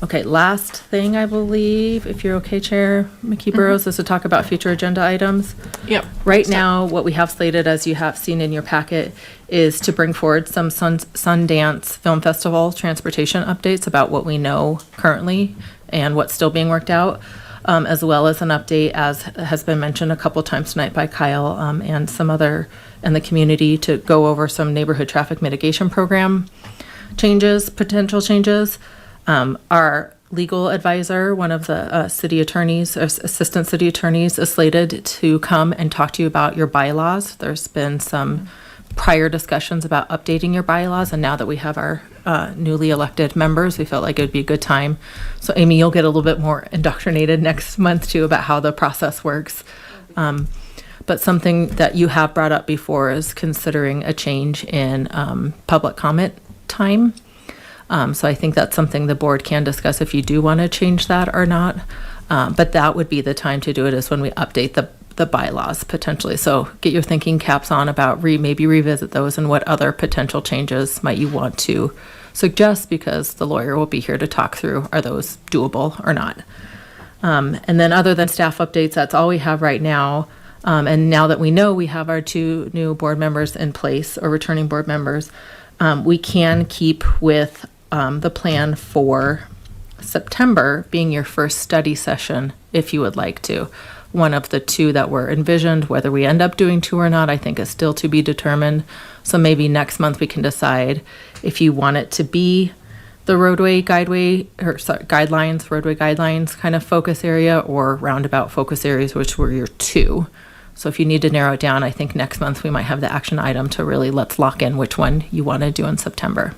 Okay, last thing, I believe, if you're okay, Chair McKee-Burrows, is to talk about future agenda items. Yep. Right now, what we have slated, as you have seen in your packet, is to bring forward some Sundance Film Festival transportation updates about what we know currently and what's still being worked out, as well as an update, as has been mentioned a couple times tonight by Kyle and some other in the community, to go over some neighborhood traffic mitigation program changes, potential changes. Our legal advisor, one of the city attorneys, or assistant city attorneys, is slated to come and talk to you about your bylaws. There's been some prior discussions about updating your bylaws, and now that we have our newly elected members, we felt like it would be a good time. So Amy, you'll get a little bit more indoctrinated next month too about how the process works. But something that you have brought up before is considering a change in public comment time. So I think that's something the board can discuss if you do want to change that or not. But that would be the time to do it, is when we update the bylaws potentially. So get your thinking caps on about maybe revisit those, and what other potential changes might you want to suggest, because the lawyer will be here to talk through, are those doable or not. And then other than staff updates, that's all we have right now. And now that we know we have our 2 new board members in place, or returning board members, we can keep with the plan for September being your first study session, if you would like to. One of the 2 that were envisioned, whether we end up doing 2 or not, I think is still to be determined. So maybe next month we can decide if you want it to be the roadway roadway guidelines kind of focus area, or roundabout focus areas, which were your 2. So if you need to narrow it down, I think next month we might have the action item to really let's lock in which one you want to do in September.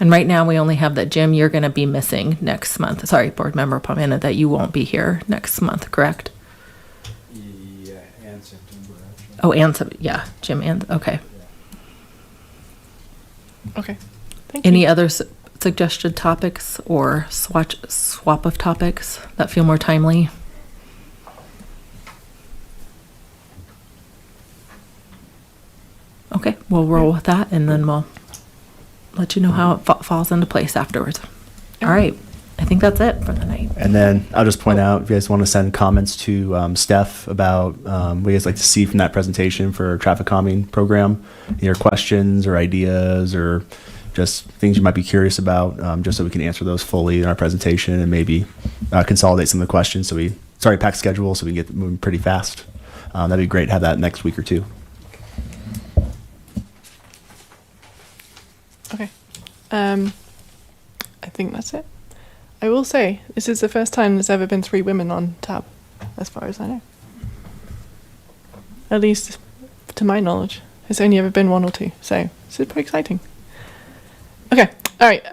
And right now we only have that, Jim, you're going to be missing next month. Sorry, Board Member Palmena, that you won't be here next month, correct? Yeah, and September. Actually. Oh, and yeah, Jim, and okay. Okay. Thank you. Any other suggested topics or swap of topics that feel more timely? Okay, we'll roll with that, and then we'll let you know how it falls into place afterwards. All right, I think that's it for the night. And then I'll just point out, if you guys want to send comments to Steph about what you guys like to see from that presentation for our traffic calming program, your questions or ideas or just things you might be curious about, just so we can answer those fully in our presentation, and maybe consolidate some of the questions so we pack schedule so we can get moving pretty fast. That'd be great to have that next week or 2. Okay. I think that's it. I will say, this is the first time there's ever been 3 women on tab, as far as I know. At least, to my knowledge. There's only ever been 1 or 2, so it's super exciting. Okay, all right.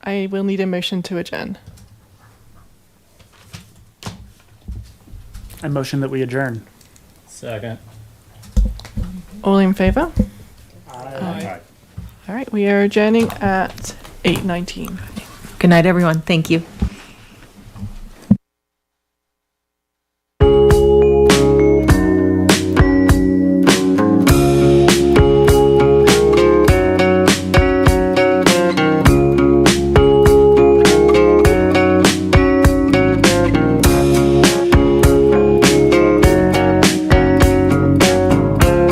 I will need a motion to adjourn. I motion that we adjourn. Second. All in favour? Aye. All right, we are adjourning at 8:19. Good night, everyone. Thank you.